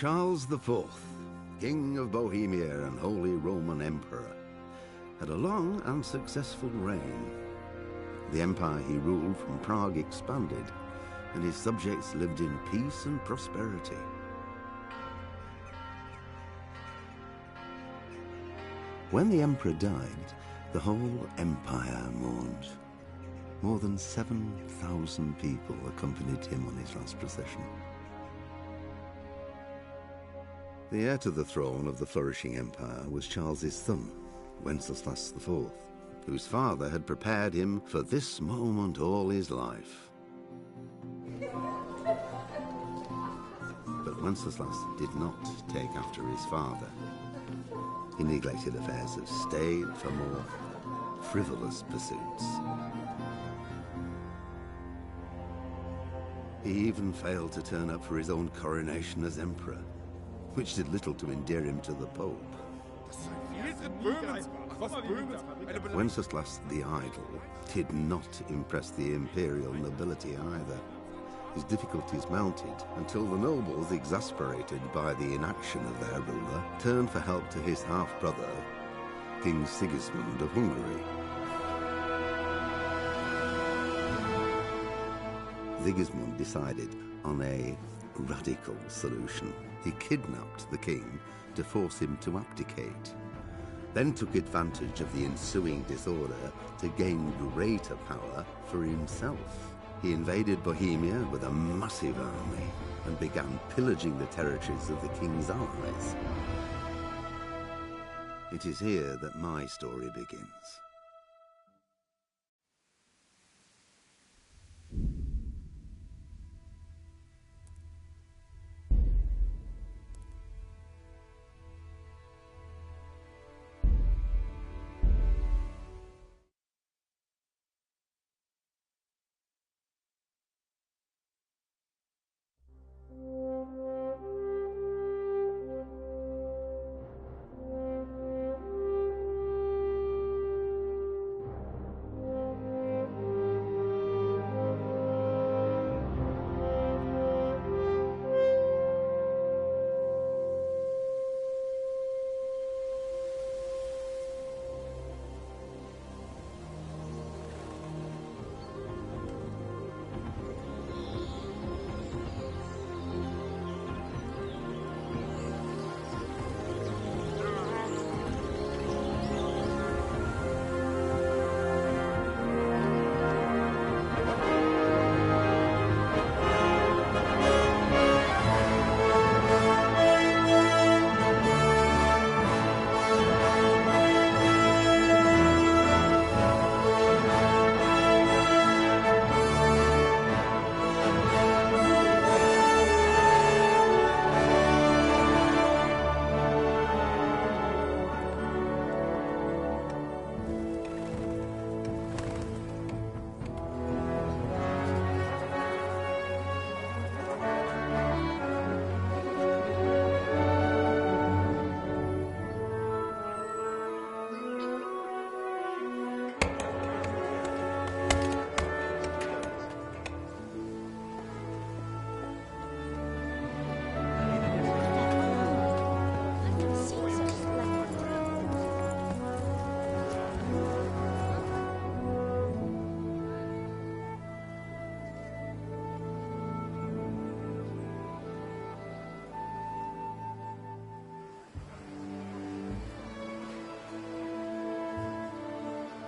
Charles IV, King of Bohemia and Holy Roman Emperor, had a long and successful reign. The empire he ruled from Prague expanded, and his subjects lived in peace and prosperity. When the emperor died, the whole empire mourned. More than 7,000 people accompanied him on his last procession. The heir to the throne of the flourishing empire was Charles's son, Wenceslas IV, whose father had prepared him for this moment all his life. But Wenceslas did not take after his father. He neglected affairs of state for more frivolous pursuits. He even failed to turn up for his own coronation as emperor, which did little to endear him to the Pope. Wenceslas the Idle did not impress the imperial nobility either. His difficulties mounted until the nobles, exasperated by the inaction of their ruler, turned for help to his half-brother, King Sigismund of Hungary. Sigismund decided on a radical solution. He kidnapped the king to force him to abdicate, then took advantage of the ensuing disorder to gain greater power for himself. He invaded Bohemia with a massive army and began pillaging the territories of the king's allies. It is here that my story begins.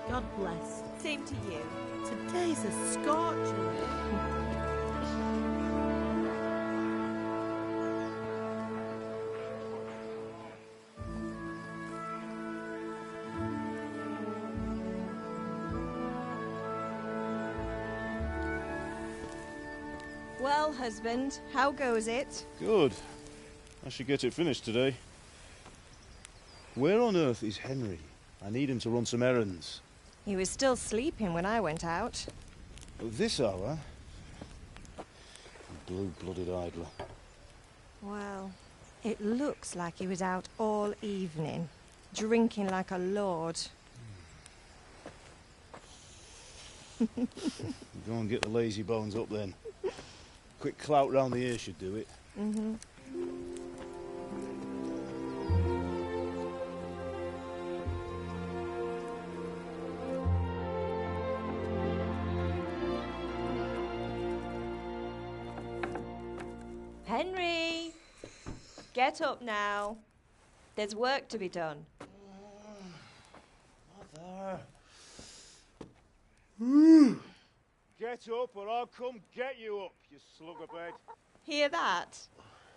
God bless. Same to you. Today's a scorcher. Well, husband, how goes it? Good. I should get it finished today. Where on earth is Henry? I need him to run some errands. He was still sleeping when I went out. At this hour? Blue-blooded idler. Well, it looks like he was out all evening, drinking like a lord. Go and get the lazy bones up then. Quick clout round the ear should do it. Mm-hmm. Henry! Get up now. There's work to be done. Mother. Get up or I'll come get you up, you slugabed. Hear that?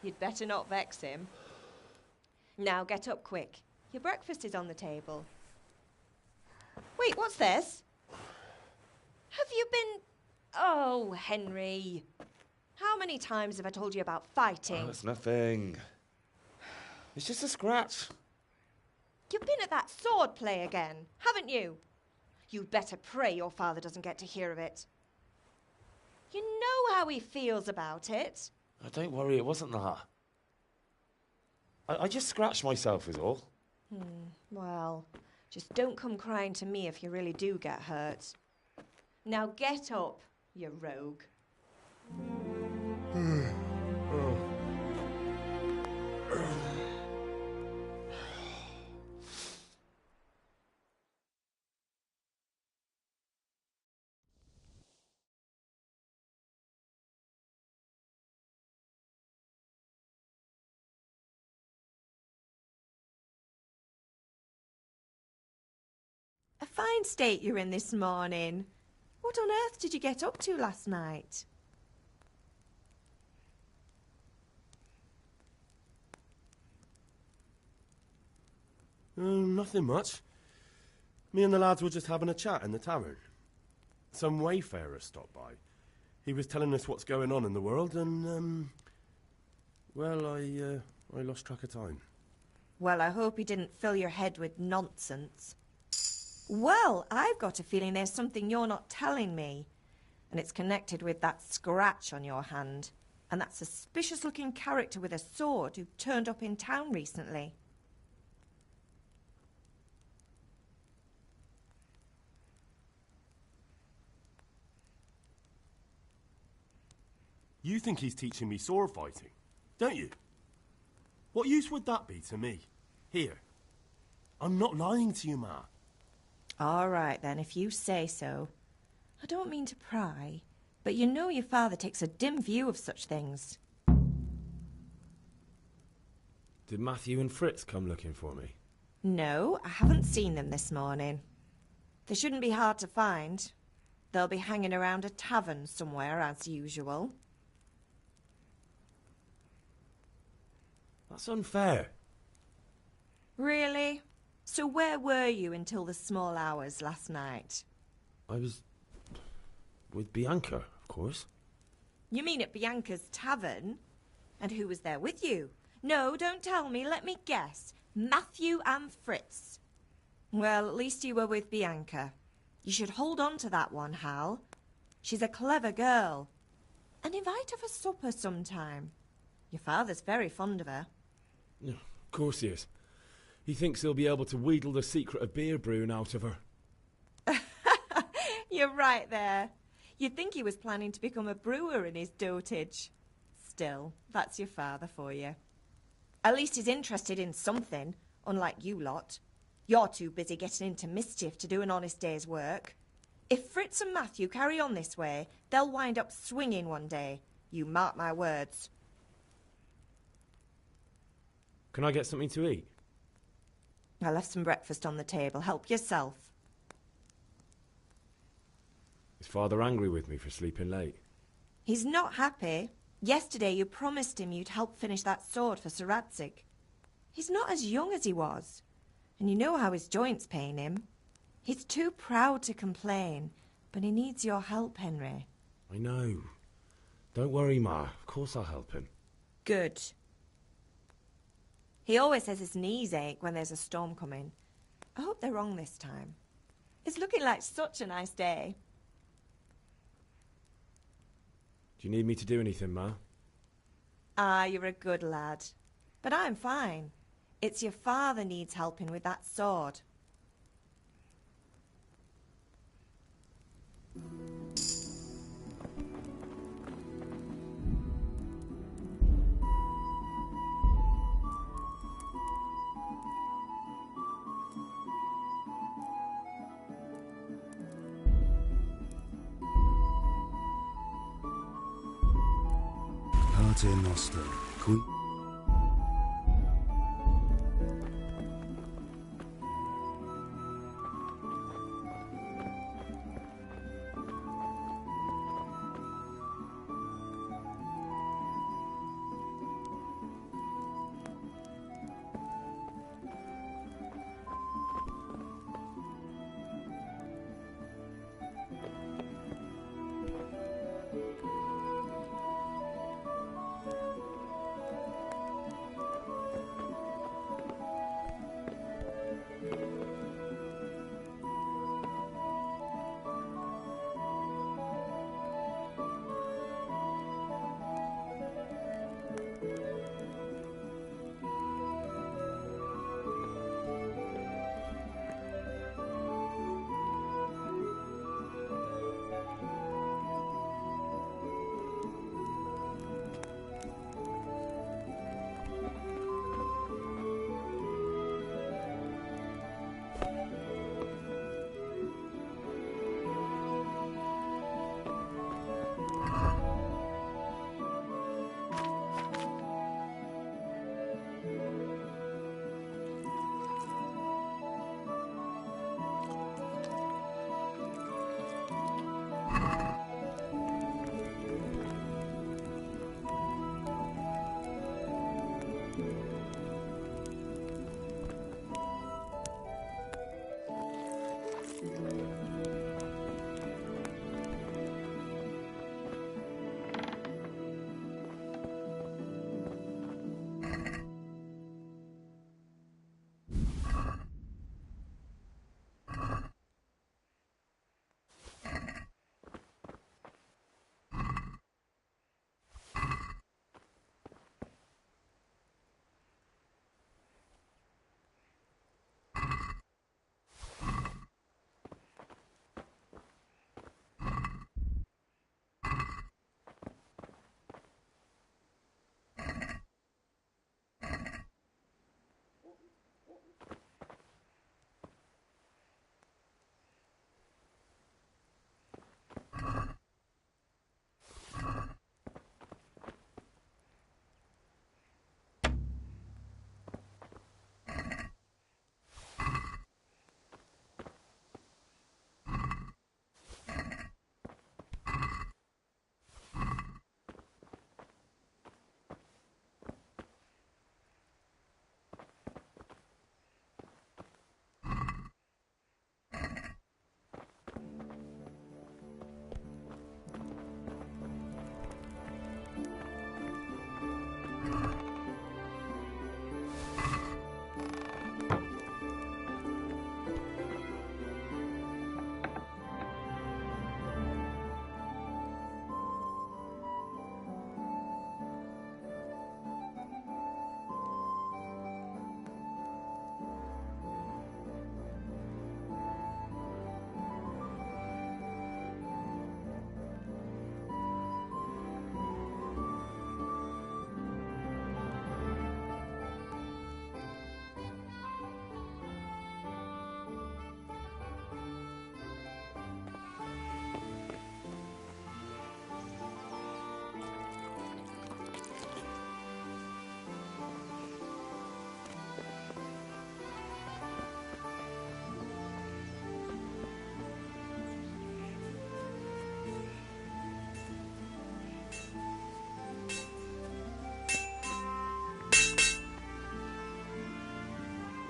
You'd better not vex him. Now get up quick. Your breakfast is on the table. Wait, what's this? Have you been... Oh, Henry. How many times have I told you about fighting? Oh, it's nothing. It's just a scratch. You've been at that sword play again, haven't you? You'd better pray your father doesn't get to hear of it. You know how he feels about it. Oh, don't worry, it wasn't that. I just scratched myself is all. Well, just don't come crying to me if you really do get hurt. Now get up, you rogue. A fine state you're in this morning. What on earth did you get up to last night? Nothing much. Me and the lads were just having a chat in the tavern. Some wayfarer stopped by. He was telling us what's going on in the world and, well, I lost track of time. Well, I hope he didn't fill your head with nonsense. Well, I've got a feeling there's something you're not telling me. And it's connected with that scratch on your hand. And that suspicious-looking character with a sword who turned up in town recently. You think he's teaching me sword fighting, don't you? What use would that be to me? Here. I'm not lying to you, Ma. All right, then, if you say so. I don't mean to pry, but you know your father takes a dim view of such things. Did Matthew and Fritz come looking for me? No, I haven't seen them this morning. They shouldn't be hard to find. They'll be hanging around a tavern somewhere, as usual. That's unfair. Really? So where were you until the small hours last night? I was... with Bianca, of course. You mean at Bianca's tavern? And who was there with you? No, don't tell me, let me guess. Matthew and Fritz. Well, at least you were with Bianca. You should hold on to that one, Hal. She's a clever girl. And invite her for supper sometime. Your father's very fond of her. Of course he is. He thinks he'll be able to wheedle the secret of beer brewing out of her. You're right there. You'd think he was planning to become a brewer in his dotage. Still, that's your father for you. At least he's interested in something, unlike you lot. You're too busy getting into mischief to do an honest day's work. If Fritz and Matthew carry on this way, they'll wind up swinging one day. You mark my words. Can I get something to eat? I left some breakfast on the table. Help yourself. Is Father angry with me for sleeping late? He's not happy. Yesterday you promised him you'd help finish that sword for Sir Radzig. He's not as young as he was. And you know how his joints pain him. He's too proud to complain, but he needs your help, Henry. I know. Don't worry, Ma. Of course I'll help him. Good. He always says his knees ache when there's a storm coming. I hope they're wrong this time. It's looking like such a nice day. Do you need me to do anything, Ma? Ah, you're a good lad. But I'm fine. It's your father needs helping with that sword. Pater Noster, Kun?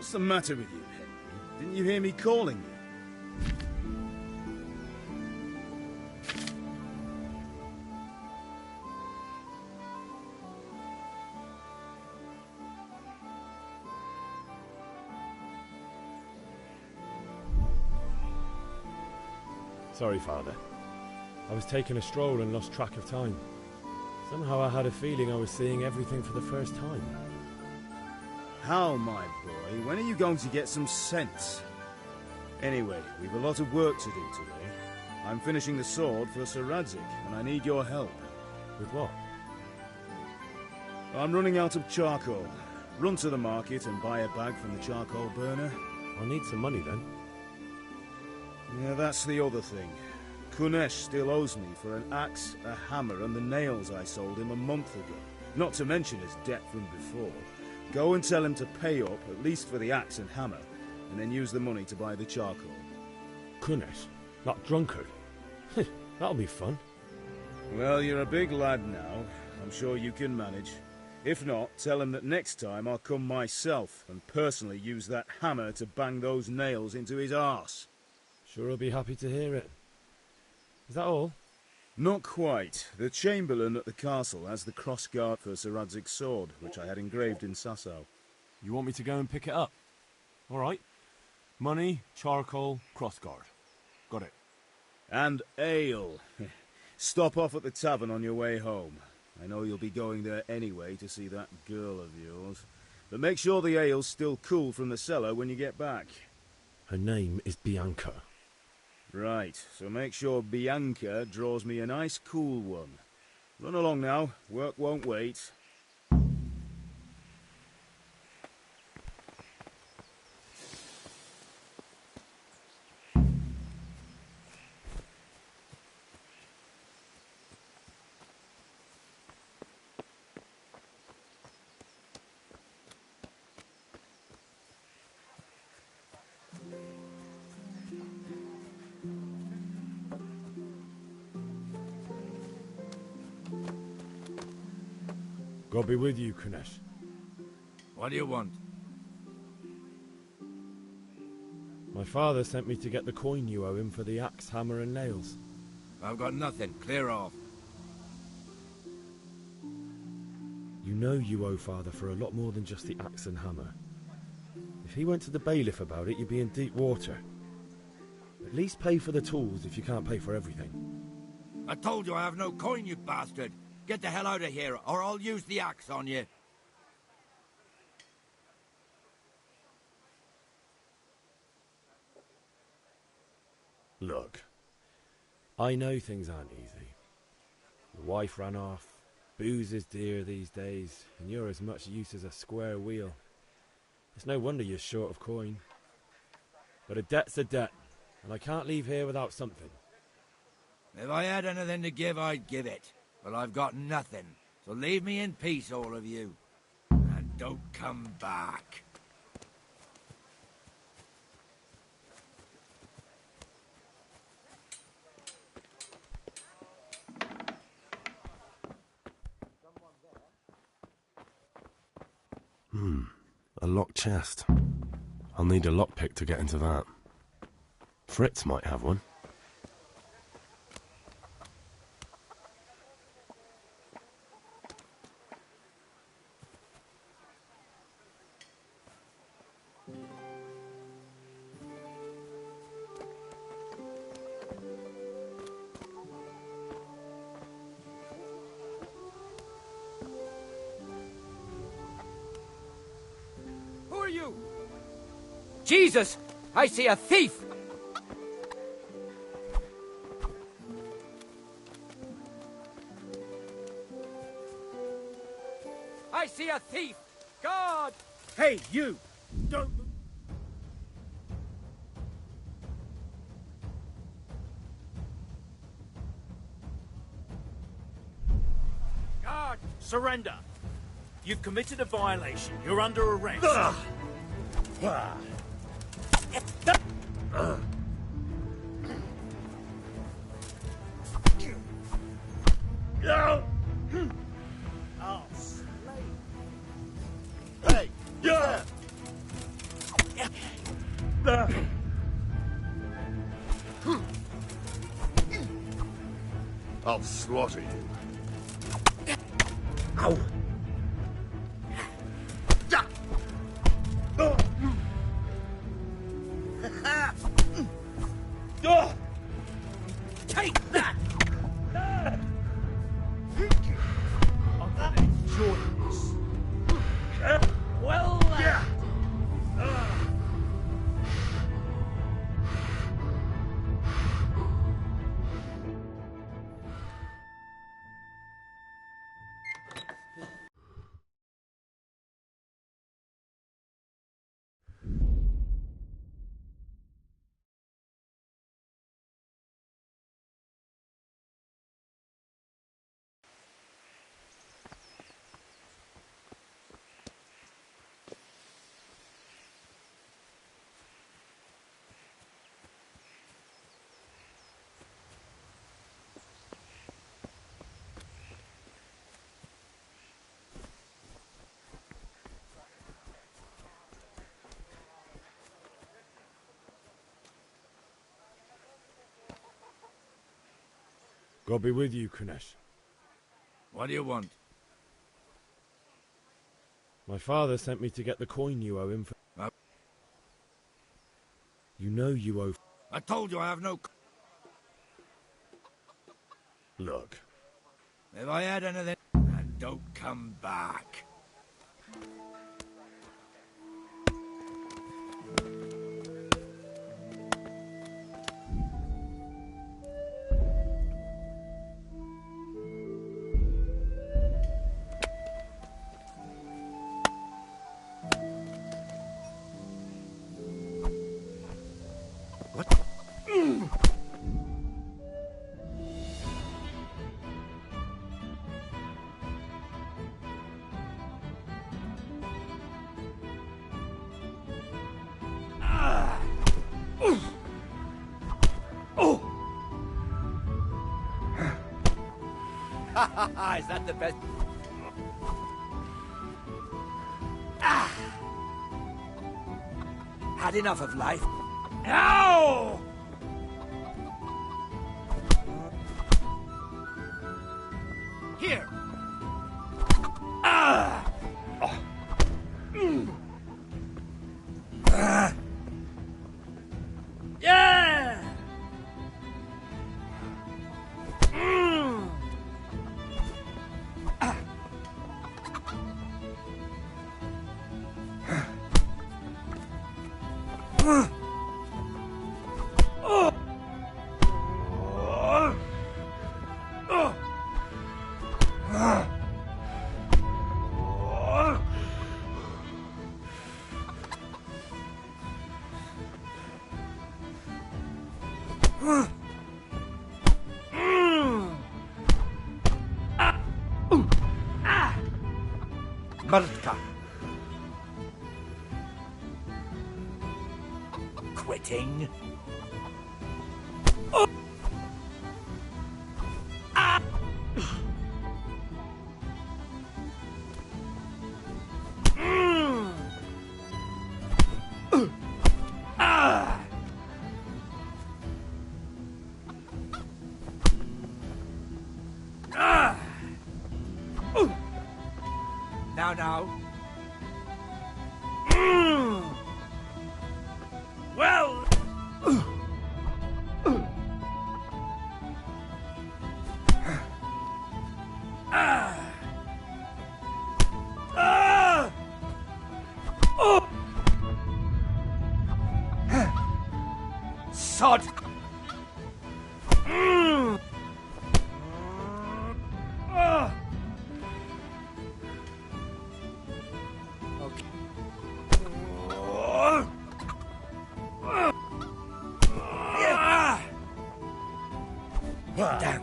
What's the matter with you, Henry? Didn't you hear me calling you? Sorry, Father. I was taking a stroll and lost track of time. Somehow I had a feeling I was seeing everything for the first time. How, my boy? When are you going to get some sense? Anyway, we've a lot of work to do today. I'm finishing the sword for Sir Radzig, and I need your help. With what? I'm running out of charcoal. Run to the market and buy a bag from the charcoal burner. I'll need some money then. Yeah, that's the other thing. Kunesh still owes me for an axe, a hammer, and the nails I sold him a month ago. Not to mention his debt from before. Go and tell him to pay up, at least for the axe and hammer, and then use the money to buy the charcoal. Goodness, that drunkard. That'll be fun. Well, you're a big lad now. I'm sure you can manage. If not, tell him that next time I'll come myself and personally use that hammer to bang those nails into his arse. Sure he'll be happy to hear it. Is that all? Not quite. The Chamberlain at the castle has the cross-guard for Sir Radzig's sword, which I had engraved in Sasau. You want me to go and pick it up? All right. Money, charcoal, crossguard. Got it. And ale. Stop off at the tavern on your way home. I know you'll be going there anyway to see that girl of yours. But make sure the ale's still cool from the cellar when you get back. Her name is Bianca. Right, so make sure Bianca draws me a nice cool one. Run along now, work won't wait. God be with you, Kunesh. What do you want? My father sent me to get the coin you owe him for the axe, hammer and nails. I've got nothing. Clear off. You know you owe father for a lot more than just the axe and hammer. If he went to the bailiff about it, you'd be in deep water. At least pay for the tools if you can't pay for everything. I told you I have no coin, you bastard. Get the hell out of here, or I'll use the axe on you. Look, I know things aren't easy. Your wife ran off, booze is dear these days, and you're as much use as a square wheel. It's no wonder you're short of coin. But a debt's a debt, and I can't leave here without something. If I had anything to give, I'd give it. But I've got nothing, so leave me in peace, all of you. And don't come back. A locked chest. I'll need a lockpick to get into that. Fritz might have one. Who are you? Jesus! I see a thief! I see a thief! God! Hey, you! Don't... God! Surrender. You've committed a violation. You're under arrest. Oh, slave. Hey! Yeah! I'll slaughter you. Ow! Take that! Well, God be with you, Kunesh. What do you want? My father sent me to get the coin you owe him for... You know you owe... I told you I have no... Look. If I had anything... And don't come back. Is that the best? Had enough of life. Ow! Here. Yeah! Martka. Quitting. Now. Well. Sod. Damn.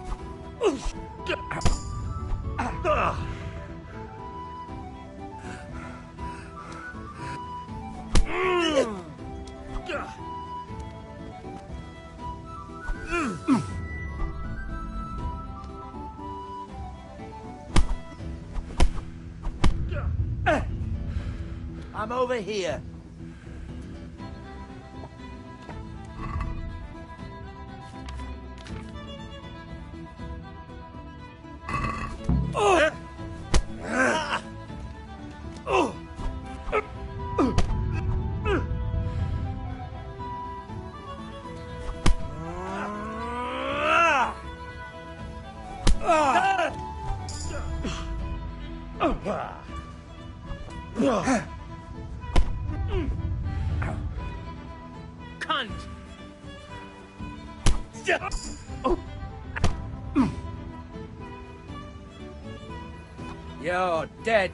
I'm over here. Cunt! You're dead.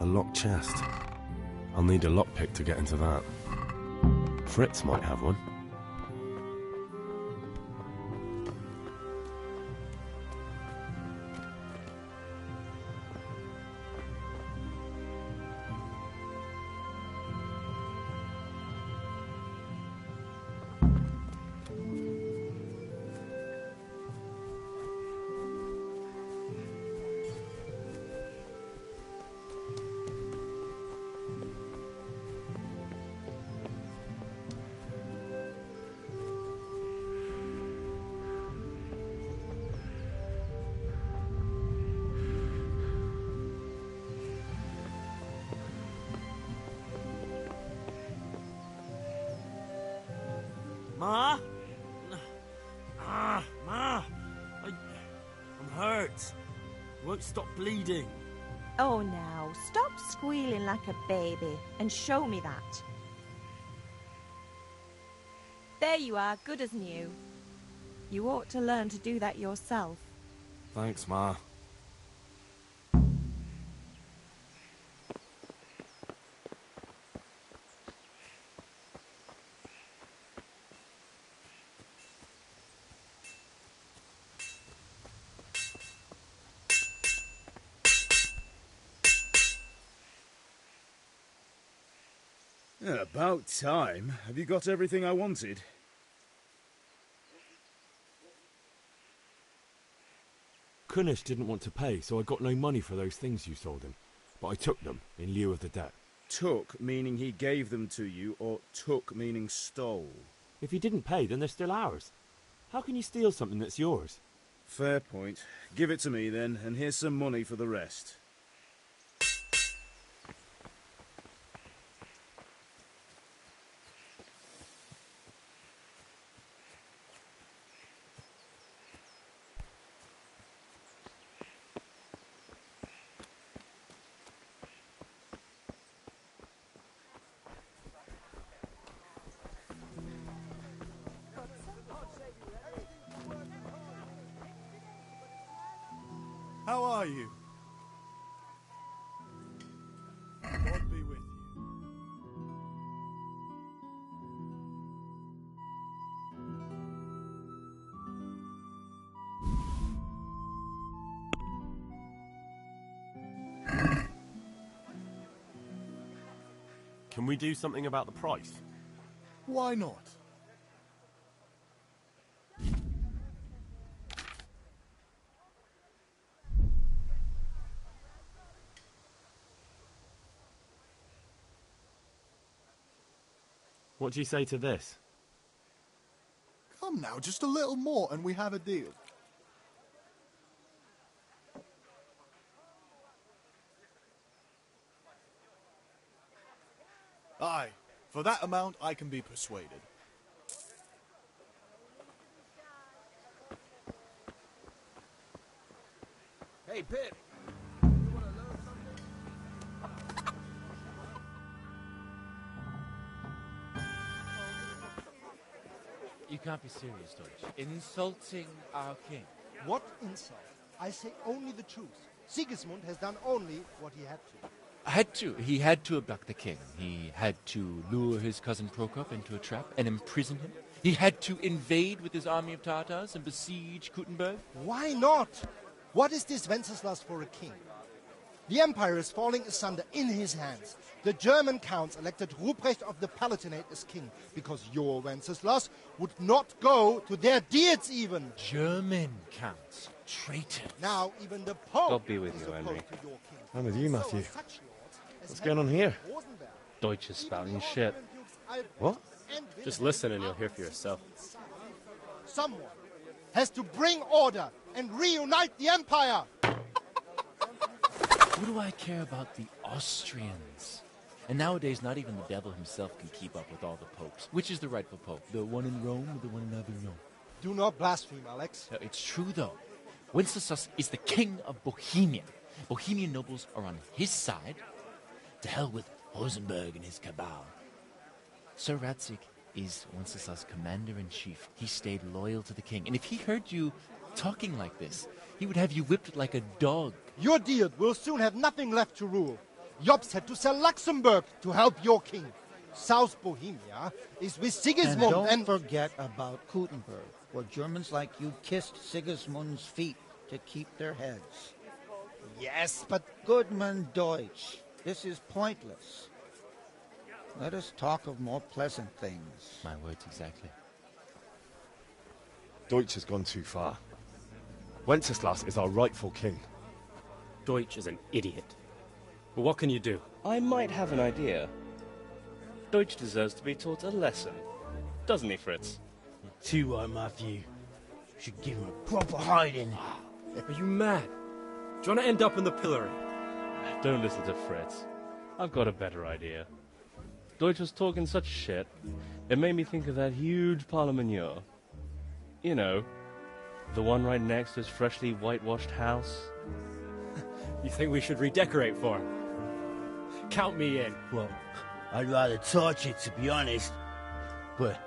locked chest. I'll need a lockpick to get into that. Fritz might have one. Ma? Ma! I'm hurt. Won't stop bleeding. Oh, now, stop squealing like a baby and show me that. There you are, good as new. You ought to learn to do that yourself. Thanks, Ma. About time. Have you got everything I wanted? Kunish didn't want to pay, so I got no money for those things you sold him. But I took them in lieu of the debt. Took, meaning he gave them to you, or took, meaning stole? If he didn't pay, then they're still ours. How can you steal something that's yours? Fair point. Give it to me then, and here's some money for the rest. How are you? God be with you. Can we do something about the price? Why not? What do you say to this? Come now, just a little more and we have a deal. Aye, for that amount I can be persuaded. Hey, Pip. You can't be serious, Deutsch. Insulting our king. What insult? I say only the truth. Sigismund has done only what he had to. He had to abduct the king. He had to lure his cousin Prokop into a trap and imprison him. He had to invade with his army of Tatars and besiege Kuttenberg. Why not? What is this Wenceslas for a king? The empire is falling asunder in his hands. The German counts elected Ruprecht of the Palatinate as king because your Wenceslas would not go to their deeds even. German counts. Traitors. Now even the Pope God be with is you, opposed Henry. to your king. I'm with you, Matthew. So such lords as What's going on here? Rosenberg, Deutsch is spouting shit. What? Just listen and you'll hear for yourself. Someone has to bring order and reunite the empire. What do I care about the Austrians? And nowadays, not even the devil himself can keep up with all the popes. Which is the rightful pope? The one in Rome or the one in Avignon? Do not blaspheme, Alex. No, it's true, though. Wenceslas is the king of Bohemia. Bohemian nobles are on his side. To hell with Rosenberg and his cabal. Sir Radzik is Wenceslas' commander-in-chief. He stayed loyal to the king. And if he heard you talking like this, he would have you whipped like a dog. Your deal will soon have nothing left to rule. Jobst had to sell Luxembourg to help your king. South Bohemia is with Sigismund and don't forget about Kuttenberg, where Germans like you kissed Sigismund's feet to keep their heads. Yes, but... Goodman Deutsch, this is pointless. Let us talk of more pleasant things. My words exactly. Deutsch has gone too far. Wenceslas is our rightful king. Deutsch is an idiot. But what can you do? I might have an idea. Deutsch deserves to be taught a lesson. Doesn't he, Fritz? Too right, Matthew. Should give him a proper hiding. Are you mad? Do you want to end up in the pillory? Don't listen to Fritz. I've got a better idea. Deutsch was talking such shit, it made me think of that huge parliament. You know, the one right next to his freshly whitewashed house. You think we should redecorate for him? Count me in. Well, I'd rather torch it, to be honest. But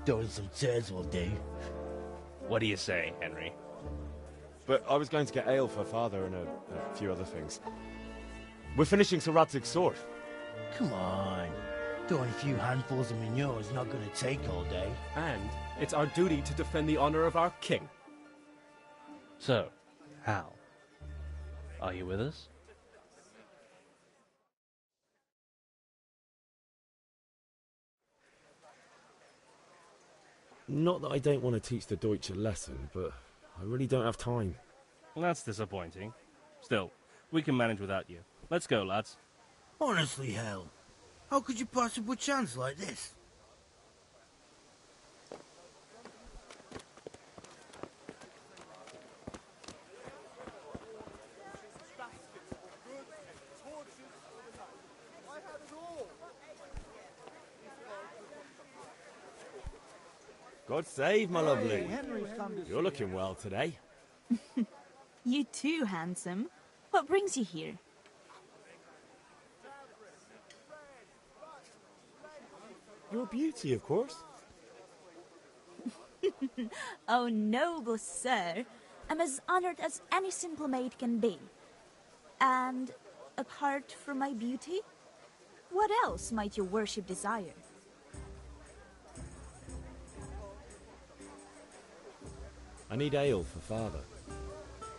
throwing some tears will do. What do you say, Henry? But I was going to get ale for Father and a few other things. We're finishing Sir Radzig's sword. Come on. Throwing a few handfuls of manure is not going to take all day. And it's our duty to defend the honor of our king. So, Hal, are you with us? Not that I don't want to teach the Deutsch a lesson, but I really don't have time. That's disappointing. Still, we can manage without you. Let's go, lads. Honestly, Hal, how could you possibly chance like this? God save, my lovely. You're looking well today. You too, handsome. What brings you here? Your beauty, of course. Oh, noble sir. I'm as honored as any simple maid can be. And apart from my beauty, what else might your worship desire? I need ale for Father.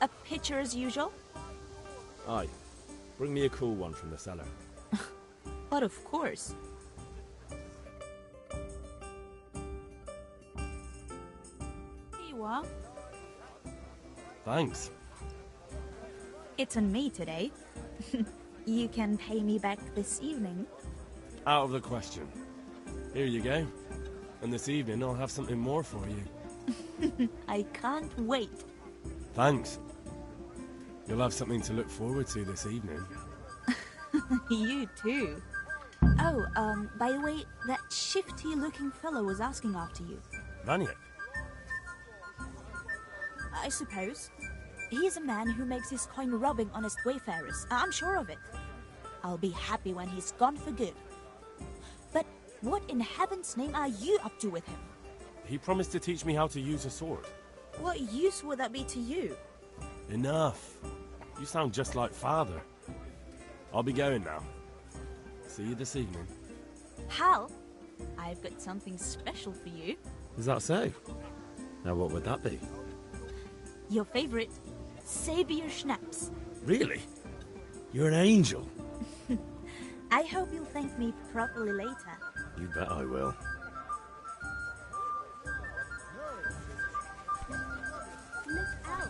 A pitcher as usual? Aye. Bring me a cool one from the cellar. But of course. Here you are. Thanks. It's on me today. You can pay me back this evening. Out of the question. Here you go. And this evening I'll have something more for you. I can't wait. Thanks. You'll have something to look forward to this evening. You too. Oh, by the way, that shifty-looking fellow was asking after you. Vaniak? I suppose. He is a man who makes his coin robbing honest wayfarers. I'm sure of it. I'll be happy when he's gone for good. But what in heaven's name are you up to with him? He promised to teach me how to use a sword. What use would that be to you? Enough. You sound just like Father. I'll be going now. See you this evening. Hal, I've got something special for you. Is that so? Now what would that be? Your favorite, Sabier Schnapps. Really? You're an angel. I hope you'll thank me properly later. You bet I will. Look out.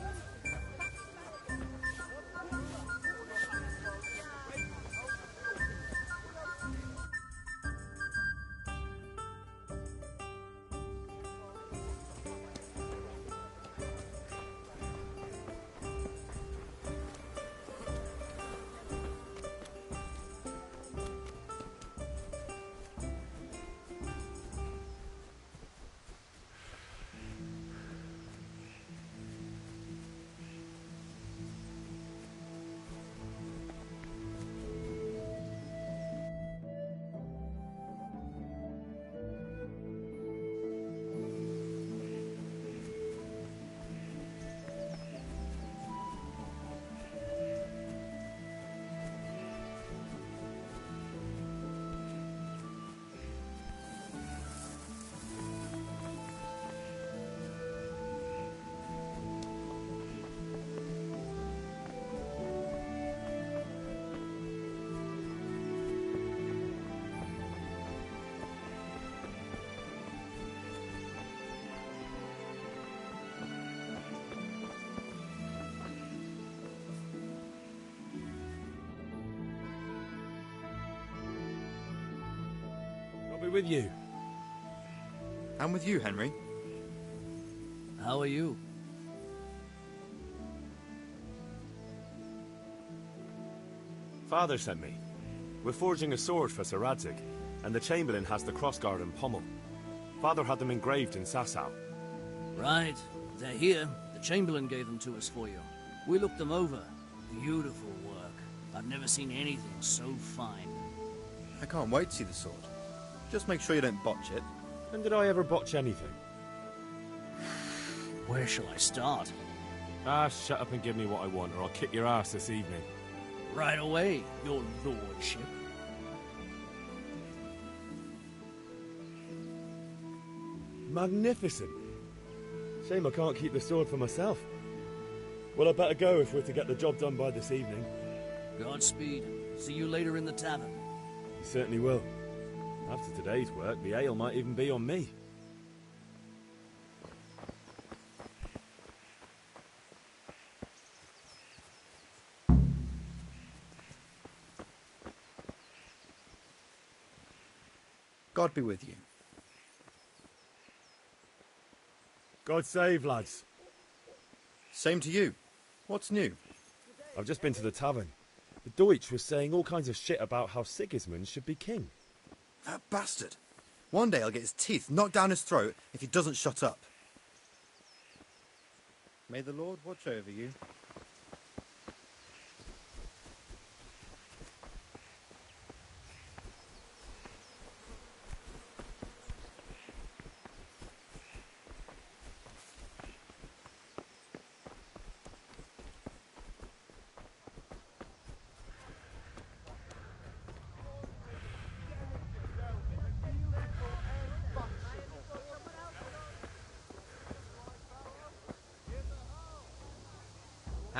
be with you. And with you, Henry. How are you? Father sent me. We're forging a sword for Sir Radzig, and the Chamberlain has the crossguard and pommel. Father had them engraved in Sasau. Right. They're here. The Chamberlain gave them to us for you. We looked them over. Beautiful work. I've never seen anything so fine. I can't wait to see the sword. Just make sure you don't botch it. When did I ever botch anything? Where shall I start? Ah, shut up and give me what I want, or I'll kick your ass this evening. Right away, your lordship. Magnificent. Shame I can't keep the sword for myself. Well, I better go if we're to get the job done by this evening. Godspeed. See you later in the tavern. You certainly will. After today's work, the ale might even be on me. God be with you. God save, lads. Same to you. What's new? I've just been to the tavern. The Deutsch was saying all kinds of shit about how Sigismund should be king. That bastard. One day I'll get his teeth knocked down his throat if he doesn't shut up. May the Lord watch over you.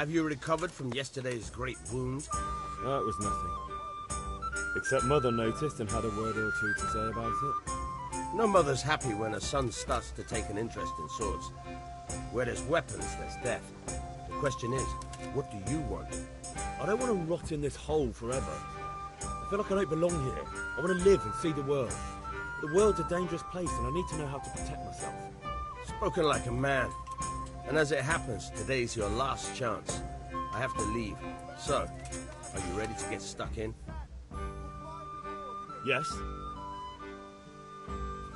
Have you recovered from yesterday's great wound? No, it was nothing. Except Mother noticed and had a word or two to say about it. No mother's happy when her son starts to take an interest in swords. Where there's weapons, there's death. The question is, what do you want? I don't want to rot in this hole forever. I feel like I don't belong here. I want to live and see the world. The world's a dangerous place and I need to know how to protect myself. Spoken like a man. And as it happens, today's your last chance. I have to leave. So, are you ready to get stuck in? Yes.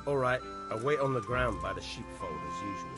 All right, I'll wait on the ground by the sheepfold as usual.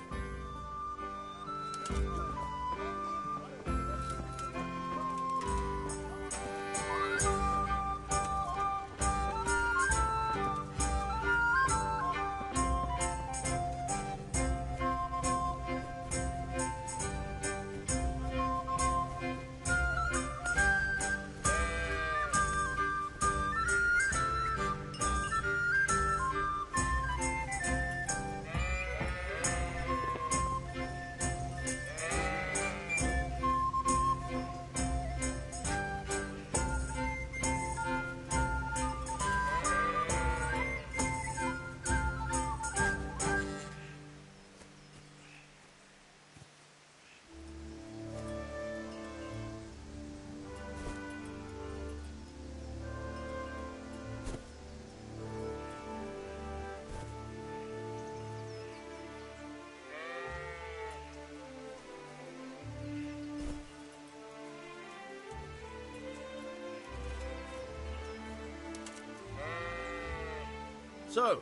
So,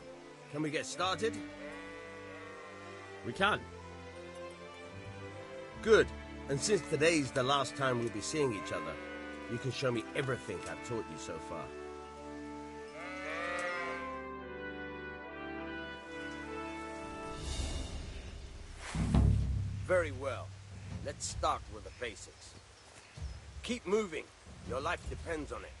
can we get started? We can. Good. And since today's the last time we'll be seeing each other, you can show me everything I've taught you so far. Very well. Let's start with the basics. Keep moving. Your life depends on it.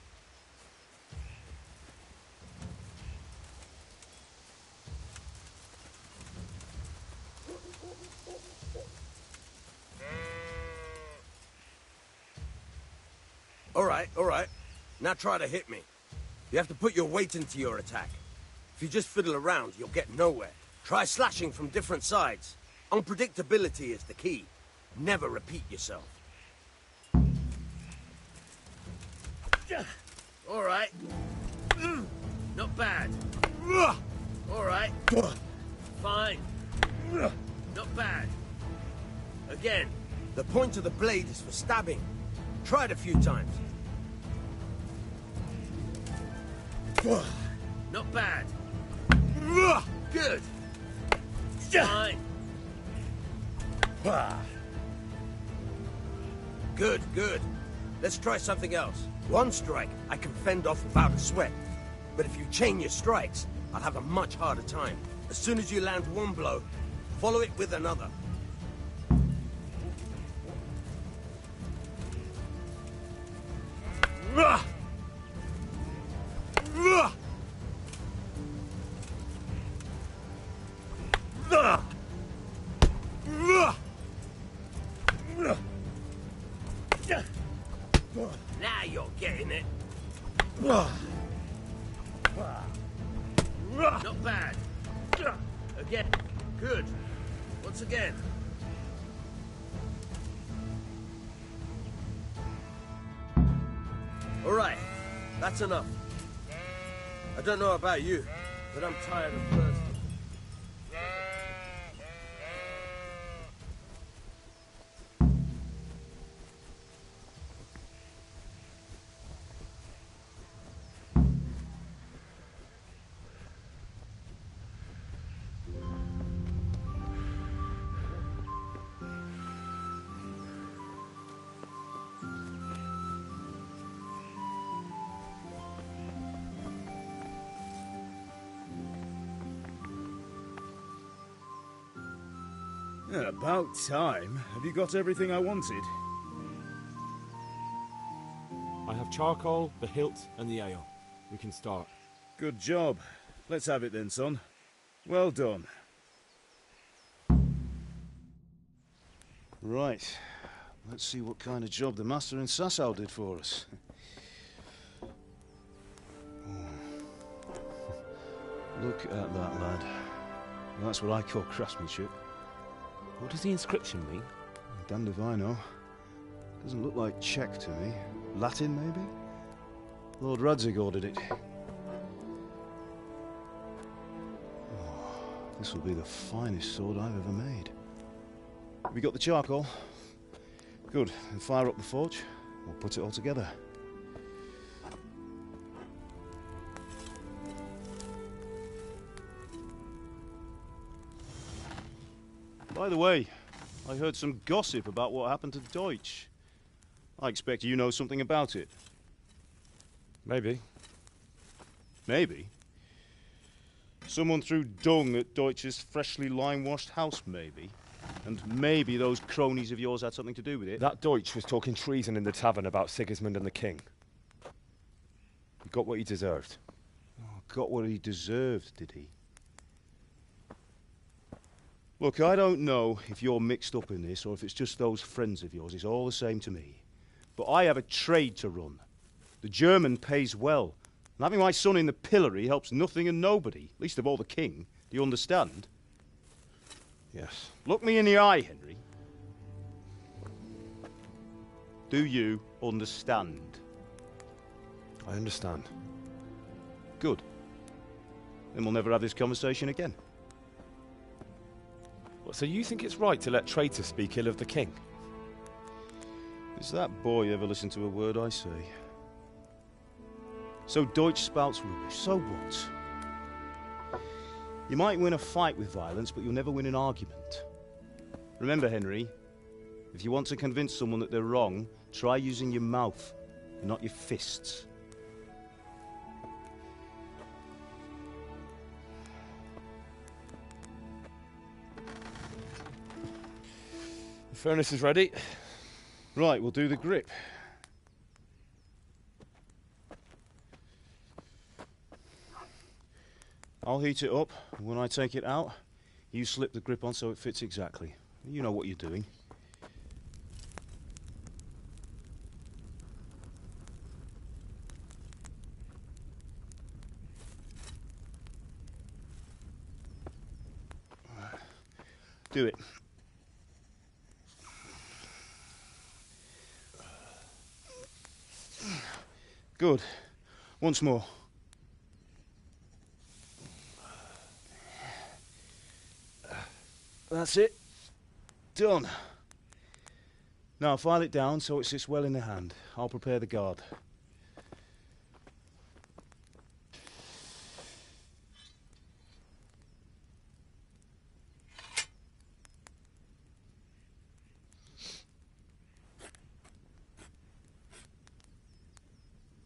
All right. Now try to hit me. You have to put your weight into your attack. If you just fiddle around, you'll get nowhere. Try slashing from different sides. Unpredictability is the key. Never repeat yourself. All right. Not bad. All right. Fine. Not bad. Again, the point of the blade is for stabbing. Try it a few times. Not bad. Good. Fine. Good, good. Let's try something else. One strike I can fend off without a sweat. But if you chain your strikes, I'll have a much harder time. As soon as you land one blow, follow it with another. Now you're getting it. Not bad. Again. Good. Once again. All right. That's enough. I don't know about you, but I'm tired of thirsty. Yeah, about time. Have you got everything I wanted? I have charcoal, the hilt, and the ale. We can start. Good job. Let's have it then, son. Well done. Right. Let's see what kind of job the master in Sasau did for us. Look at that, lad. That's what I call craftsmanship. What does the inscription mean? Damned if I know. Doesn't look like Czech to me. Latin, maybe? Lord Radzig ordered it. Oh, this will be the finest sword I've ever made. Have you got the charcoal? Good. Then fire up the forge. We'll put it all together. By the way, I heard some gossip about what happened to Deutsch. I expect you know something about it. Maybe. Maybe? Someone threw dung at Deutsch's freshly lime-washed house, maybe? And maybe those cronies of yours had something to do with it? That Deutsch was talking treason in the tavern about Sigismund and the king. He got what he deserved. Oh, got what he deserved, did he? Look, I don't know if you're mixed up in this or if it's just those friends of yours. It's all the same to me. But I have a trade to run. The German pays well. And having my son in the pillory helps nothing and nobody, least of all the king. Do you understand? Yes. Look me in the eye, Henry. Do you understand? I understand. Good. Then we'll never have this conversation again. So you think it's right to let traitors speak ill of the king? Does that boy ever listen to a word I say? So Deutsch spouts rubbish. So what? You might win a fight with violence, but you'll never win an argument. Remember, Henry, if you want to convince someone that they're wrong, try using your mouth, and not your fists. The furnace is ready. Right, we'll do the grip. I'll heat it up, and when I take it out, you slip the grip on so it fits exactly. You know what you're doing. Do it. Good. Once more. That's it. Done. Now file it down so it sits well in the hand. I'll prepare the guard.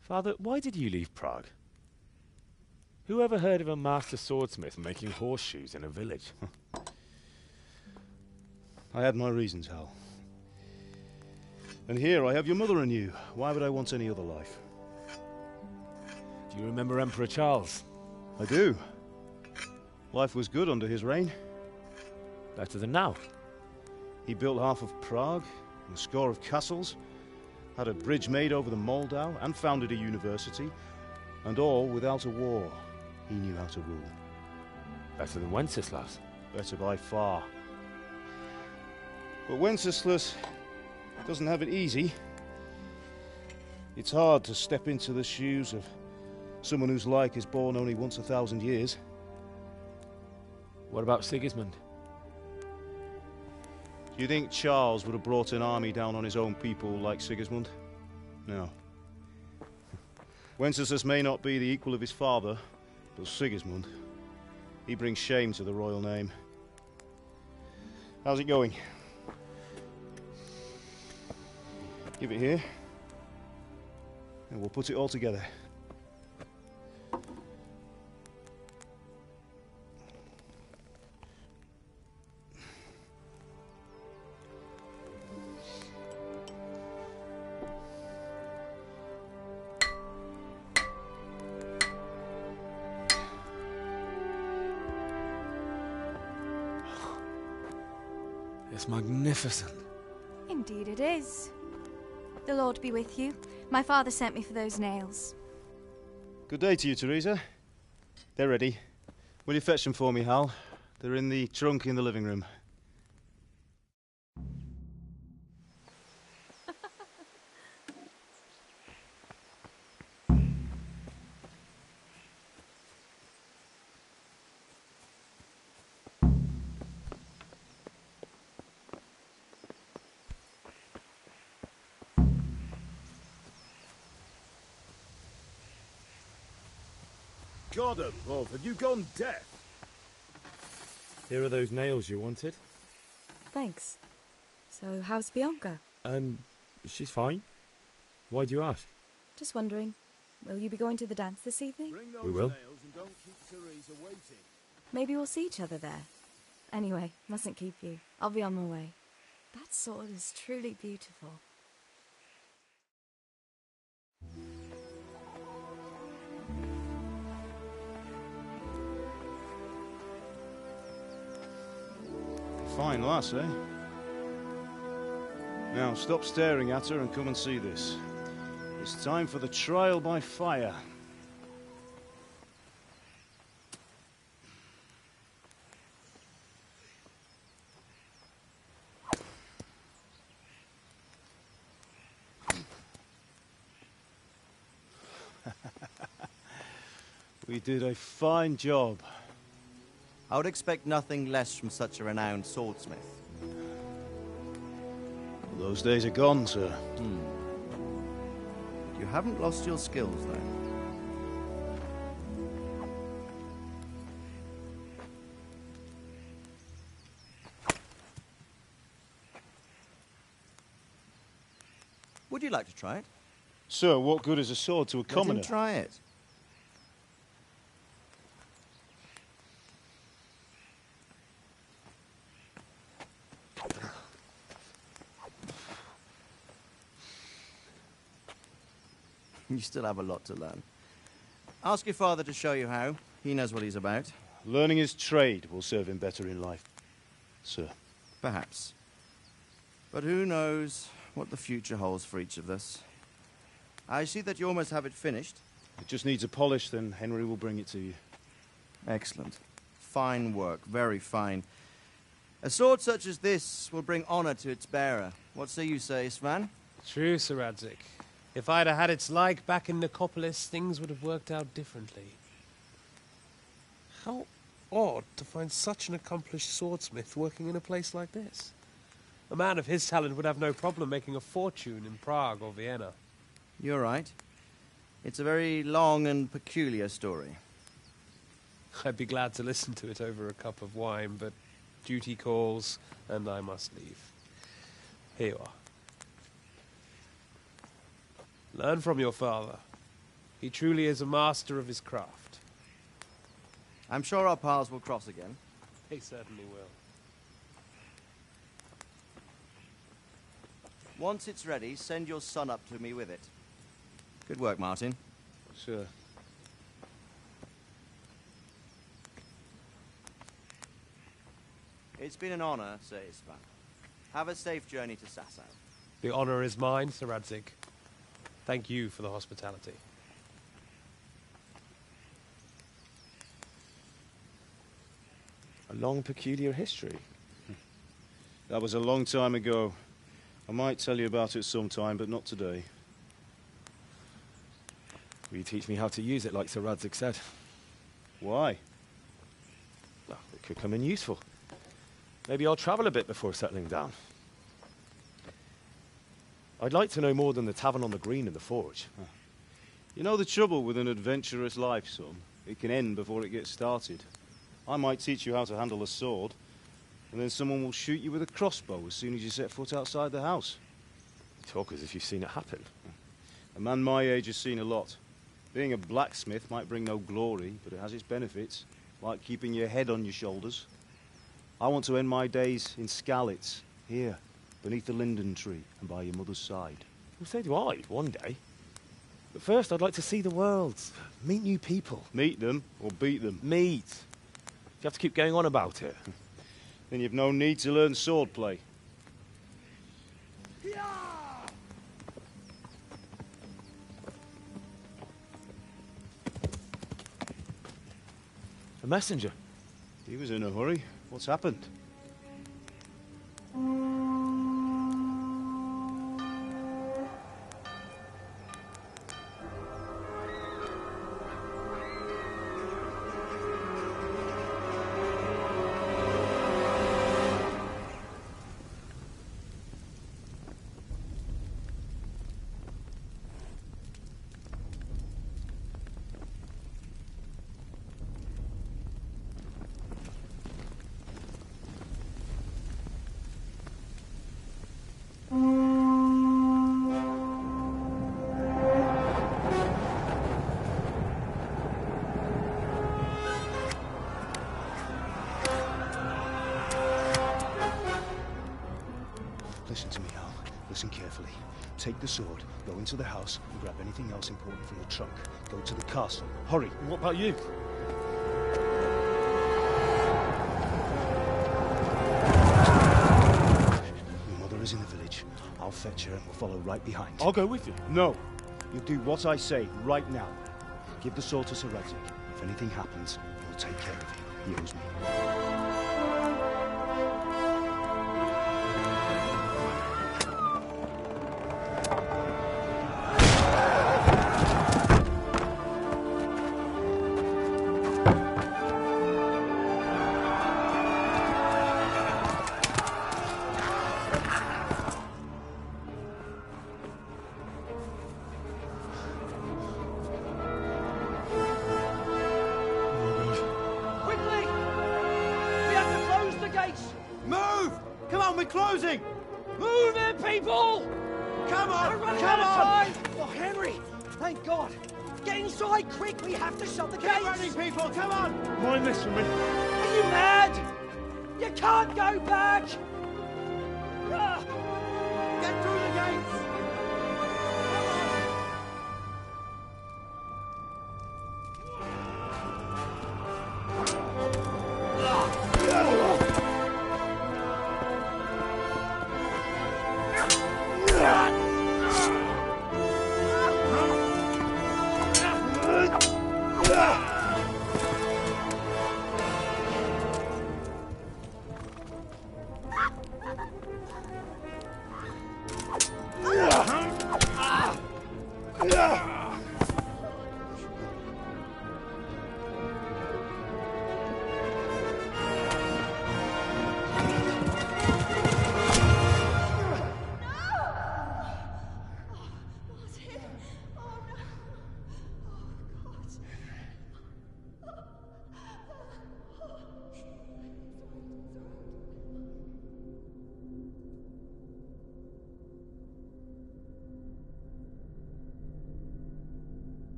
Father, why did you leave Prague? Who ever heard of a master swordsmith making horseshoes in a village? I had my reasons, Hal. And here I have your mother and you. Why would I want any other life? Do you remember Emperor Charles? I do. Life was good under his reign. Better than now. He built half of Prague, and a score of castles, had a bridge made over the Moldau, and founded a university, and all without a war. He knew how to rule. Better than Wenceslas. Better by far. But Wenceslas doesn't have it easy. It's hard to step into the shoes of someone whose like is born only once 1,000 years. What about Sigismund? Do you think Charles would have brought an army down on his own people like Sigismund? No. Wenceslas may not be the equal of his father, but Sigismund, he brings shame to the royal name. How's it going? Give it here, and we'll put it all together. It's magnificent. Indeed it is. The Lord be with you. My father sent me for those nails. Good day to you, Teresa. They're ready. Will you fetch them for me, Hal? They're in the trunk in the living room. God above, have you gone deaf? Here are those nails you wanted. Thanks. So, how's Bianca? She's fine. Why do you ask? Just wondering, will you be going to the dance this evening? We will. Maybe we'll see each other there. Anyway, mustn't keep you. I'll be on my way. That sword is truly beautiful. Fine lass, eh? Now, stop staring at her and come and see this. It's time for the trial by fire. We did a fine job. I would expect nothing less from such a renowned swordsmith. Well, those days are gone, sir. You haven't lost your skills, though. Would you like to try it? Sir, what good is a sword to a commoner? Let him try it. You still have a lot to learn. Ask your father to show you how. He knows what he's about. Learning his trade will serve him better in life, sir. Perhaps. But who knows what the future holds for each of us. I see that you almost have it finished. It just needs a polish, then Henry will bring it to you. Excellent. Fine work, very fine. A sword such as this will bring honor to its bearer. What say you, Svan? True, Sir Radzik. If I'd have had its like back in Nicopolis, things would have worked out differently. How odd to find such an accomplished swordsmith working in a place like this. A man of his talent would have no problem making a fortune in Prague or Vienna. You're right. It's a very long and peculiar story. I'd be glad to listen to it over a cup of wine, but duty calls, and I must leave. Here you are. Learn from your father. He truly is a master of his craft. I'm sure our paths will cross again. He certainly will. Once it's ready, send your son up to me with it. Good work, Martin. Sure. It's been an honor, Sir Istvan. Have a safe journey to Sasau. The honor is mine, Sir Radzig. Thank you for the hospitality. A long, peculiar history. That was a long time ago. I might tell you about it sometime, but not today. Will you teach me how to use it like Sir Radzig said? Why? Well, it could come in useful. Maybe I'll travel a bit before settling down. I'd like to know more than the tavern on the green and the forge. You know the trouble with an adventurous life, son? It can end before it gets started. I might teach you how to handle a sword, and then someone will shoot you with a crossbow as soon as you set foot outside the house. You talk as if you've seen it happen. A man my age has seen a lot. Being a blacksmith might bring no glory, but it has its benefits, like keeping your head on your shoulders. I want to end my days in Skalitz, here, beneath the linden tree and by your mother's side. Well, so do I, one day. But first, I'd like to see the world, meet new people. Meet them or beat them? Meet. You have to keep going on about it. Then you've no need to learn swordplay. A messenger. He was in a hurry. What's happened? Listen to me, Al. Listen carefully. Take the sword, go into the house, and grab anything else important from the trunk. Go to the castle. Hurry. And what about you? Your mother is in the village. I'll fetch her and we'll follow right behind. I'll go with you. No. You'll do what I say right now. Give the sword to Sir Radzig. If anything happens, he'll take care of you. He owes me. Closing! Move it, people! Come on! Come on! Oh, Henry! Thank God! Get inside, quick! We have to shut the gates! Get running, people! Come on! Mind this for me. Are you mad? You can't go back! Get through the gates!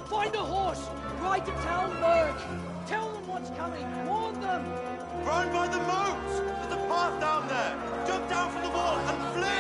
Find a horse! Ride to Talmberg! Tell them what's coming! Warn them! Run by the moat! There's a path down there! Jump down from the wall and flee!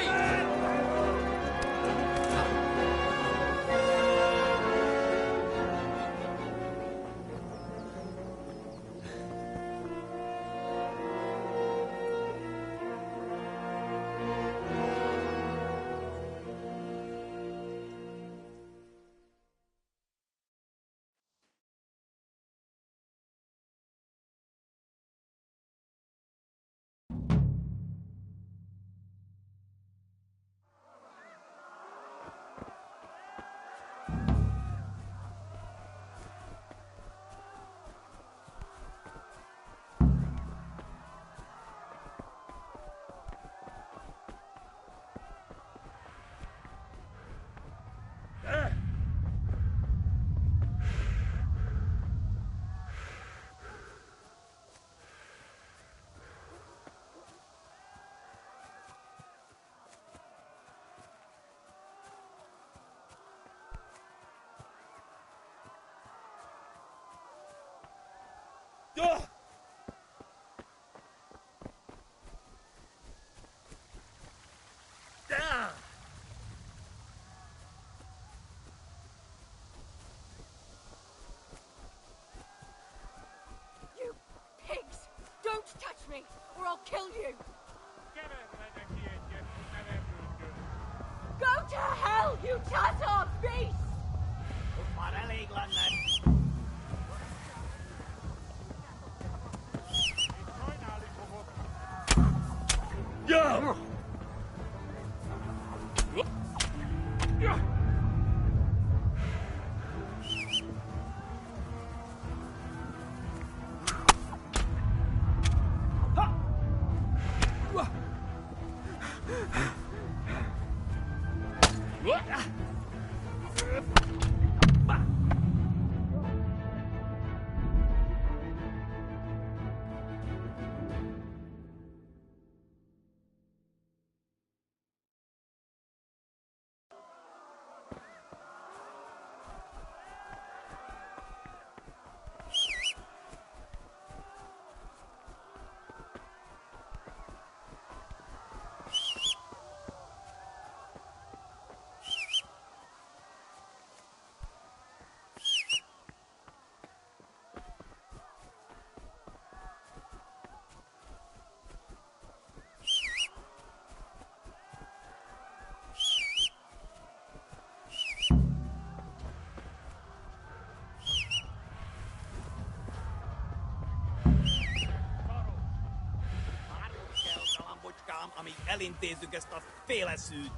You pigs! Don't touch me, or I'll kill you! Go to hell, you Tatar beast! Yeah! ami elintézzük ezt a féleszűt!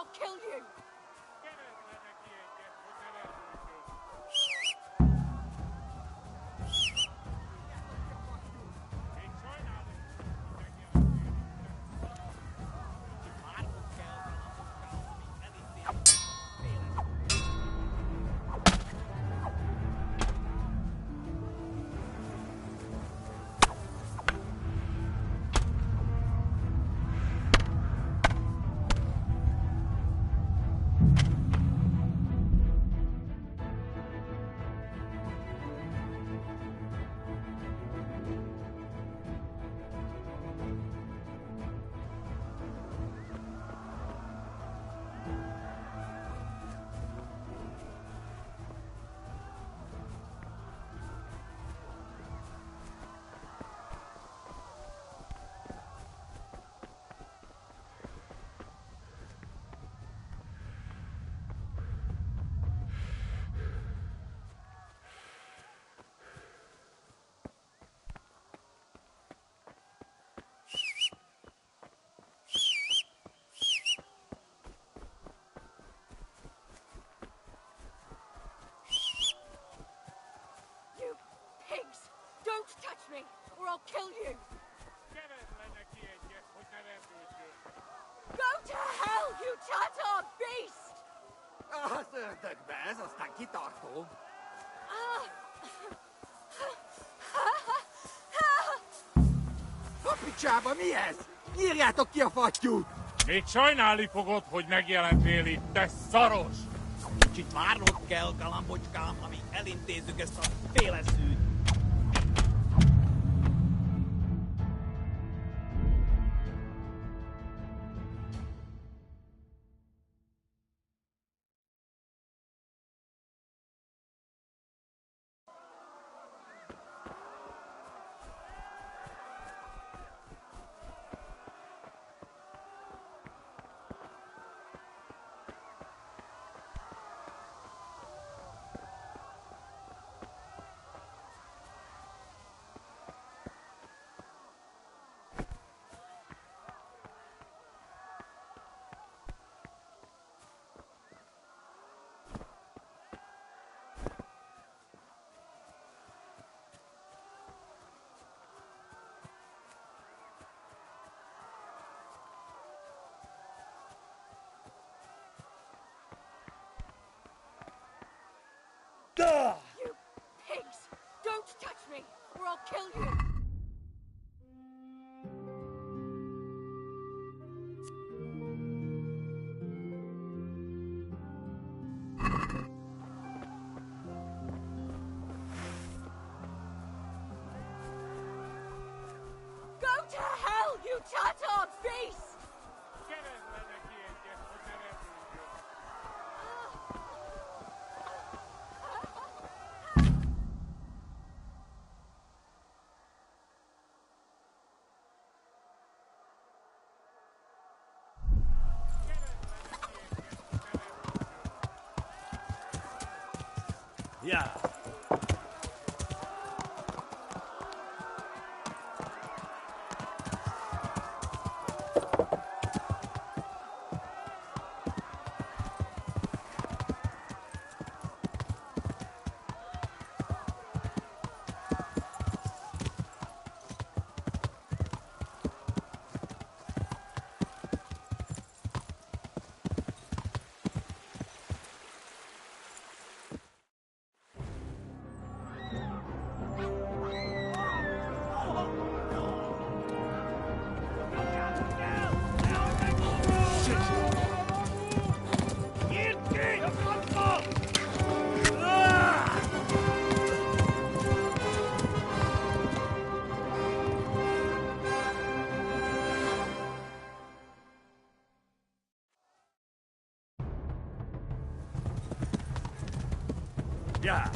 I'll kill you! Don't touch me, or I'll kill you! Go to hell, you Tatar beast! Picsába mi ez? Írjátok ki a fattyút! Még sajnálni fogod, hogy megjelentél itt, te szaros! Kicsit várnod kell, galambocskám, amíg elintézzük ezt a féleszűt. You pigs! Don't touch me, or I'll kill you! Go to hell, you Tatar beast! Yeah. Yeah.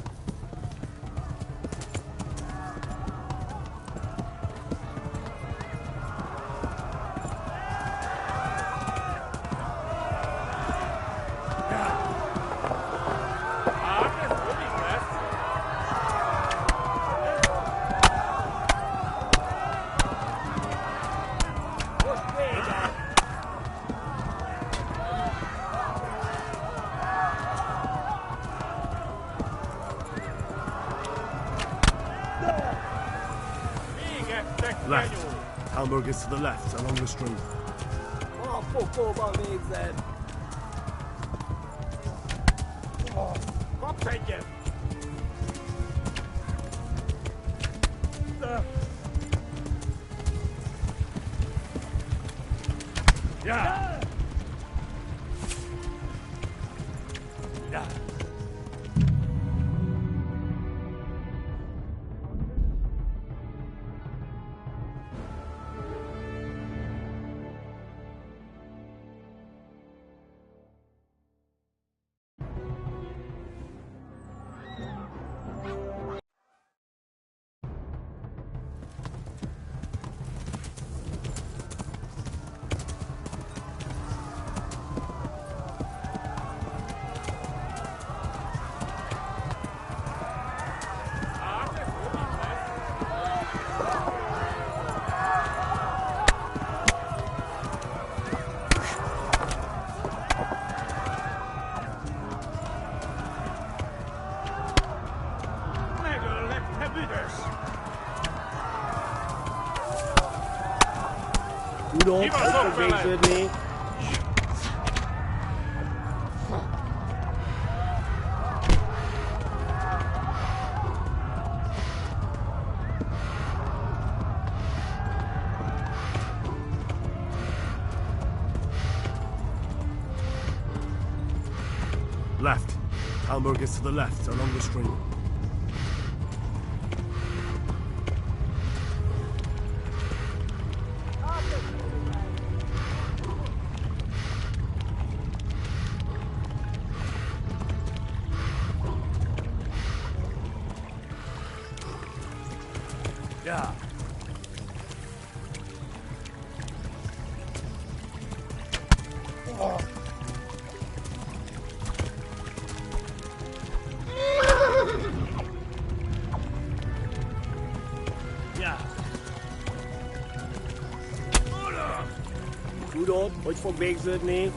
Left. Hamburg is to the left, along the stream. Oh, fuck all my legs then. Oh, fuck, take it. Yeah. Yeah. Don't touch with me. Left. Hamburg is to the left, along the stream. Yeah. Oh. Yeah. Goed hoor, ooit voor Bigfoot niet.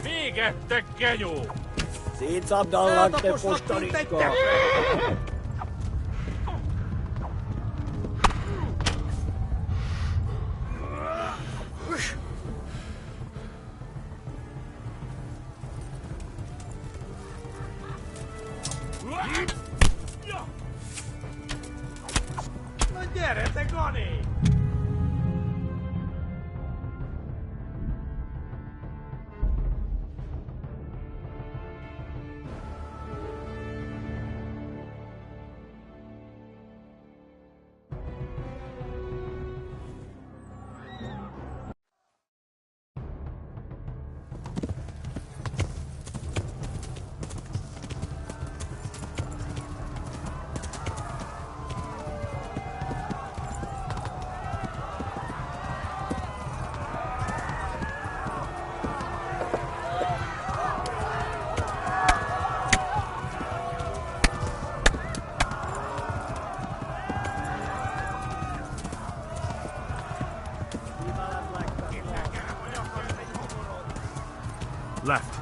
Végette, genyó! Szétszabdallak, te fostalicska! Na gyere, te Gani! Left.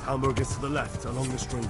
Hamburg is to the left, along the stream.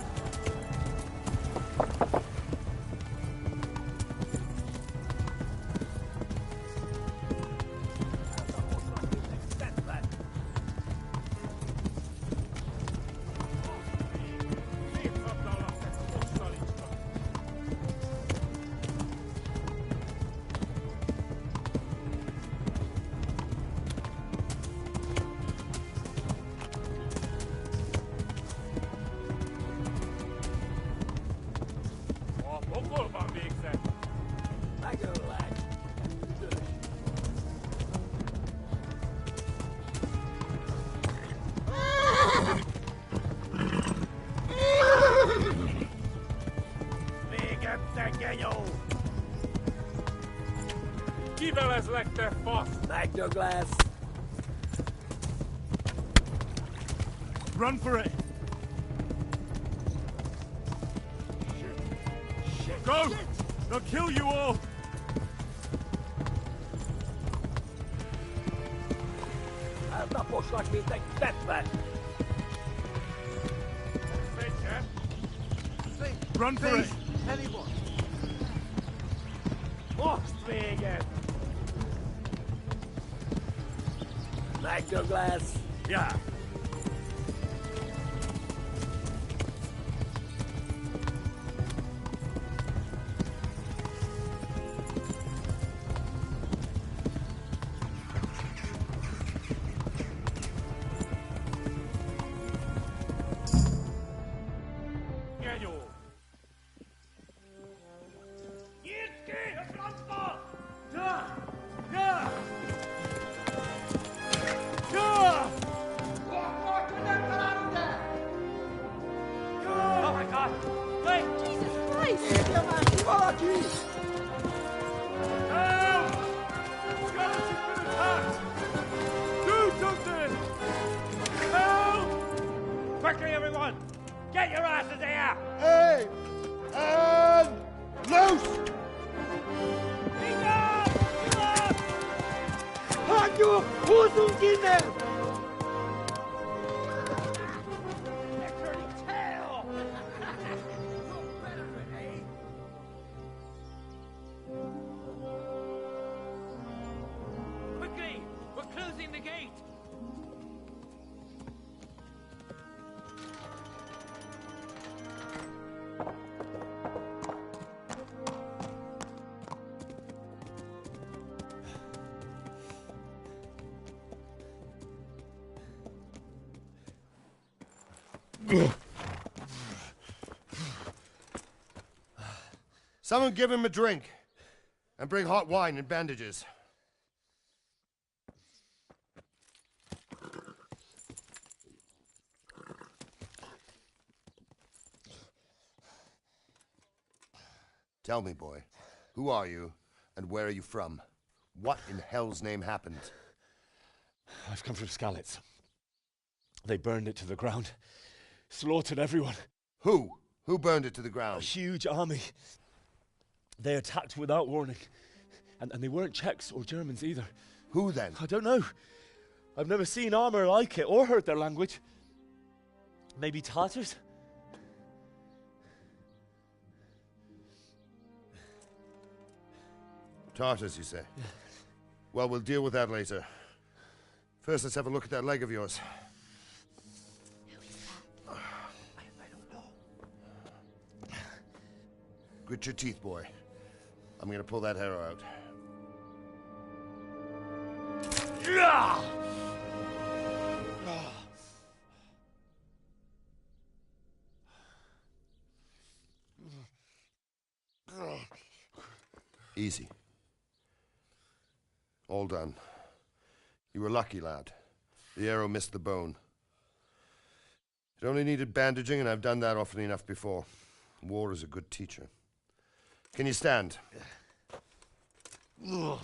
Qui veut les lecter fast? Douglas. Run for it! Go! They'll kill you all! Not push like me, take that back. Run for it! Anyone? Box me again. Douglas. Yeah. Quickly, everyone! Get your asses here! Hey! And loose! 아주 호승기네! Quickly! We're closing the gate! Someone give him a drink. And bring hot wine and bandages. Tell me, boy, who are you and where are you from? What in hell's name happened? I've come from Skalitz. They burned it to the ground. Slaughtered everyone. Who? Who burned it to the ground? A huge army. They attacked without warning. And they weren't Czechs or Germans either. Who then? I don't know. I've never seen armor like it or heard their language. Maybe Tatars? Tartars, you say? Yeah. Well, we'll deal with that later. First, let's have a look at that leg of yours. I don't know. Grit your teeth, boy. I'm gonna pull that arrow out. Easy. All done. You were lucky, lad. The arrow missed the bone. It only needed bandaging, and I've done that often enough before. War is a good teacher. Can you stand? There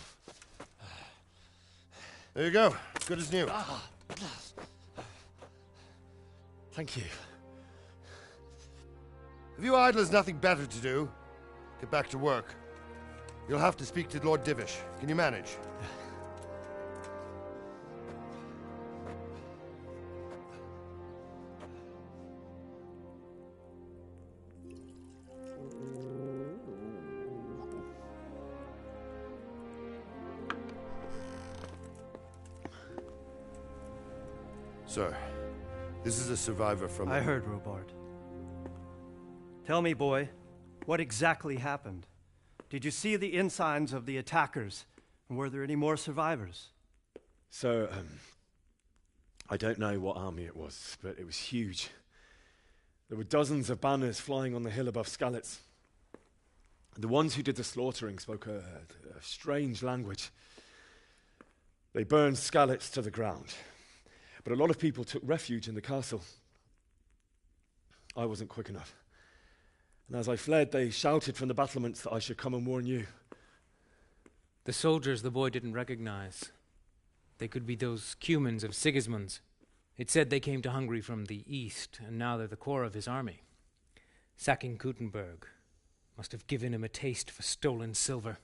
you go. Good as new. Thank you. If you idlers nothing better to do, get back to work. You'll have to speak to Lord Divish. Can you manage? Sir, this is a survivor from... I heard, Robard. Tell me, boy, what exactly happened? Did you see the ensigns of the attackers? And were there any more survivors? So, I don't know what army it was, but it was huge. There were dozens of banners flying on the hill above Skalitz. The ones who did the slaughtering spoke a strange language. They burned Skalitz to the ground. But a lot of people took refuge in the castle. I wasn't quick enough. And as I fled, they shouted from the battlements that I should come and warn you. The soldiers the boy didn't recognize. They could be those Cumans of Sigismund's. It said they came to Hungary from the east, and now they're the core of his army. Sacking Gutenberg must have given him a taste for stolen silver.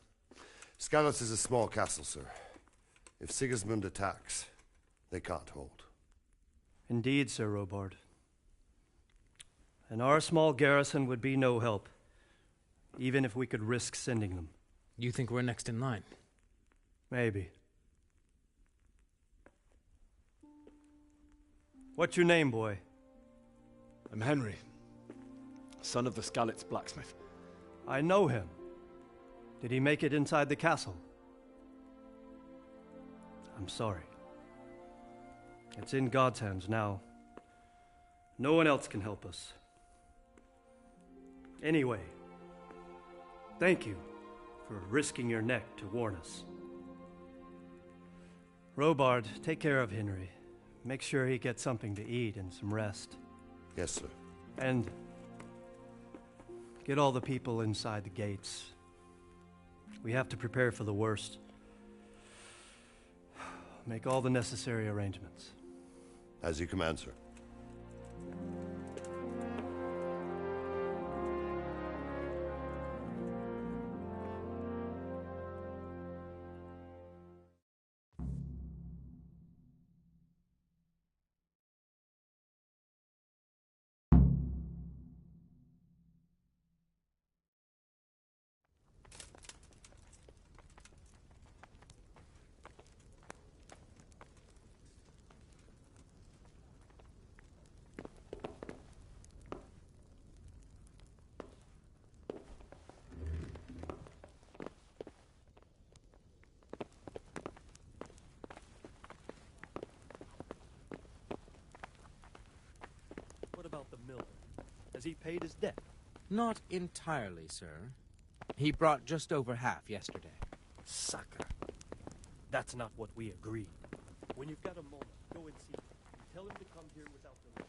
Skalitz is a small castle, sir. If Sigismund attacks, they can't hold. Indeed, Sir Robard. And our small garrison would be no help, even if we could risk sending them. You think we're next in line? Maybe. What's your name, boy? I'm Henry, son of the Skalitz blacksmith. I know him. Did he make it inside the castle? I'm sorry. It's in God's hands now. No one else can help us. Anyway, thank you for risking your neck to warn us. Robard, take care of Henry. Make sure he gets something to eat and some rest. Yes, sir. And get all the people inside the gates. We have to prepare for the worst. Make all the necessary arrangements. As you command, sir. What about the miller? Has he paid his debt? Not entirely, sir. He brought just over half yesterday. Sucker. That's not what we agreed. When you've got a moment, go and see him. Tell him to come here without delay.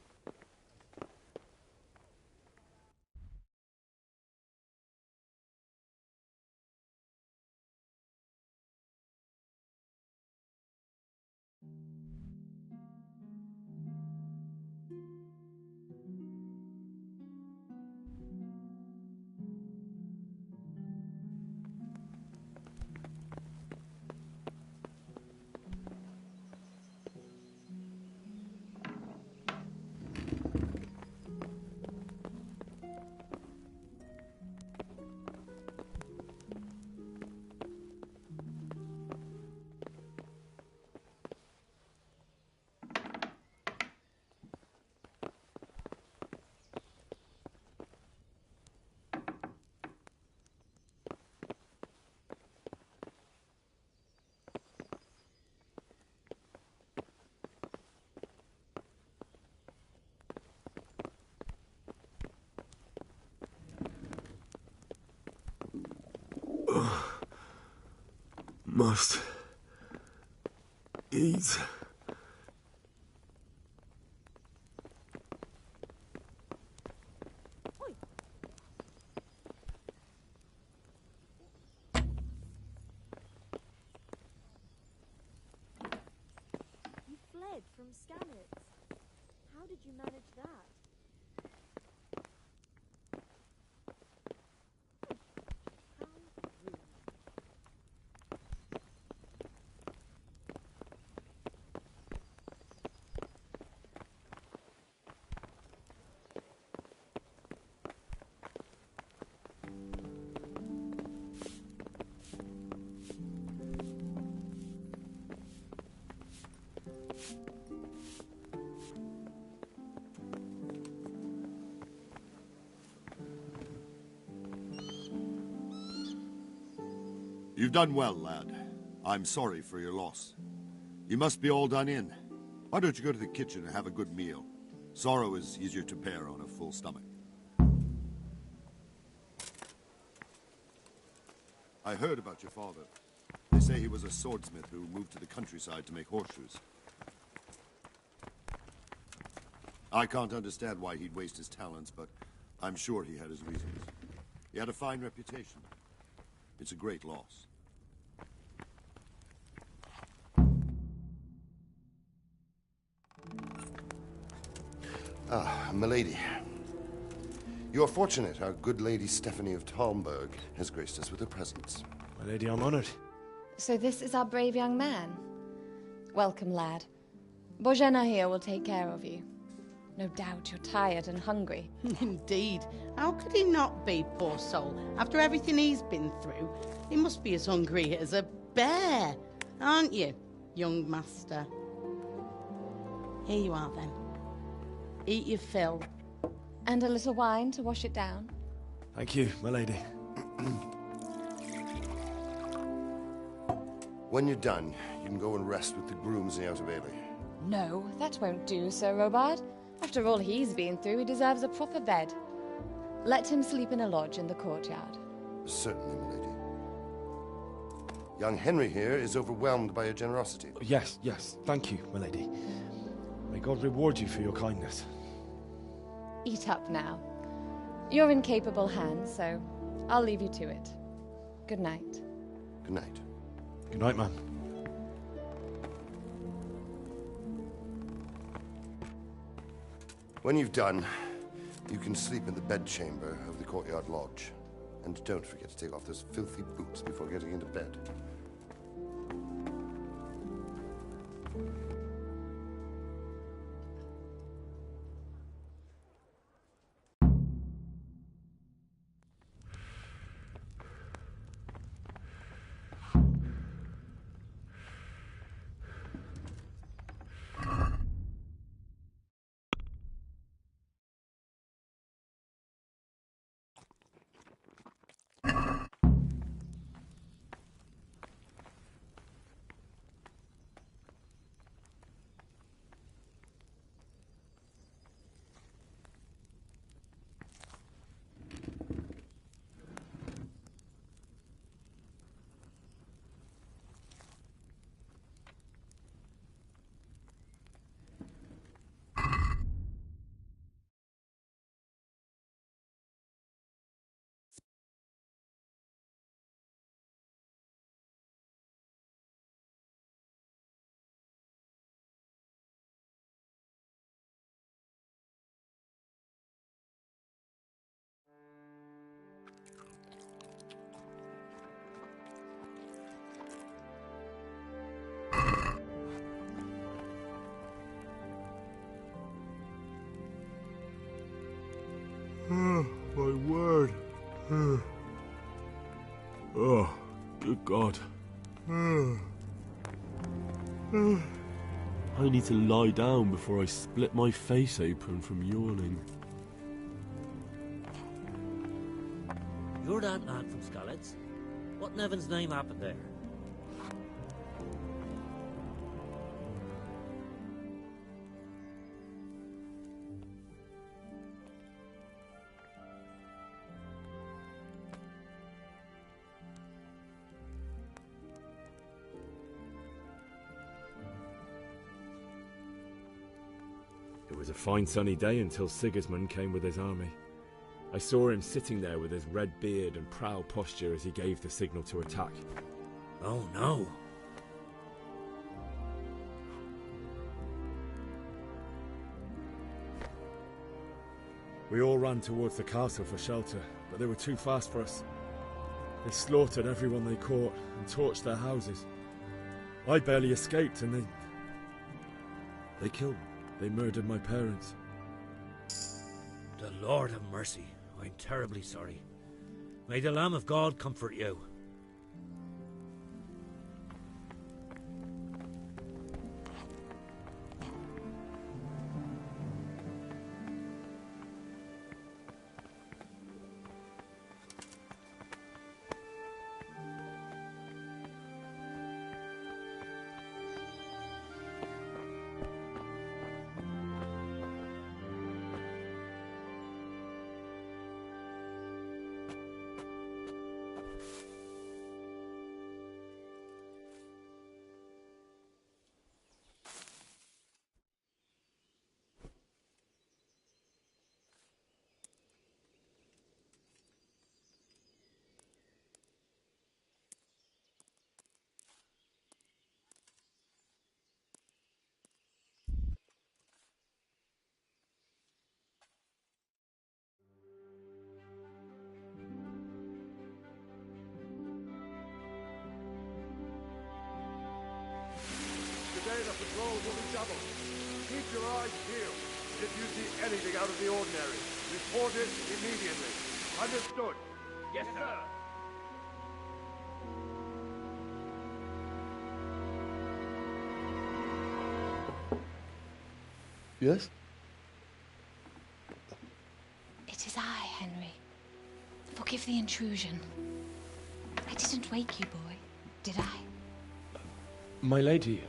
Must eat. You fled from Skalitz. How did you manage that? You've done well, lad. I'm sorry for your loss. You must be all done in. Why don't you go to the kitchen and have a good meal? Sorrow is easier to bear on a full stomach. I heard about your father. They say he was a swordsmith who moved to the countryside to make horseshoes. I can't understand why he'd waste his talents, but I'm sure he had his reasons. He had a fine reputation. It's a great loss. Ah, milady. You are fortunate our good lady Stephanie of Talmberg has graced us with her presence. My lady, I'm honored. So this is our brave young man. Welcome, lad. Bozhena here will take care of you. No doubt you're tired and hungry. Indeed. How could he not be, poor soul? After everything he's been through, he must be as hungry as a bear, aren't you, young master? Here you are, then. Eat your fill. And a little wine to wash it down. Thank you, my lady. When you're done, you can go and rest with the grooms in the Outer Bailey. No, that won't do, Sir Robard. After all he's been through, he deserves a proper bed. Let him sleep in a lodge in the courtyard. Certainly, milady. Young Henry here is overwhelmed by your generosity. Yes, yes. Thank you, my lady. May God reward you for your kindness. Eat up now. You're in capable hands, so I'll leave you to it. Good night. Good night. Good night, man. When you've done, you can sleep in the bedchamber of the courtyard lodge. And don't forget to take off those filthy boots before getting into bed. Oh, my word. Oh, good God. I need to lie down before I split my face open from yawning. You're that lad from Skalitz? What in heaven's name happened there? It was a fine sunny day until Sigismund came with his army. I saw him sitting there with his red beard and proud posture as he gave the signal to attack. Oh no! We all ran towards the castle for shelter, but they were too fast for us. They slaughtered everyone they caught and torched their houses. I barely escaped and they killed me. They murdered my parents. The Lord have mercy. I'm terribly sorry. May the Lamb of God comfort you. day the patrols will be doubled. Keep your eyes peeled. If you see anything out of the ordinary, report it immediately. Understood? Yes, sir. Yes? It is I, Henry. Forgive the intrusion. I didn't wake you, boy, did I? My lady,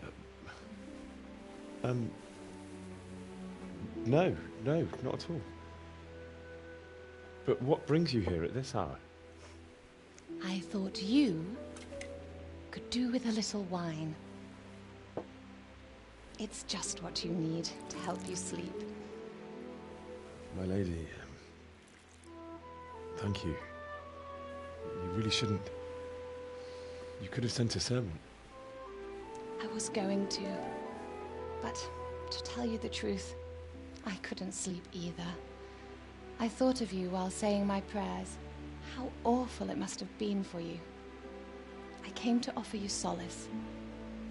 no, not at all. But what brings you here at this hour? I thought you could do with a little wine. It's just what you need to help you sleep. My lady, thank you. You really shouldn't. You could have sent a servant. I was going to, but to tell you the truth, I couldn't sleep either. I thought of you while saying my prayers. How awful it must have been for you. I came to offer you solace,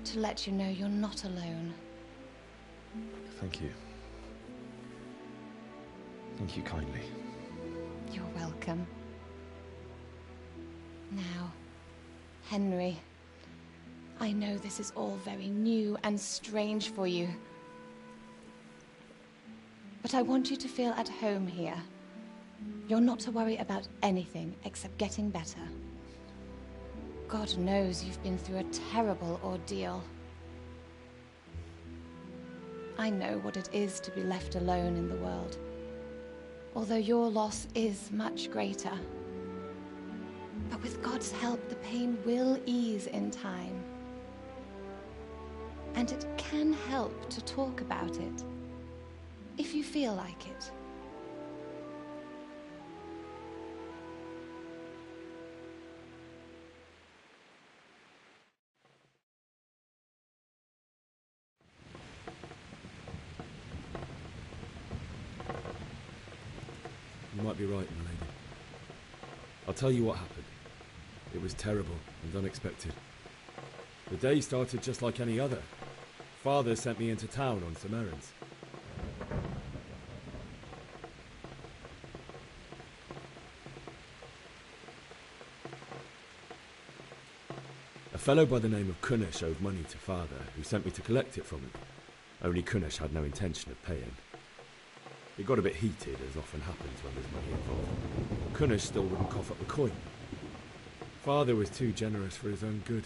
to let you know you're not alone. Thank you. Thank you kindly. You're welcome. Now, Henry, I know this is all very new and strange for you, but I want you to feel at home here. You're not to worry about anything except getting better. God knows you've been through a terrible ordeal. I know what it is to be left alone in the world, although your loss is much greater. But with God's help, the pain will ease in time. And it can help to talk about it, if you feel like it. You might be right, my lady. I'll tell you what happened. It was terrible and unexpected. The day started just like any other. Father sent me into town on some errands. A fellow by the name of Kunish owed money to Father, who sent me to collect it from him. Only Kunish had no intention of paying. It got a bit heated, as often happens when there's money involved. Kunish still wouldn't cough up the coin. Father was too generous for his own good,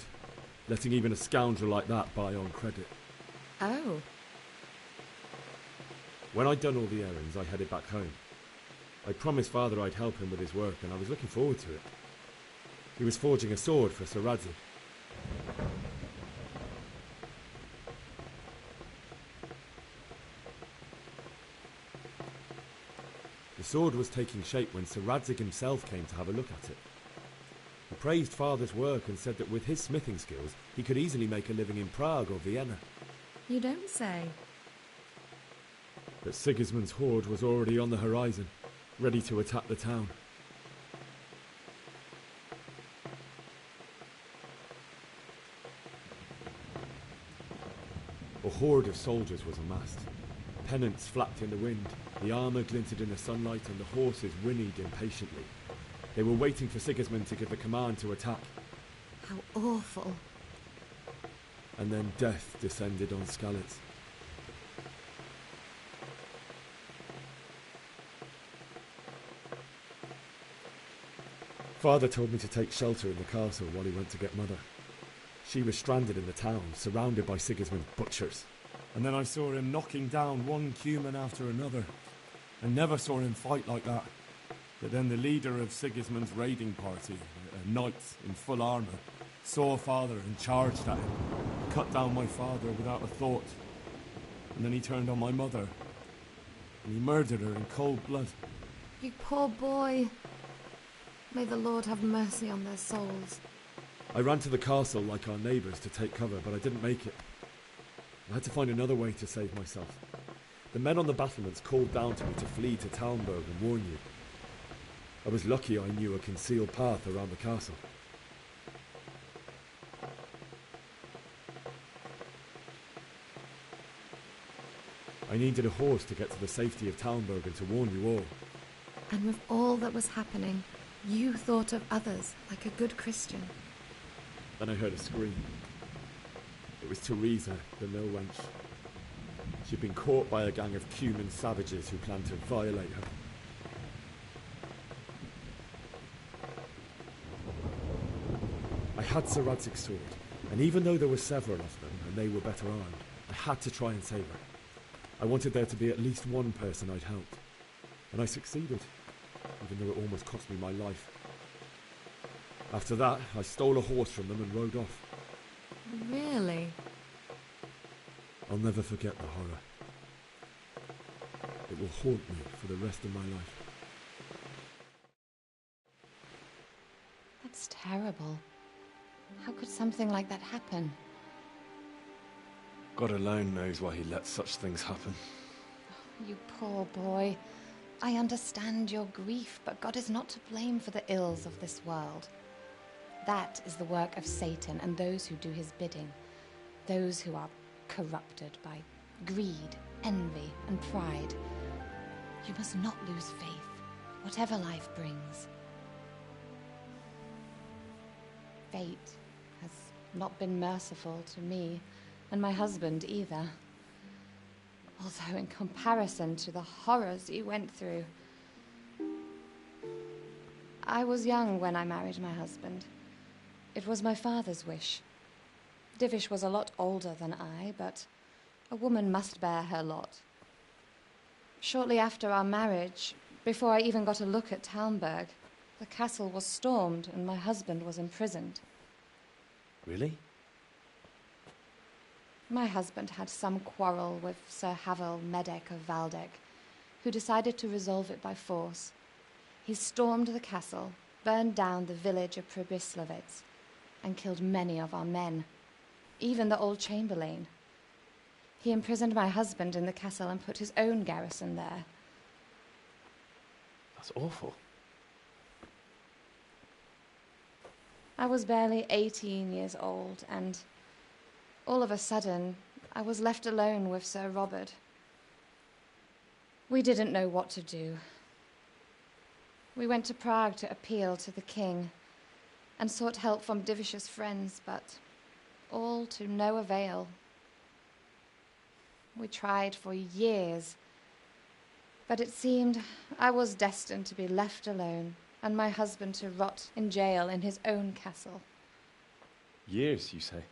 letting even a scoundrel like that buy on credit. Oh. When I'd done all the errands, I headed back home. I promised Father I'd help him with his work, and I was looking forward to it. He was forging a sword for Sir Radzik. The sword was taking shape when Sir Radzik himself came to have a look at it. He praised Father's work and said that with his smithing skills, he could easily make a living in Prague or Vienna. You don't say. But Sigismund's horde was already on the horizon, ready to attack the town. A horde of soldiers was amassed. Pennants flapped in the wind, the armour glinted in the sunlight, and the horses whinnied impatiently. They were waiting for Sigismund to give the command to attack. How awful. And then death descended on Skalitz. Father told me to take shelter in the castle while he went to get Mother. She was stranded in the town, surrounded by Sigismund's butchers. And then I saw him knocking down one Cuman after another. I never saw him fight like that. But then the leader of Sigismund's raiding party, a knight in full armour, saw Father and charged at him, cut down my father without a thought. And then he turned on my mother, and he murdered her in cold blood. You poor boy. May the Lord have mercy on their souls. I ran to the castle like our neighbours to take cover, but I didn't make it. I had to find another way to save myself. The men on the battlements called down to me to flee to Talmberg and warn you. I was lucky I knew a concealed path around the castle. I needed a horse to get to the safety of Talmberg and to warn you all. And with all that was happening, you thought of others like a good Christian. Then I heard a scream. It was Teresa, the mill wench. She'd been caught by a gang of Cuman savages who planned to violate her. I had Sir Radzig's sword, and even though there were several of them, and they were better armed, I had to try and save her. I wanted there to be at least one person I'd helped. And I succeeded, even though it almost cost me my life. After that, I stole a horse from them and rode off. Really? I'll never forget the horror. It will haunt me for the rest of my life. That's terrible. How could something like that happen? God alone knows why he lets such things happen. You poor boy. I understand your grief, but God is not to blame for the ills of this world. That is the work of Satan and those who do his bidding. Those who are corrupted by greed, envy, and pride. You must not lose faith, whatever life brings. Fate has not been merciful to me, and my husband either. Although in comparison to the horrors you went through. I was young when I married my husband. It was my father's wish. Divish was a lot older than I, but a woman must bear her lot. Shortly after our marriage, before I even got a look at Talmberg, the castle was stormed and my husband was imprisoned. Really? My husband had some quarrel with Sir Havel Medek of Valdek, who decided to resolve it by force. He stormed the castle, burned down the village of Pribyslavitz, and killed many of our men, even the old chamberlain. He imprisoned my husband in the castle and put his own garrison there. That's awful. I was barely 18 years old, and all of a sudden, I was left alone with Sir Robert. We didn't know what to do. We went to Prague to appeal to the king and sought help from Divish's friends, but all to no avail. We tried for years, but it seemed I was destined to be left alone and my husband to rot in jail in his own castle. Years, you say?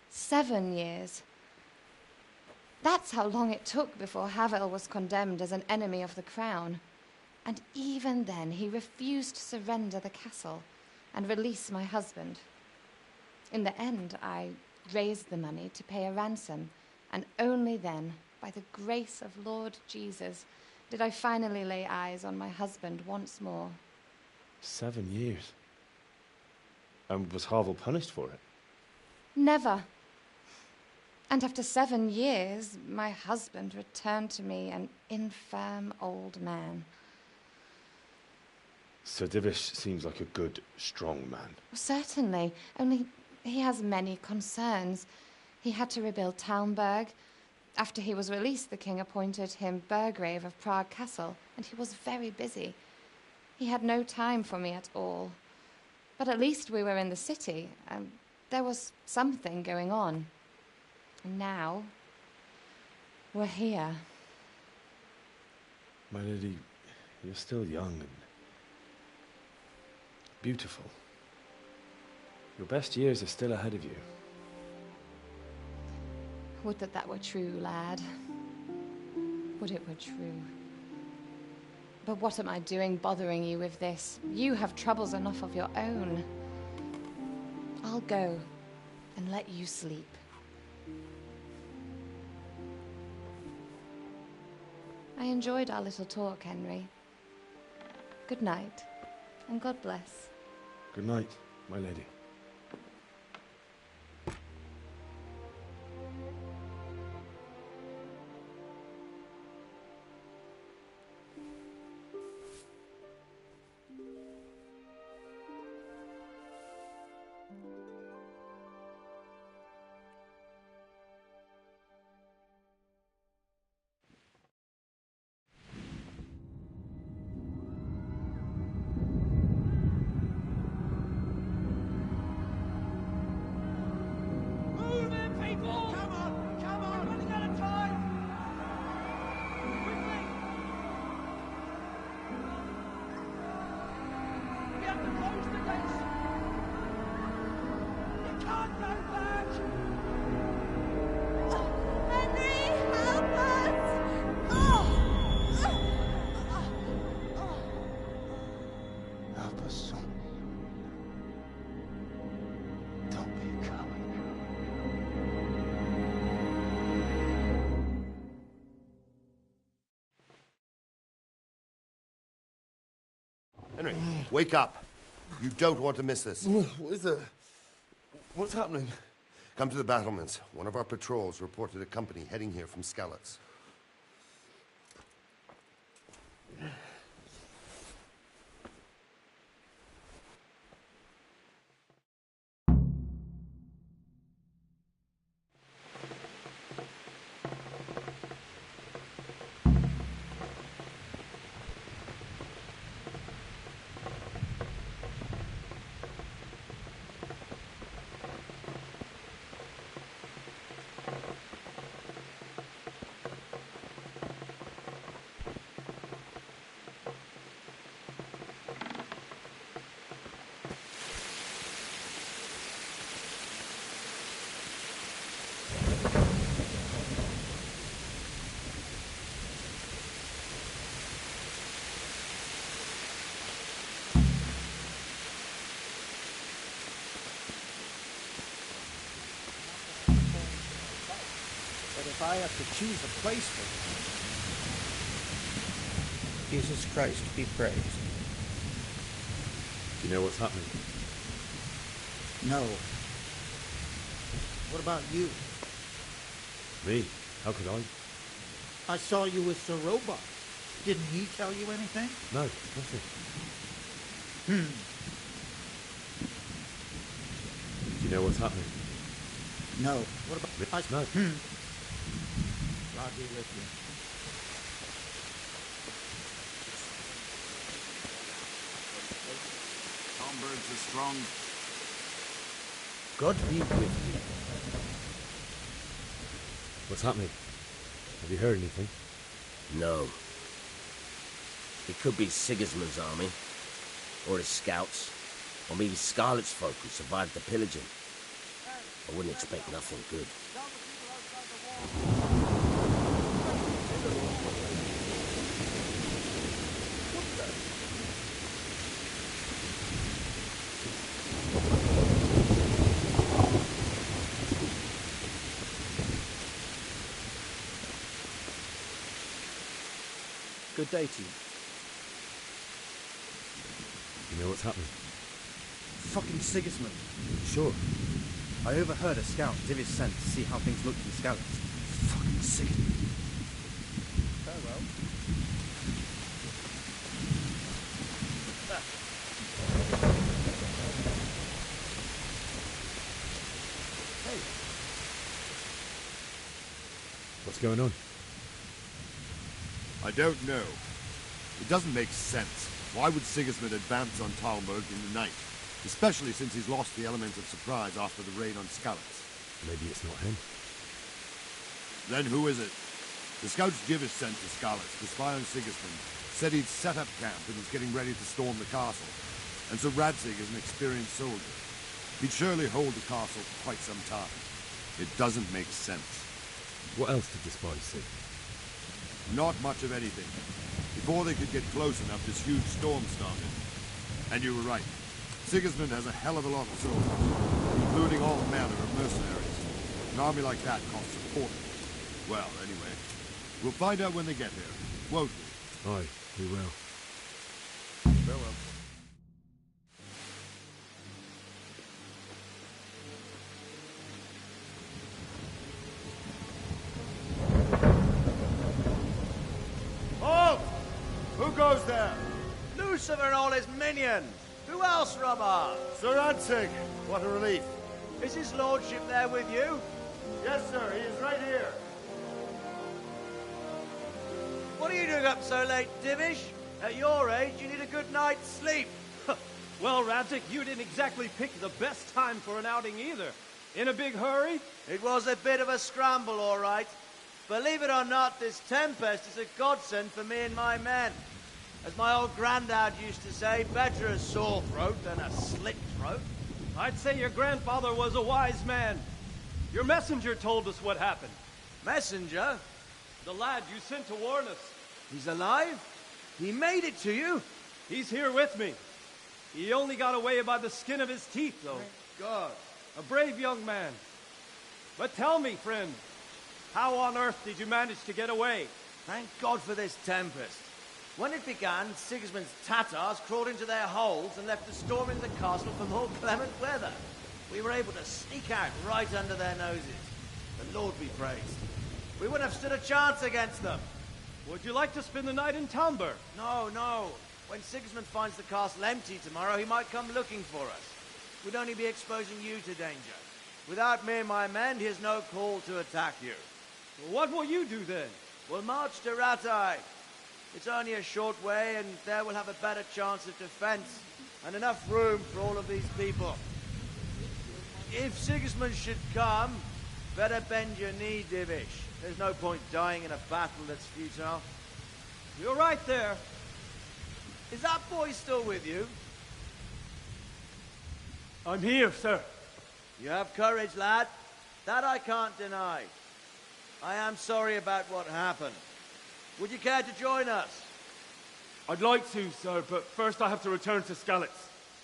7 years. That's how long it took before Havel was condemned as an enemy of the crown. And even then, he refused to surrender the castle and release my husband. In the end, I raised the money to pay a ransom, and only then, by the grace of Lord Jesus, did I finally lay eyes on my husband once more. 7 years? And was Havel punished for it? Never. And after 7 years, my husband returned to me an infirm old man. Sir Divish seems like a good, strong man. Certainly, only he has many concerns. He had to rebuild Talmberg. After he was released, the king appointed him Burgrave of Prague Castle, and he was very busy. He had no time for me at all. But at least we were in the city, and there was something going on. And now, we're here. My lady, you're still young and beautiful. Your best years are still ahead of you. Would that that were true, lad. Would it were true. But what am I doing bothering you with this? You have troubles enough of your own. I'll go and let you sleep. I enjoyed our little talk, Henry. Good night, and God bless. Good night, my lady. Henry, wake up. You don't want to miss this. What is it? What's happening? Come to the battlements. One of our patrols reported a company heading here from Skalitz. If I have to choose a place for it. Jesus Christ be praised. Do you know what's happening? No. What about you? Me? How could I? I saw you with Sir Robot. Didn't he tell you anything? No, nothing. Do you know what's happening? No. What about... No. God be with you. Tom birds are strong. God be with you. What's happening? Have you heard anything? No. It could be Sigismund's army, or his scouts, or maybe Scarlet's folk who survived the pillaging. I wouldn't expect nothing good. Good day to you. You know what's happening? Fucking Sigismund. Sure. I overheard a scout Divish sent to see how things looked in Skalitz. Fucking Sigismund. Farewell. Hey. What's going on? I don't know. It doesn't make sense. Why would Sigismund advance on Talmberg in the night? Especially since he's lost the element of surprise after the raid on Skalitz. Maybe it's not him. Then who is it? The scouts Divish sent to Skalitz to spy on Sigismund said he'd set up camp and was getting ready to storm the castle. And so Radzig is an experienced soldier. He'd surely hold the castle for quite some time. It doesn't make sense. What else did the spies see? Not much of anything. Before they could get close enough, this huge storm started. And you were right. Sigismund has a hell of a lot of soldiers, including all manner of mercenaries. An army like that costs a fortune. Well, anyway, we'll find out when they get here, won't we? Aye, we will. Farewell. Halt! Who goes there? Lucifer and all his minions. Who else, Robert? Sir Radzig, what a relief. Is his lordship there with you? Yes, sir, he is right here. What are you doing up so late, Divish? At your age, you need a good night's sleep. Well, Radzig, you didn't exactly pick the best time for an outing either. In a big hurry? It was a bit of a scramble, all right. Believe it or not, this tempest is a godsend for me and my men. As my old granddad used to say, better a sore throat than a slit throat. I'd say your grandfather was a wise man. Your messenger told us what happened. Messenger? The lad you sent to warn us. He's alive? He made it to you? He's here with me. He only got away by the skin of his teeth, though. Thank God. A brave young man. But tell me, friend, how on earth did you manage to get away? Thank God for this tempest. When it began, Sigismund's Tatars crawled into their holes and left the storming of the castle for more clement weather. We were able to sneak out right under their noses. The Lord be praised. We wouldn't have stood a chance against them. Would you like to spend the night in Talmberg? No, no. When Sigismund finds the castle empty tomorrow, he might come looking for us. We'd only be exposing you to danger. Without me and my men, he has no call to attack you. Well, what will you do then? We'll march to Ratai. It's only a short way, and there we'll have a better chance of defense and enough room for all of these people. If Sigismund should come, better bend your knee, Divish. There's no point dying in a battle that's futile. You're right there. Is that boy still with you? I'm here, sir. You have courage, lad. That I can't deny. I am sorry about what happened. Would you care to join us? I'd like to, sir, but first I have to return to Skalitz.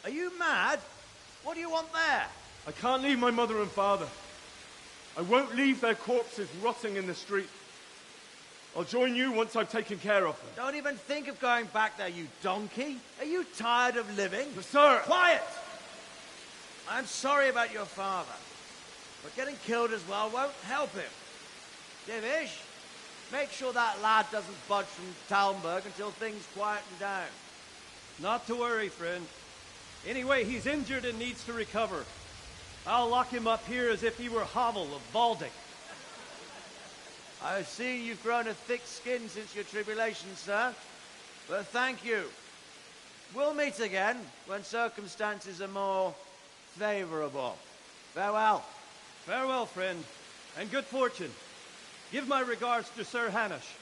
Are you mad? What do you want there? I can't leave my mother and father. I won't leave their corpses rotting in the street. I'll join you once I've taken care of them. Don't even think of going back there, you donkey. Are you tired of living? But, sir! Quiet! I'm sorry about your father, but getting killed as well won't help him. Divish, make sure that lad doesn't budge from Talmberg until things quieten down. Not to worry, friend. Anyway, he's injured and needs to recover. I'll lock him up here as if he were Havel of Valdic. I've seen you've grown a thick skin since your tribulation, sir. But thank you. We'll meet again when circumstances are more favorable. Farewell. Farewell, friend, and good fortune. Give my regards to Sir Hanush.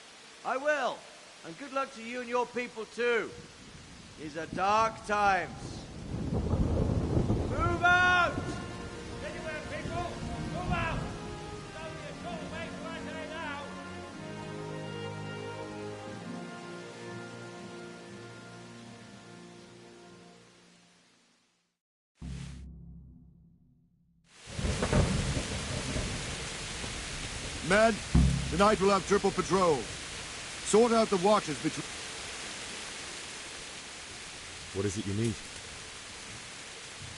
I will. And good luck to you and your people, too. These are dark times. Move out! Anywhere, people! Move out! It's only a short way to Ratai now. Men, tonight we'll have triple patrol. Sort out the watches between... What is it you need?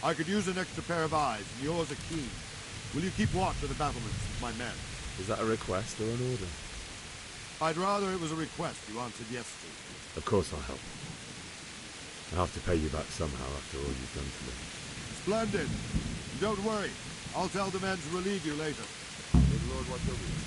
I could use an extra pair of eyes, and yours are keen. Will you keep watch of the battlements with my men? Is that a request or an order? I'd rather it was a request you answered yes to. Of course I'll help. I'll have to pay you back somehow after all you've done for me. Splendid. Don't worry. I'll tell the men to relieve you later. May the Lord watch over you.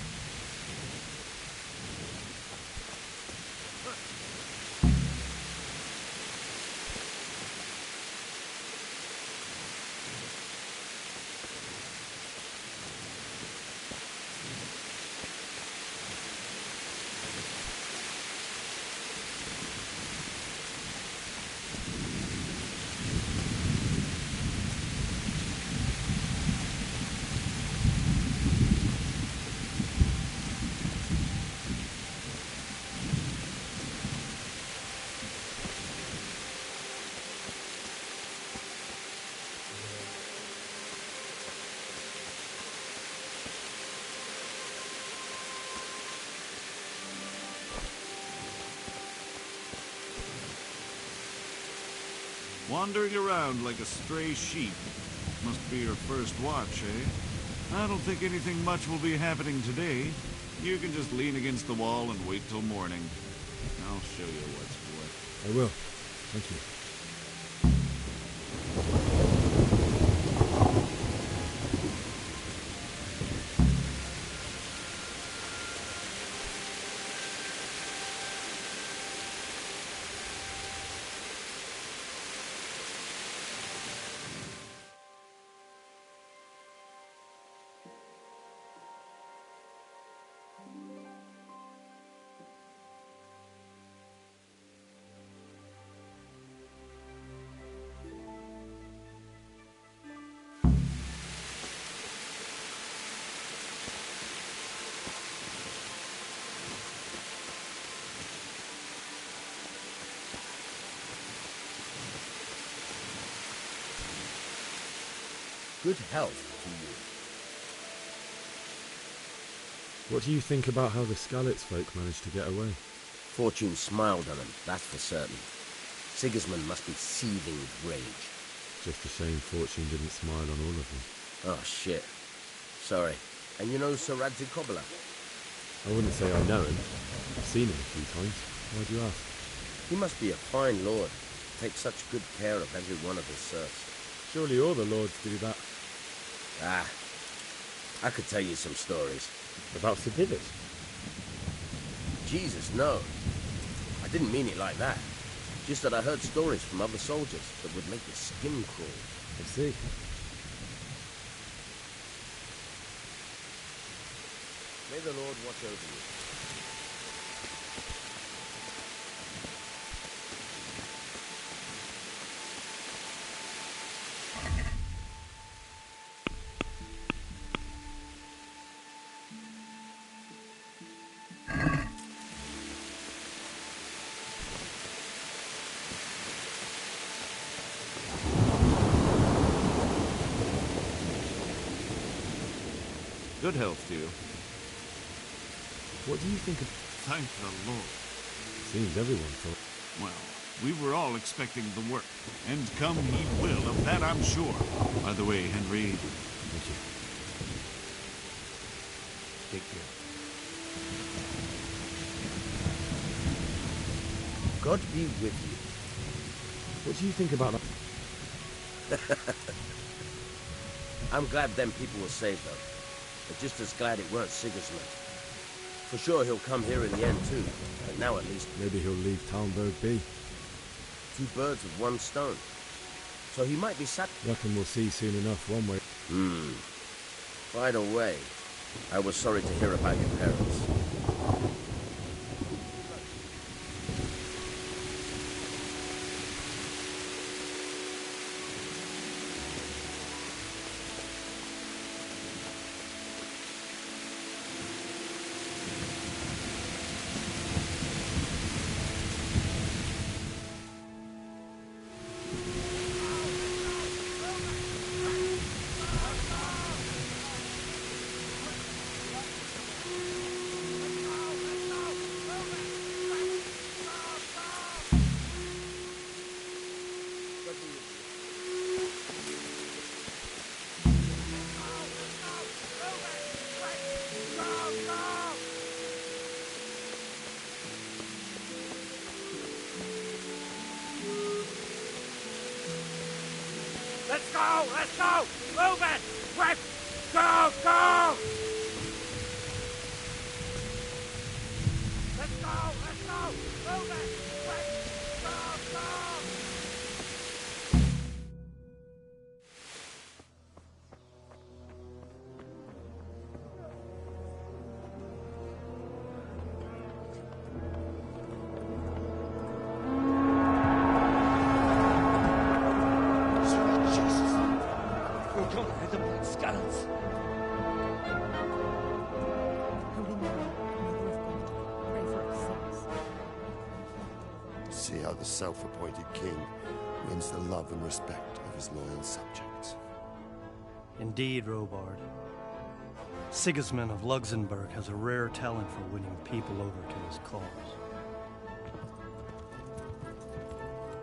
Wandering around like a stray sheep. Must be your first watch, eh? I don't think anything much will be happening today. You can just lean against the wall and wait till morning. I'll show you what's what. I will. Thank you. Good health to you. What do you think about how the Skalitz folk managed to get away? Fortune smiled on him, that's for certain. Sigismund must be seething with rage. Just a shame Fortune didn't smile on all of them. Oh, shit. Sorry. And you know Sir Radzig Kobyla? I wouldn't say I know him. I've seen him a few times. Why do you ask? He must be a fine lord. Takes such good care of every one of his serfs. Surely all the lords do that. Ah, I could tell you some stories. About Sir Divot? Jesus, no. I didn't mean it like that. Just that I heard stories from other soldiers that would make your skin crawl. I see. May the Lord watch over you. Good health to you. What do you think of... Thank the Lord. Seems everyone thought... Well, we were all expecting the work. And come he will, of that I'm sure. By the way, Henry... Thank you. Take care. God be with you. What do you think about that? I'm glad them people were saved, though. But just as glad it weren't Sigismund. For sure he'll come here in the end, too. But now at least... Maybe he'll leave Talmberg be. 2 birds with 1 stone. So he might be sat... Reckon we'll see soon enough, one way. By the way, I was sorry to hear about your parents. Let's go! Let's go! Move it! Quick! Go! Go! Let's go! Let's go! Move it! Quick! Go! Go! See how the self-appointed king wins the love and respect of his loyal subjects. Indeed, Robard. Sigismund of Luxembourg has a rare talent for winning people over to his cause.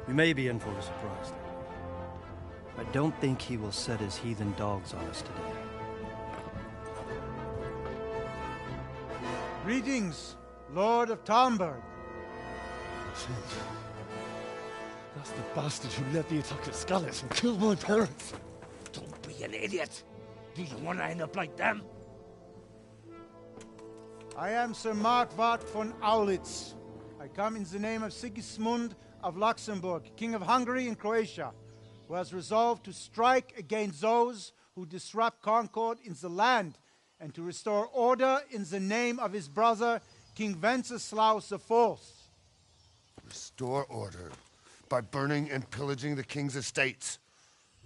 We may be in for a surprise, though. I don't think he will set his heathen dogs on us today. Greetings, Lord of Talmberg. That's the bastard who led the attack at Skalitz and killed my parents. Don't be an idiot. Do you want to end up like them? I am Sir Markwart von Aulitz. I come in the name of Sigismund of Luxembourg, King of Hungary and Croatia, who has resolved to strike against those who disrupt concord in the land and to restore order in the name of his brother, King Wenceslaus IV. Restore order by burning and pillaging the king's estates.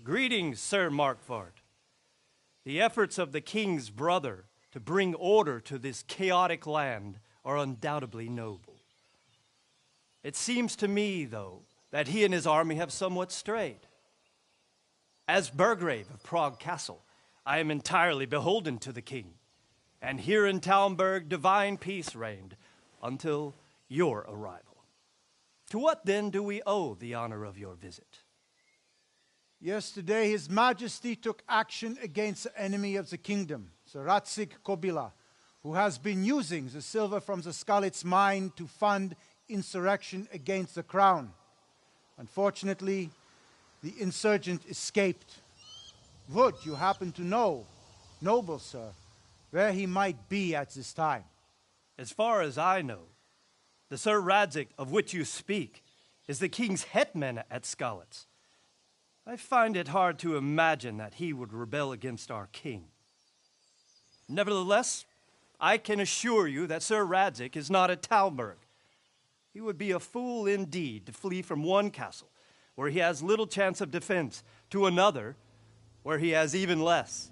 Greetings, Sir Markwart. The efforts of the king's brother to bring order to this chaotic land are undoubtedly noble. It seems to me, though, that he and his army have somewhat strayed. As Burgrave of Prague Castle, I am entirely beholden to the king, and here in Talmberg divine peace reigned until your arrival. To what then do we owe the honor of your visit? Yesterday, His Majesty took action against the enemy of the kingdom, the Ratsig Kobila, who has been using the silver from the Skalitz mine to fund insurrection against the crown. Unfortunately, the insurgent escaped. Would you happen to know, noble sir, where he might be at this time? As far as I know, the Sir Radzik of which you speak is the king's hetman at Skalitz. I find it hard to imagine that he would rebel against our king. Nevertheless, I can assure you that Sir Radzik is not at Talmberg. He would be a fool indeed to flee from one castle, where he has little chance of defense, to another, where he has even less.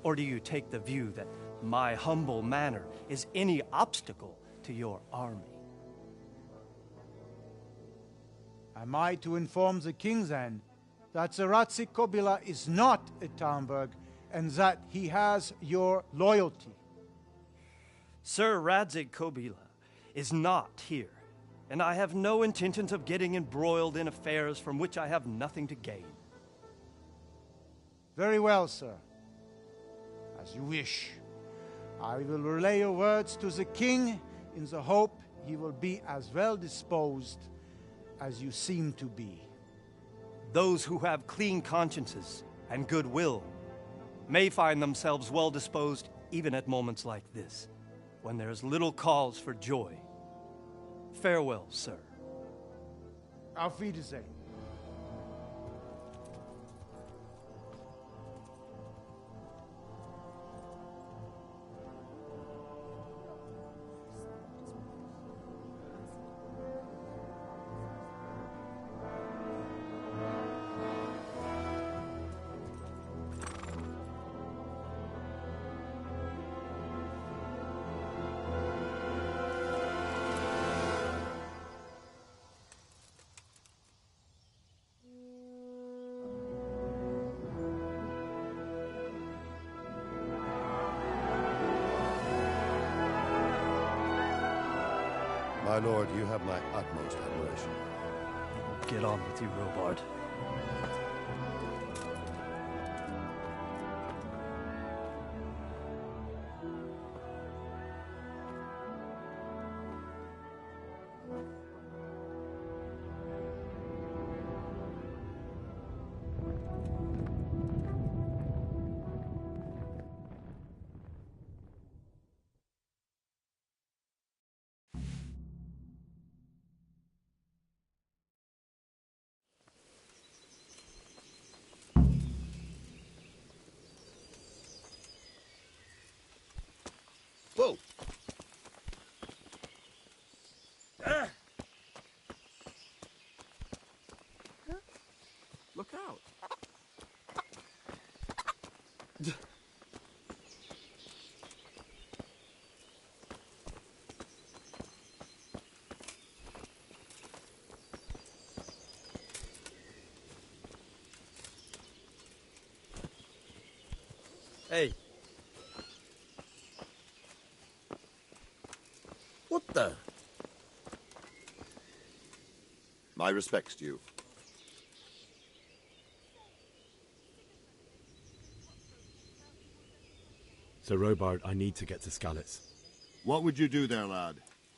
Or do you take the view that my humble manner is any obstacle to your army? Am I to inform the king then that the Ratsik Kobila is not at Talmberg and that he has your loyalty? Sir Radzik Kobila is not here, and I have no intentions of getting embroiled in affairs from which I have nothing to gain. Very well, sir. As you wish. I will relay your words to the king in the hope he will be as well disposed as you seem to be. Those who have clean consciences and goodwill may find themselves well disposed even at moments like this, when there is little cause for joy. Farewell, sir. Auf Wiedersehen. My lord, you have my utmost admiration. Get on with you, Robard. Whoa! Look out! Hey. What the? My respects to you. Sir Robard, I need to get to Skalitz. What would you do there, lad?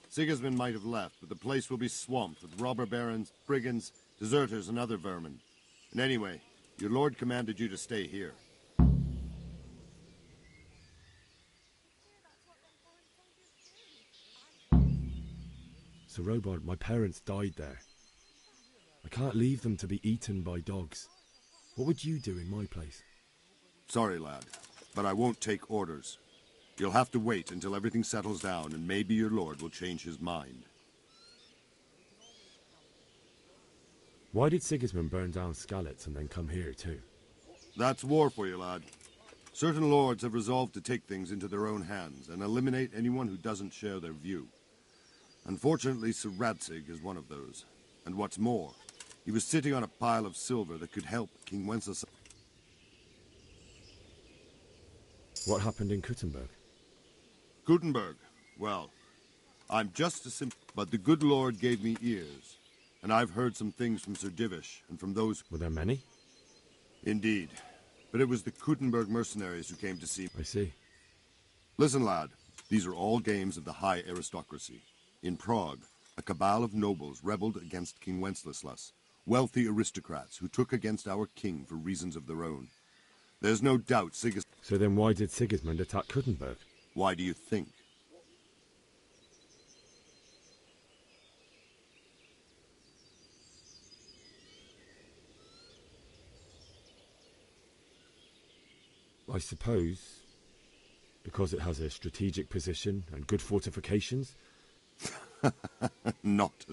Sigismund might have left, but the place will be swamped with robber barons, brigands, deserters, and other vermin. And anyway, your lord commanded you to stay here. Sir Robard, my parents died there. I can't leave them to be eaten by dogs. What would you do in my place? Sorry, lad, but I won't take orders. You'll have to wait until everything settles down, and maybe your lord will change his mind. Why did Sigismund burn down Skalitz and then come here too? That's war for you, lad. Certain lords have resolved to take things into their own hands and eliminate anyone who doesn't share their view. Unfortunately, Sir Radzig is one of those. And what's more, he was sitting on a pile of silver that could help King Wenceslas. What happened in Kuttenberg? Gutenberg? Well, I'm just a simple... But the good Lord gave me ears, and I've heard some things from Sir Divish and from those... Were there many? Indeed. But it was the Kuttenberg mercenaries who came to see me. I see. Listen, lad. These are all games of the high aristocracy. In Prague, a cabal of nobles rebelled against King Wenceslas, wealthy aristocrats who took against our king for reasons of their own. There's no doubt Sigismund... So then why did Sigismund attack Kuttenberg? Why do you think? I suppose because it has a strategic position and good fortifications? Not.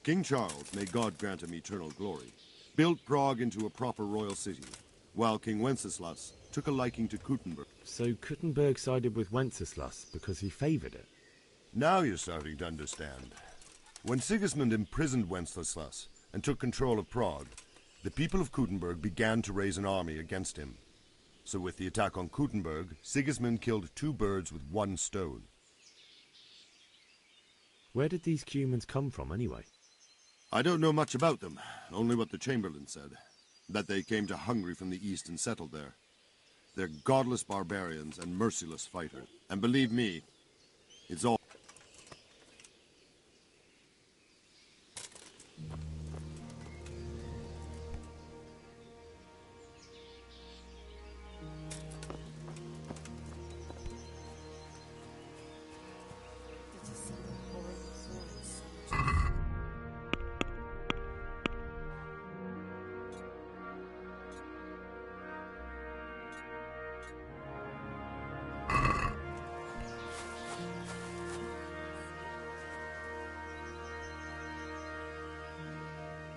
King Charles, may God grant him eternal glory, built Prague into a proper royal city, while King Wenceslas took a liking to Kuttenberg. So Kuttenberg sided with Wenceslas because he favoured it? Now you're starting to understand. When Sigismund imprisoned Wenceslas and took control of Prague, the people of Kuttenberg began to raise an army against him. So with the attack on Kuttenberg, Sigismund killed 2 birds with 1 stone. Where did these Cumans come from, anyway? I don't know much about them, only what the Chamberlain said. That they came to Hungary from the east and settled there. They're godless barbarians and merciless fighters. And believe me, it's all...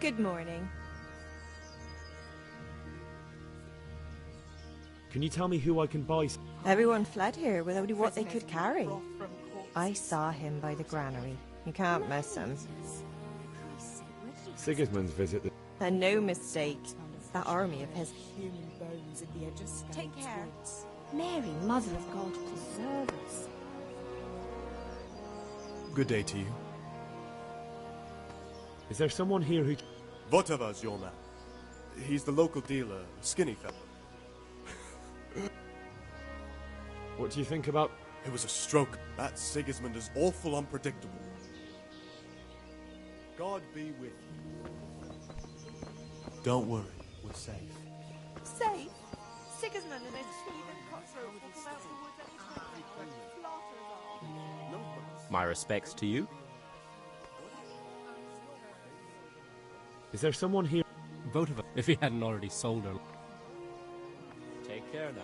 Good morning. Can you tell me who I can buy? Everyone fled here with only what they could carry. I saw him by the granary. You can't miss him. Sigismund's visit... And no mistake. That army of his... Take care. Mary, Mother of God, preserve us. Good day to you. Is there someone here who... Votava's your man. He's the local dealer, a skinny fellow. What do you think about... It was a stroke. That Sigismund is awful unpredictable. God be with you. Don't worry, we're safe. Safe? Sigismund and his heathen cutthroats will come out the woods any time. Slaughter us all. My respects to you. Is there someone here? Vote of if he hadn't already sold her. Take care now.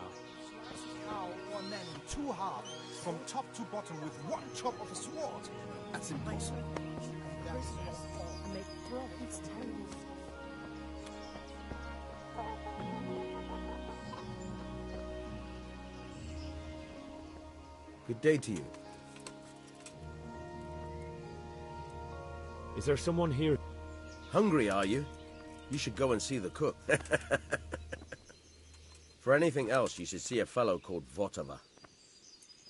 How one man in 2 halves, from top to bottom with 1 chop of a sword? That's impossible. And make It's terrible. Good day to you. Is there someone here? Hungry, are you? You should go and see the cook. For anything else, you should see a fellow called Votava.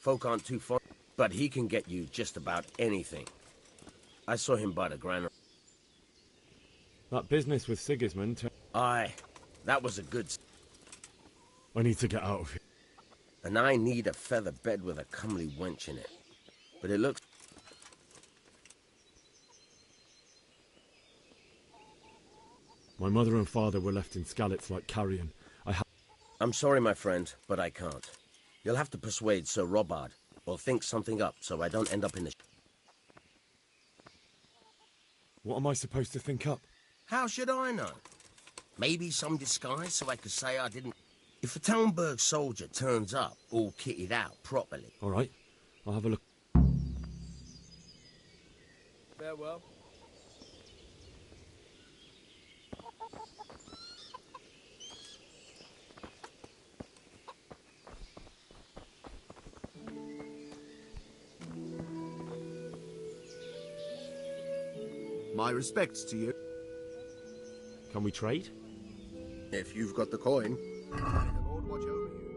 Folk aren't too fond, but he can get you just about anything. I saw him by the granary. That business with Sigismund... Aye, that was a good... I need to get out of here. And I need a feather bed with a comely wench in it. But it looks... My mother and father were left in Skalitz like carrion. I'm sorry, my friend, but I can't. You'll have to persuade Sir Robard, or think something up so I don't end up in the... What am I supposed to think up? How should I know? Maybe some disguise so I could say I didn't... If a Talmberg soldier turns up, all kitted out properly... All right, I'll have a look. Farewell. My respects to you. Can we trade? If you've got the coin. May the Lord watch over you.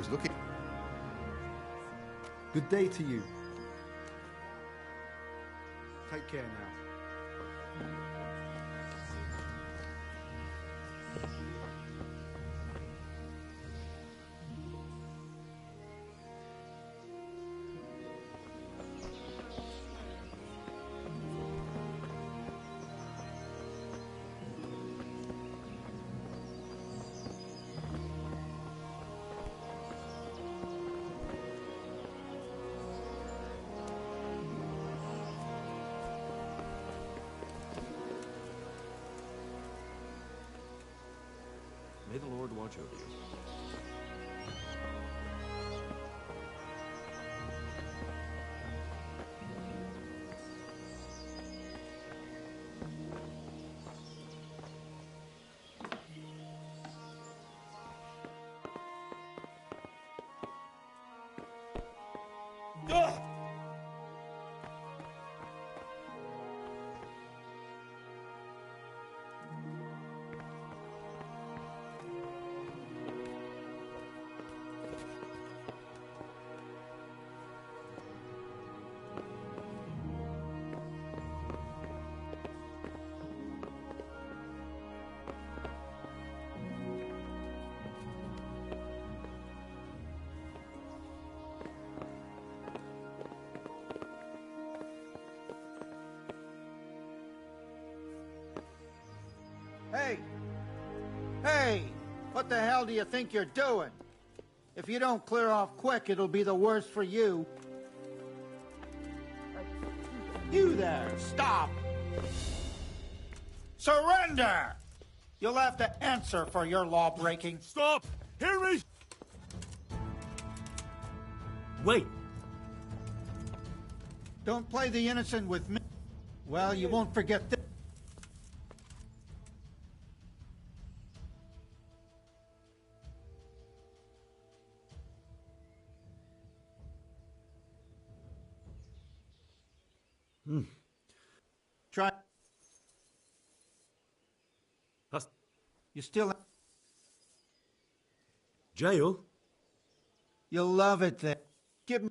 was looking. Good day to you. Take care now. May the Lord watch over you. Hey! Hey! What the hell do you think you're doing? If you don't clear off quick, it'll be the worse for you. You there! Stop! Surrender! You'll have to answer for your law-breaking. Stop! Hear me! Wait! Don't play the innocent with me. Well, you won't forget this. Try. You still. Jail? You'll love it there. Give me.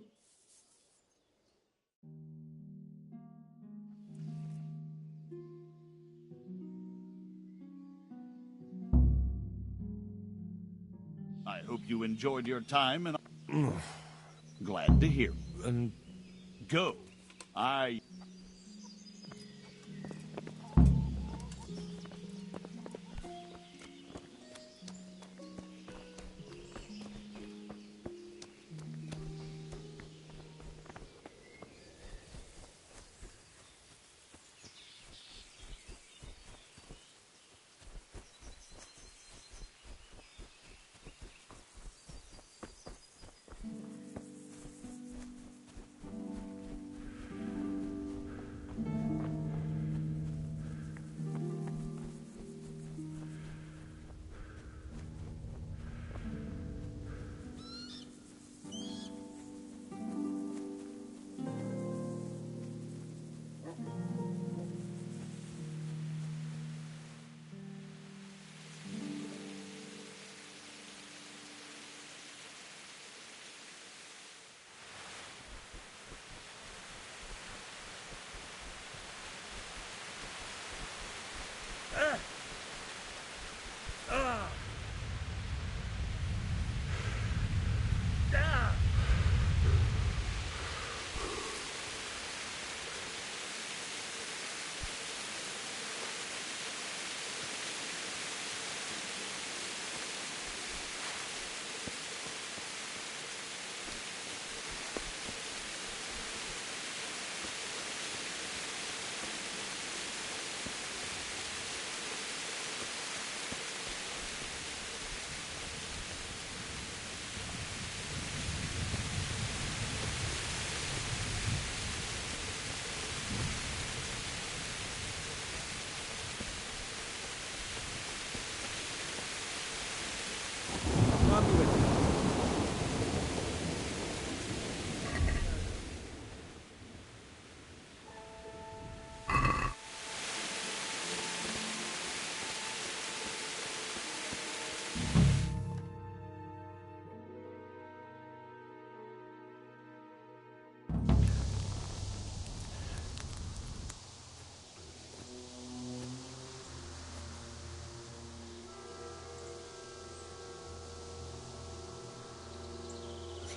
I hope you enjoyed your time, and I'm glad to hear. And go.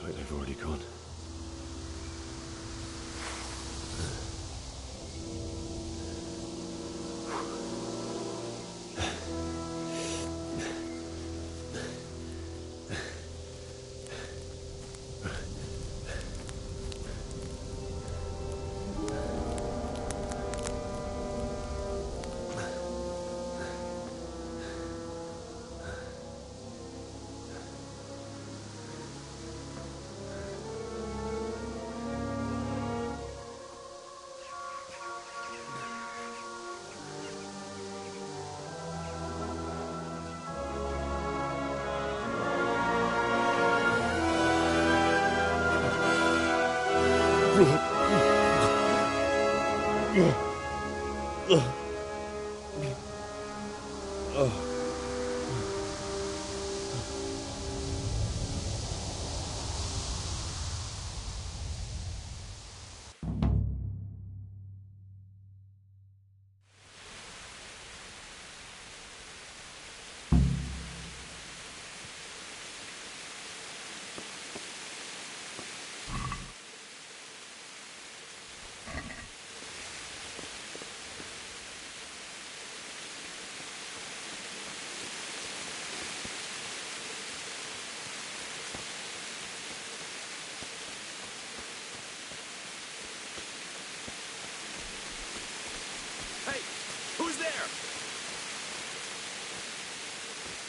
like they've already gone.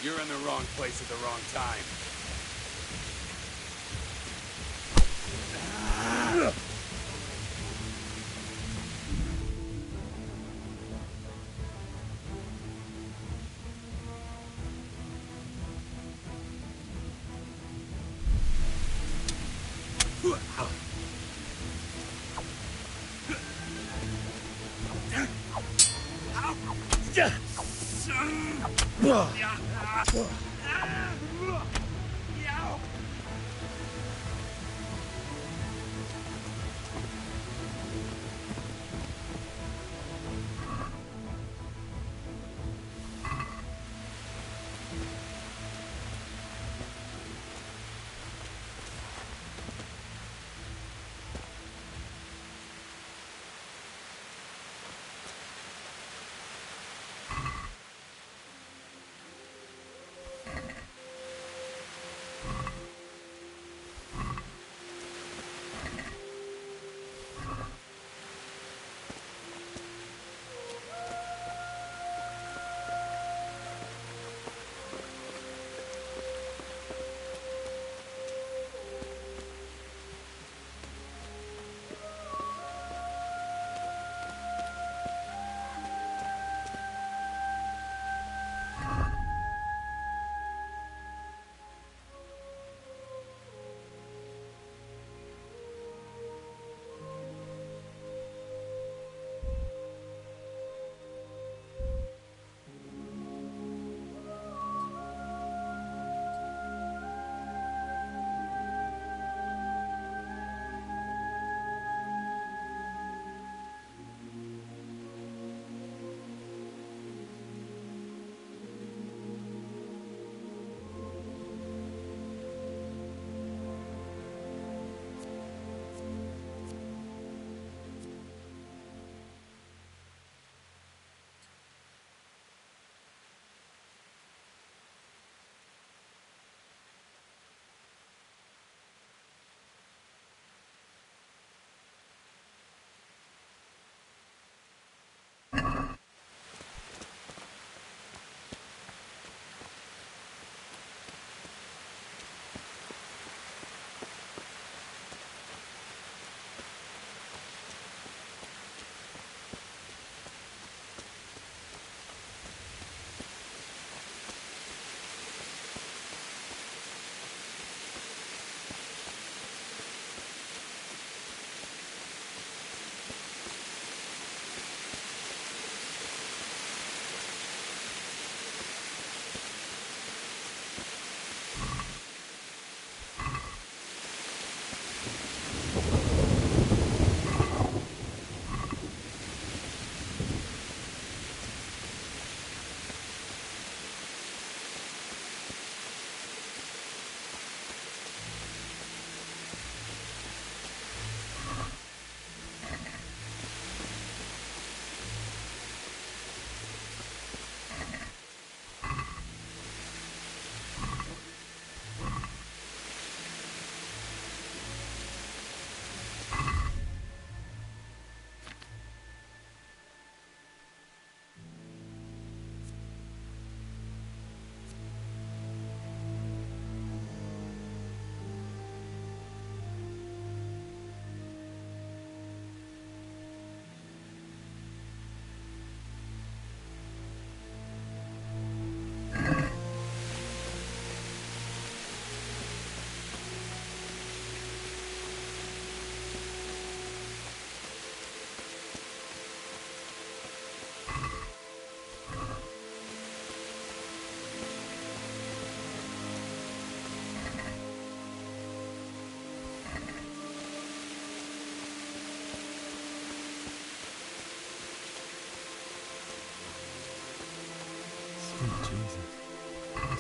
You're in the wrong place at the wrong time.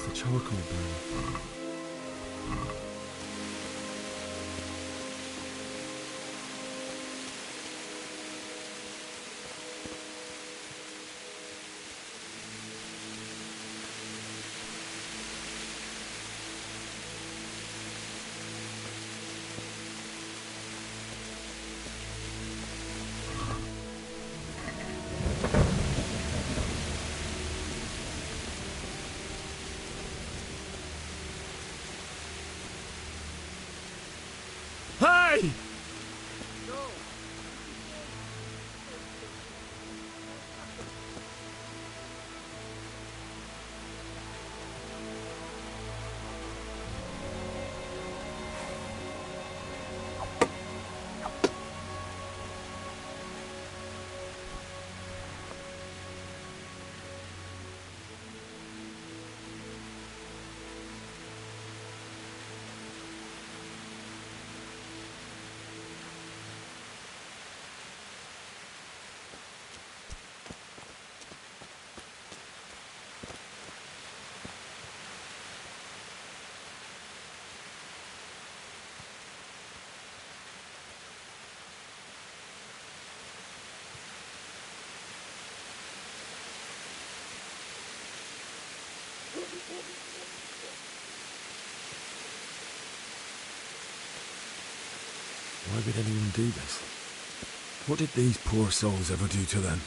the charcoal burning. Hey! Why would anyone do this? What did these poor souls ever do to them?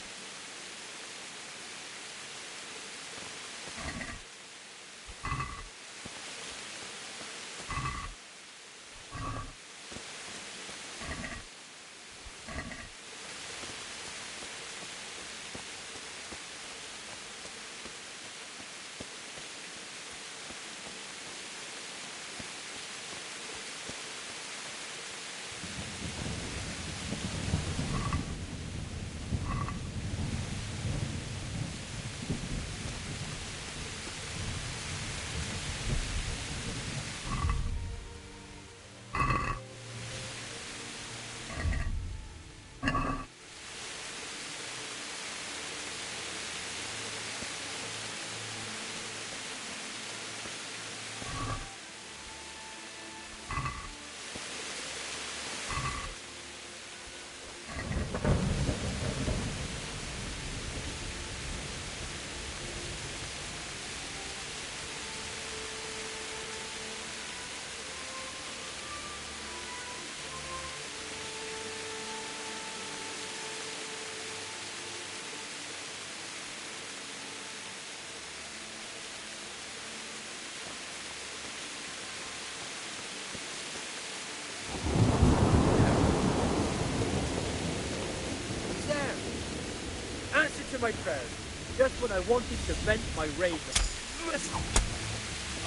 My prayers, just when I wanted to vent my rage.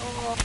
Oh.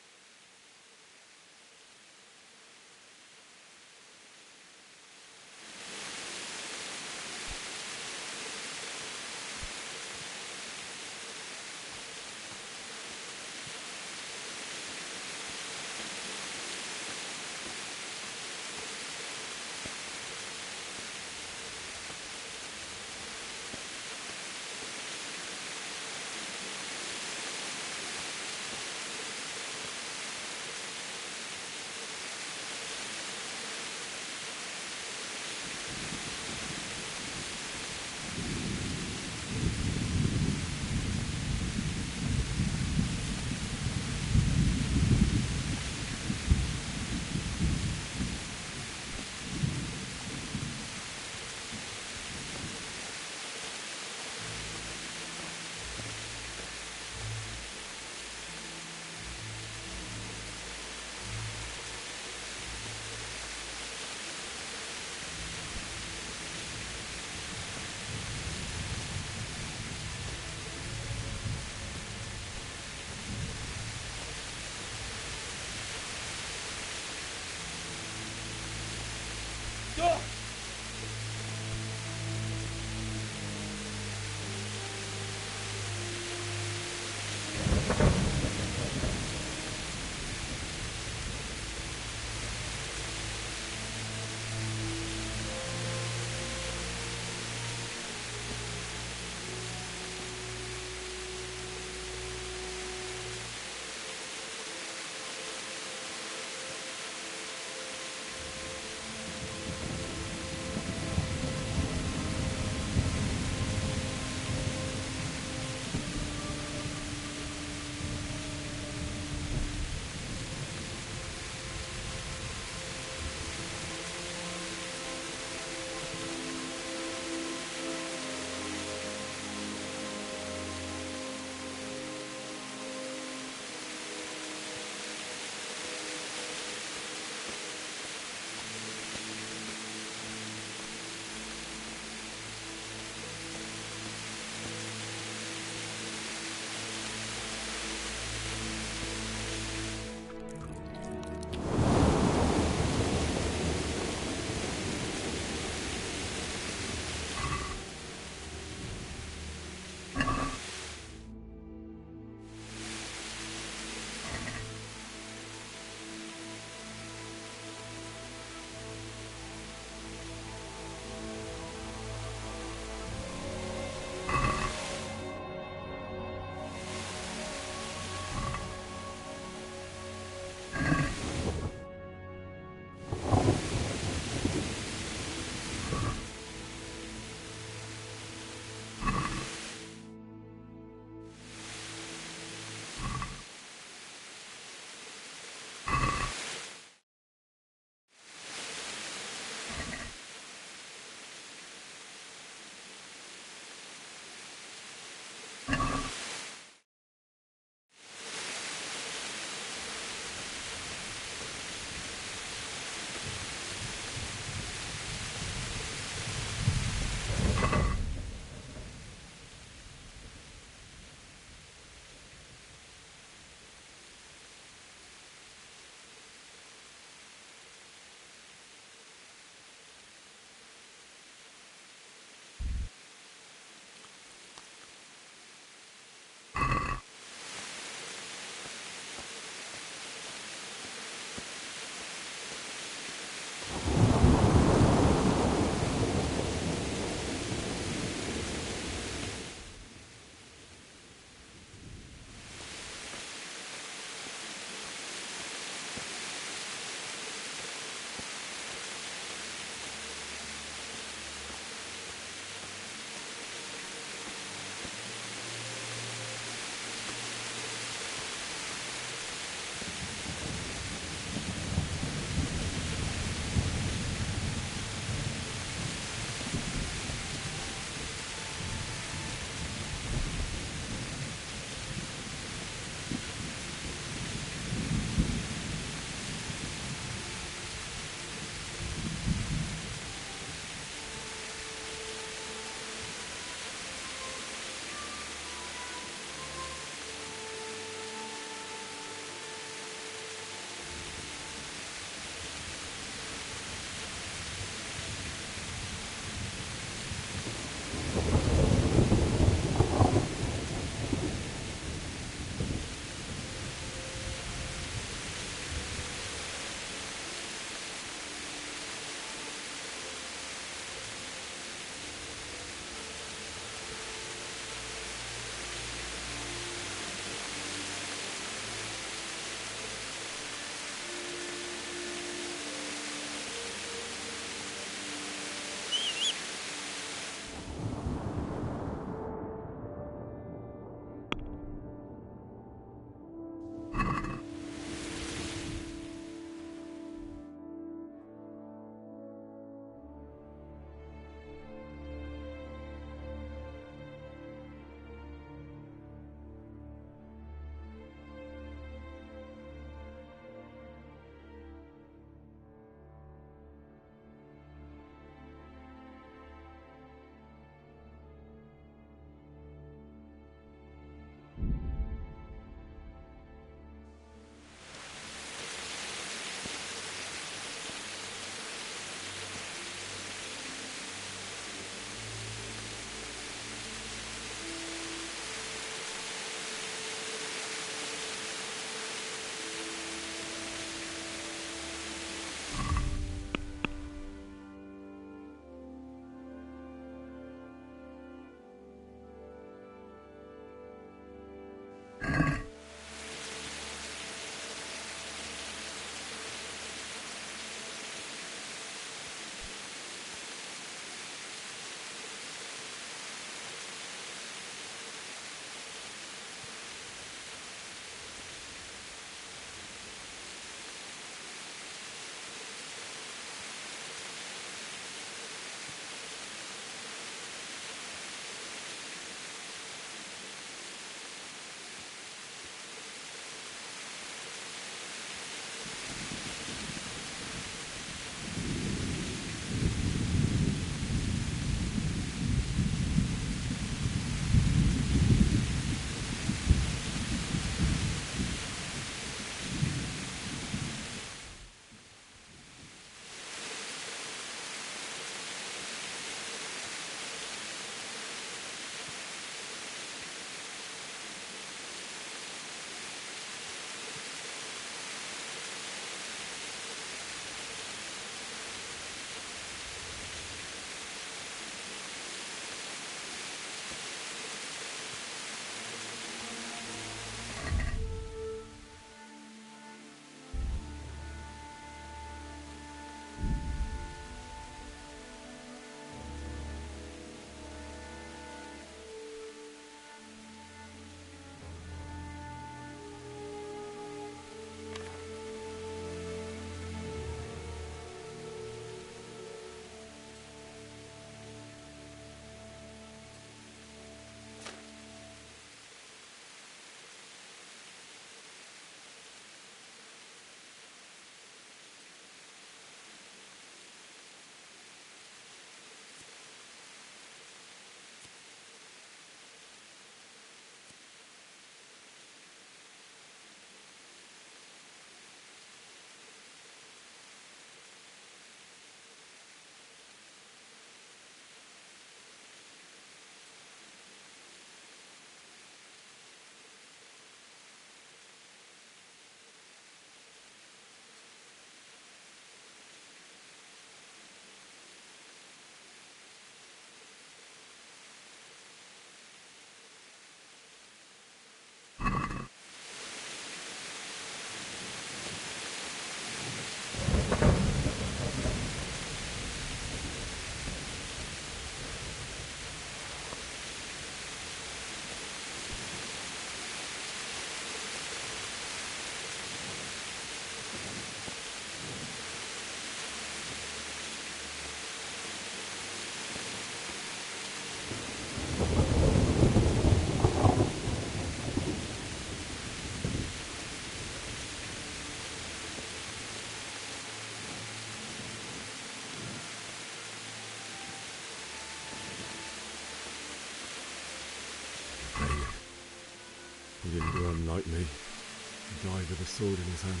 unlikely. He died with a sword in his hand.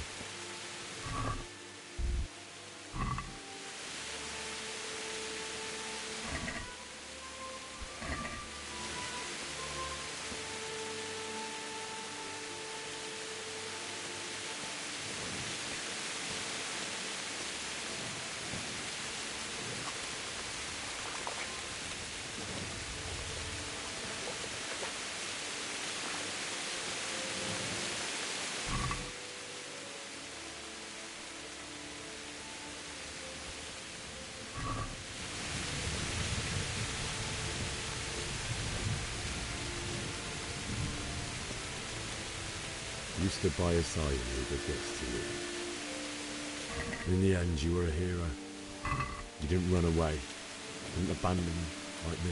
You stood by his side and he did this to you. In the end, you were a hero. You didn't run away. You didn't abandon him like me.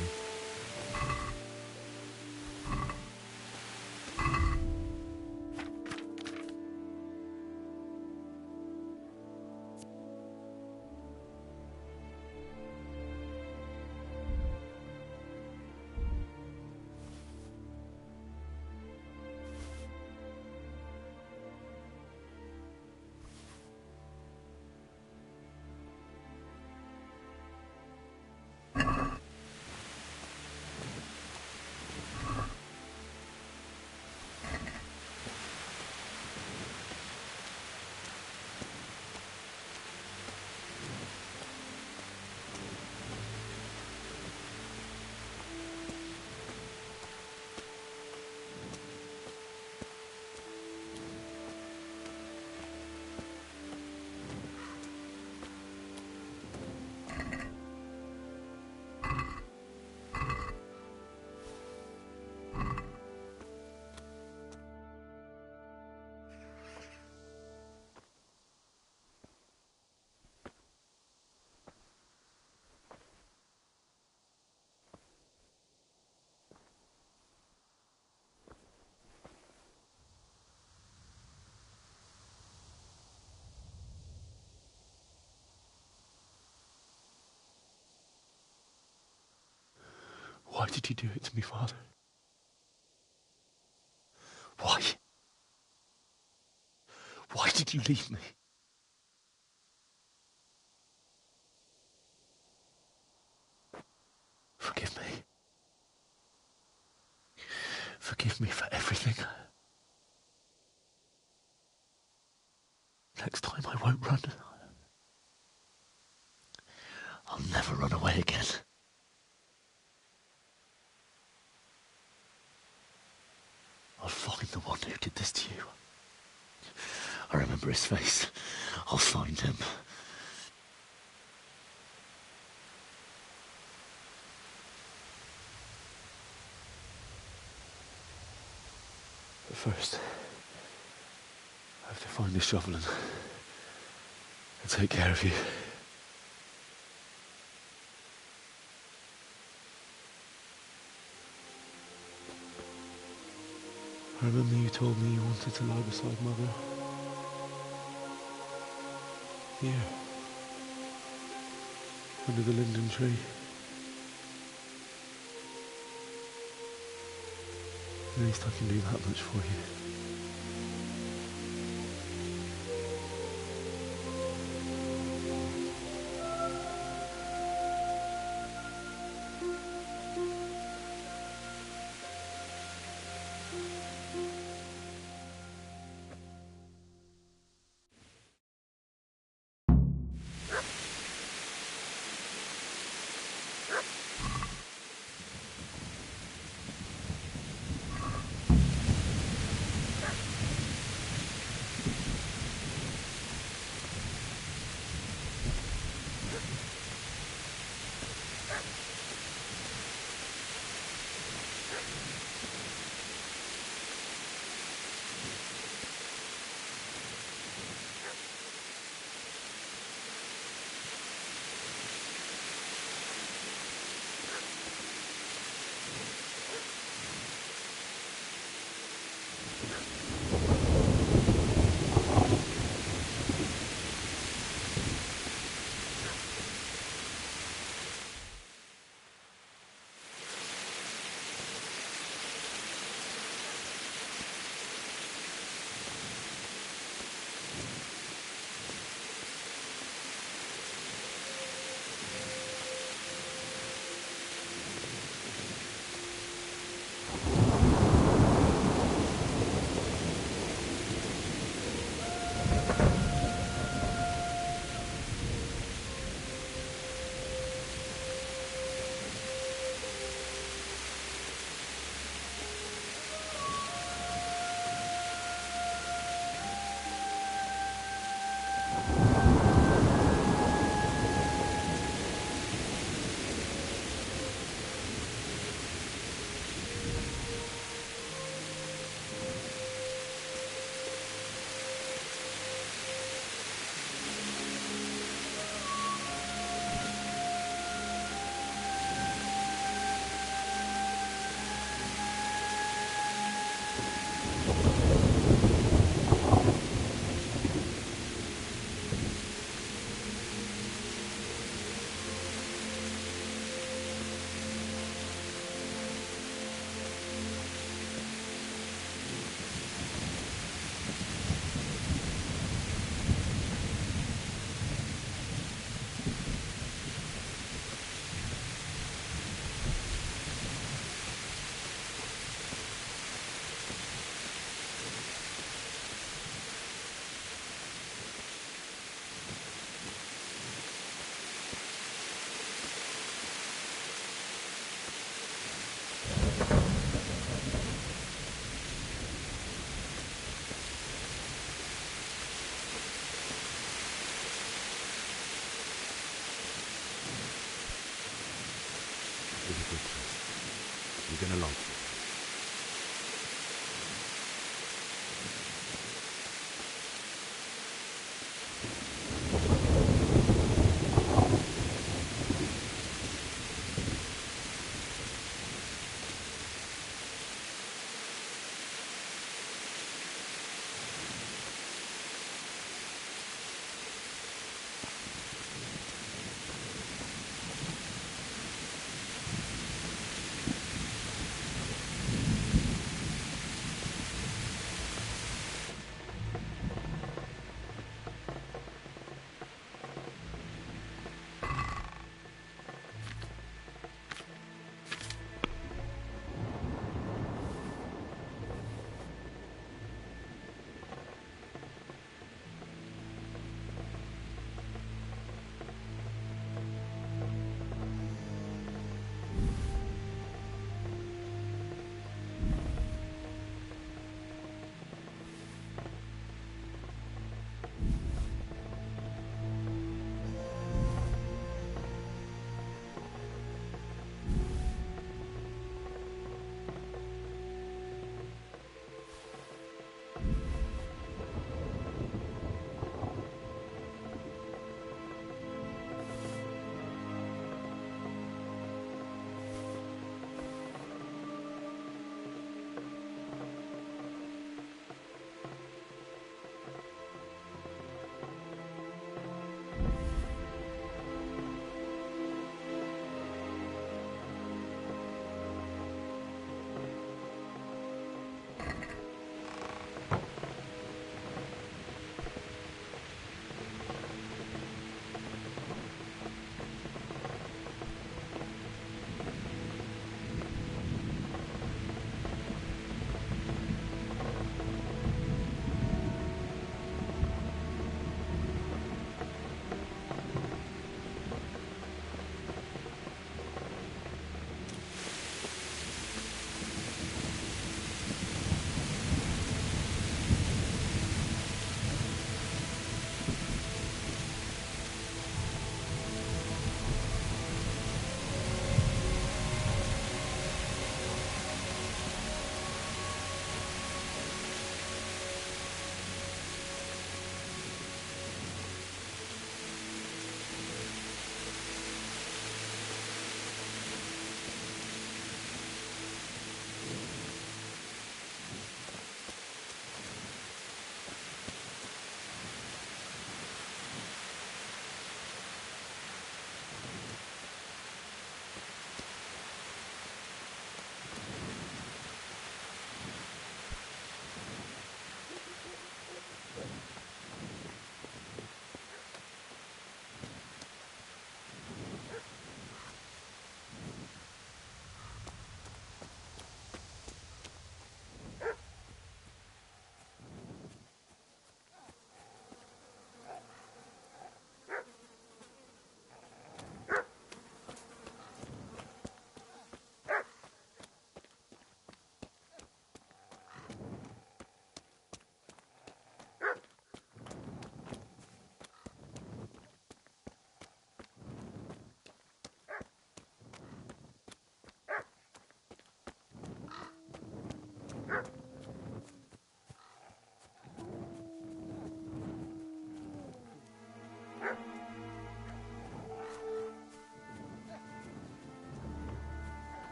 Why did you do it to me, Father? Why? Why did you leave me? Forgive me. Forgive me for everything. Next time I won't run. I'll never run away again. I'll find the one who did this to you. I remember his face. I'll find him. But first, I have to find this shovel and take care of you. I remember you told me you wanted to lie beside Mother. Here. Under the linden tree. At least I can do that much for you. You're gonna like it.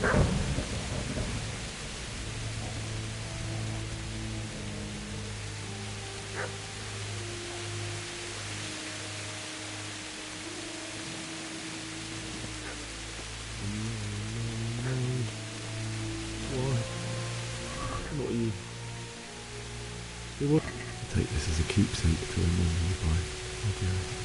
Not you. I'll take this as a keepsake to remember you by. I'll be honest.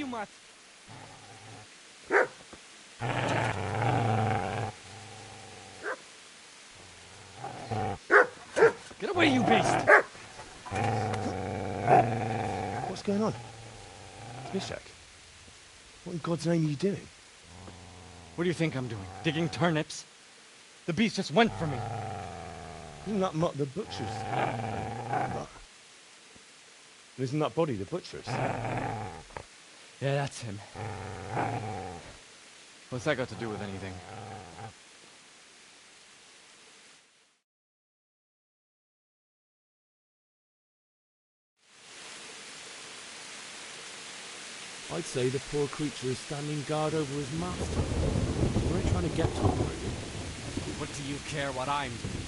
you, Matt. Get away, you beast! What's going on? Mishak, what in God's name are you doing? What do you think I'm doing? Digging turnips? The beast just went for me. Isn't that not the butcher's? Isn't that body the butcher's? Yeah, that's him. What's that got to do with anything? I'd say the poor creature is standing guard over his master. We're trying to get to him, really. What do you care what I'm doing?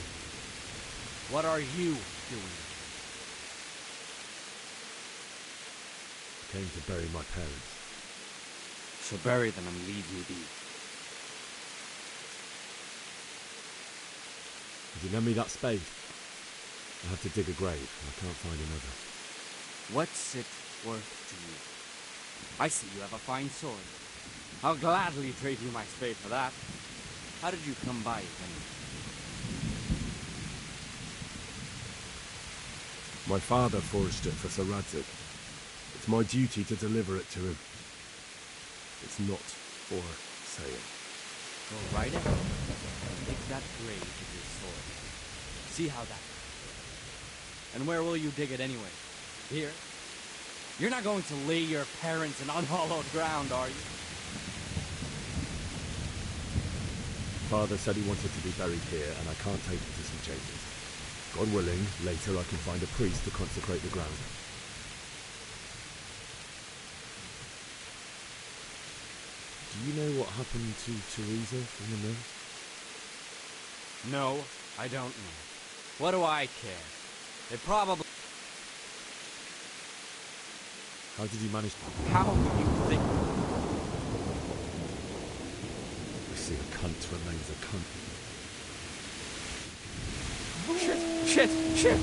What are you doing? I came to bury my parents. So bury them and leave me be. Could you lend me that spade? I have to dig a grave, and I can't find another. What's it worth to you? I see you have a fine sword. I'll gladly trade you my spade for that. How did you come by it, anyway? My father forged it for Sir Radzik. It's my duty to deliver it to him. It's not for sale. Go right ahead and dig that grave with your sword. See how that goes. And where will you dig it anyway? Here? You're not going to lay your parents in unhallowed ground, are you? Father said he wanted to be buried here, and I can't take it to St. James's. God willing, later I can find a priest to consecrate the ground. Do you know what happened to Teresa in the mill? No, I don't know. What do I care? They probably... How did you manage to... How do you think? I see a cunt remains a cunt. Shit!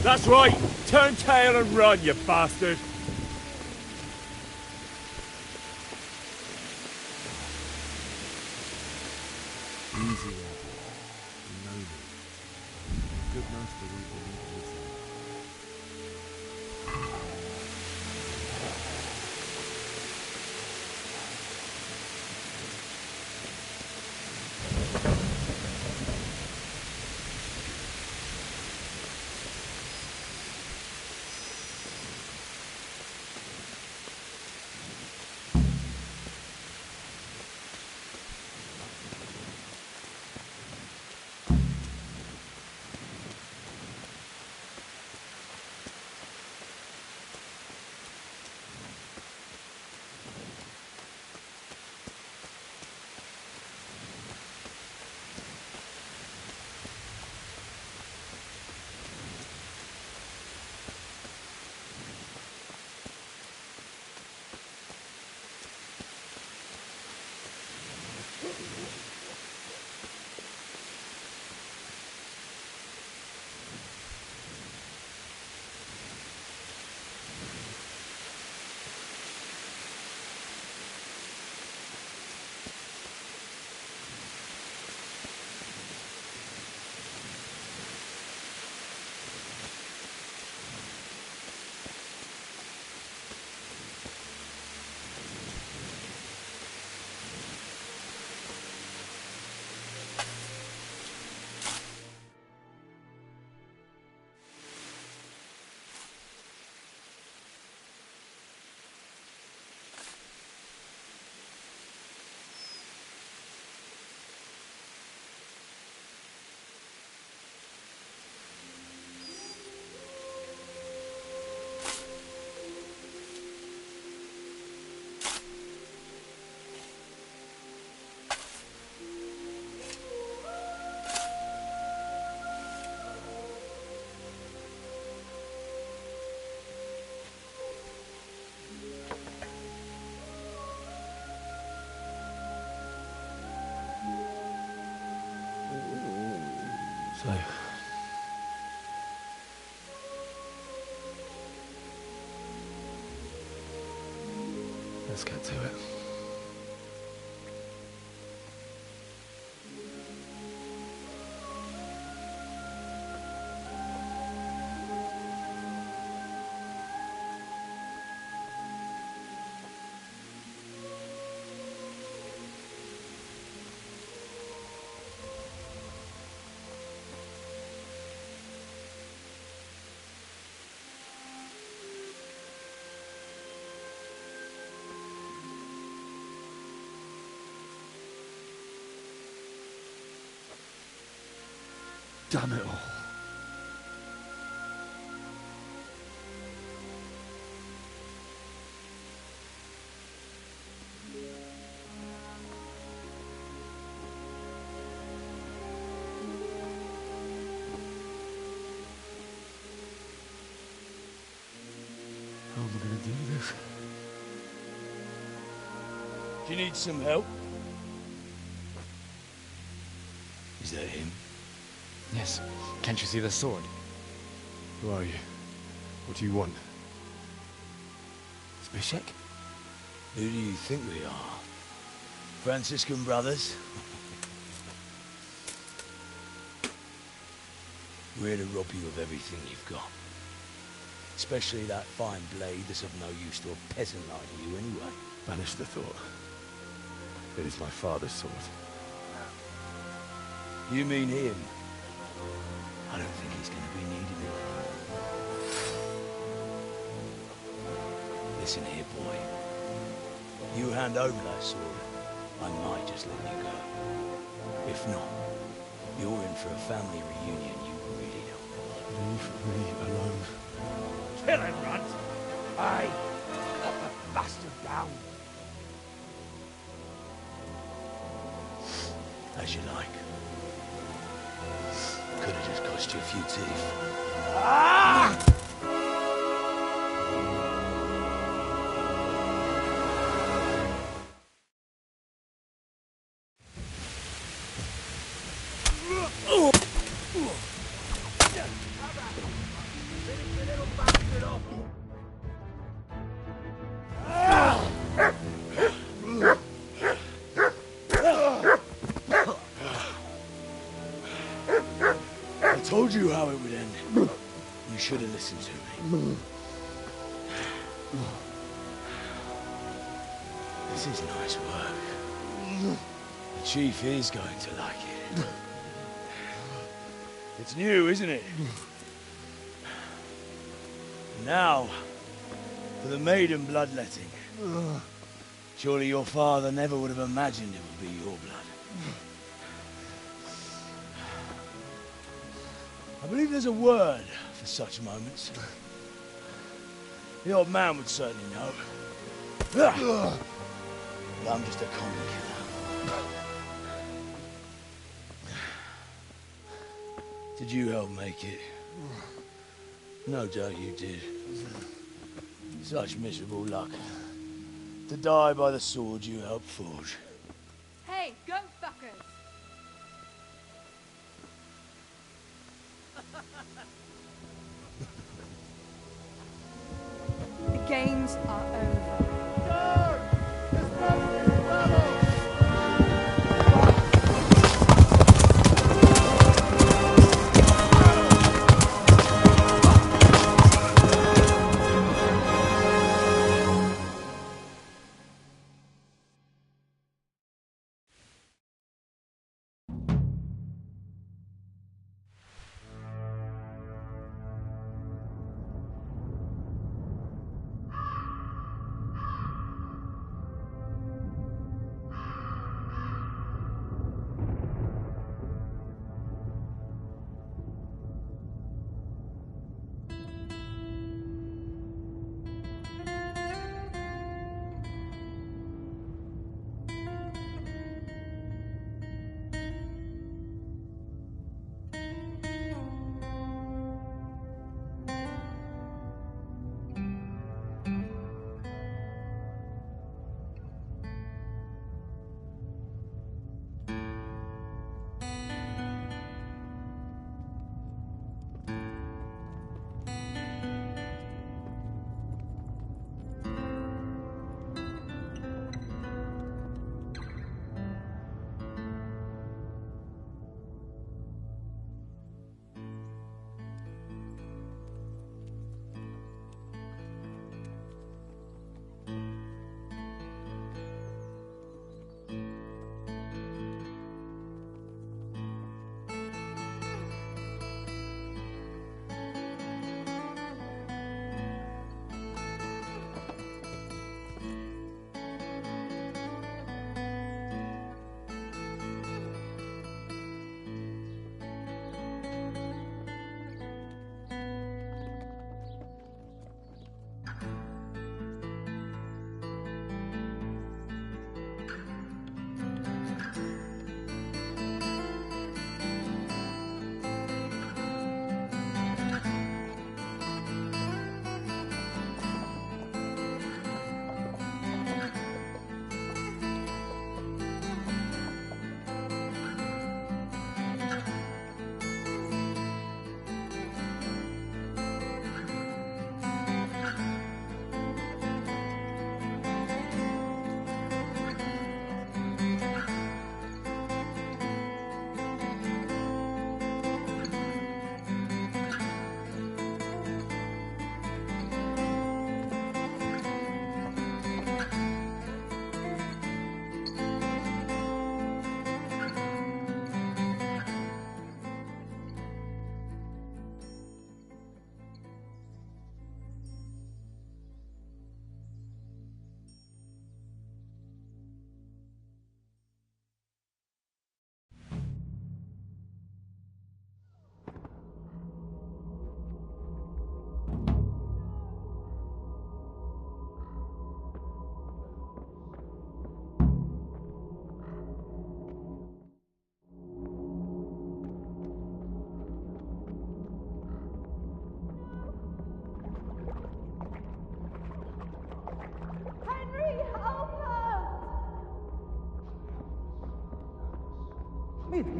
That's right! Turn tail and run, you bastard! Easy, Abby. You know me. Good master won't believe me. So, Let's get to it. Damn it all. How am I going to do this? Do you need some help? Is that him? Yes. Can't you see the sword? Who are you? What do you want? Zbyszek? Who do you think we are? Franciscan brothers? We're here to rob you of everything you've got. Especially that fine blade that's of no use to a peasant like you anyway. Banish the thought. It is my father's sword. You mean him? I don't think he's going to be needing it. Listen here, boy. You hand over that sword, I might just let you go. If not, you're in for a family reunion you really don't. Leave me alone. Kill him, Runt! Aye, cut the bastard down. As you like. Could have just cost you a few teeth. Ah! I told you how it would end. You should have listened to me. This is nice work. The chief is going to like it. It's new, isn't it? Now, for the maiden bloodletting. Surely your father never would have imagined it would be your blood. I believe there's a word for such moments. The old man would certainly know. But I'm just a common killer. Did you help make it? No doubt you did. Such miserable luck. To die by the sword you helped forge. Hey, go fuckers! The games are over.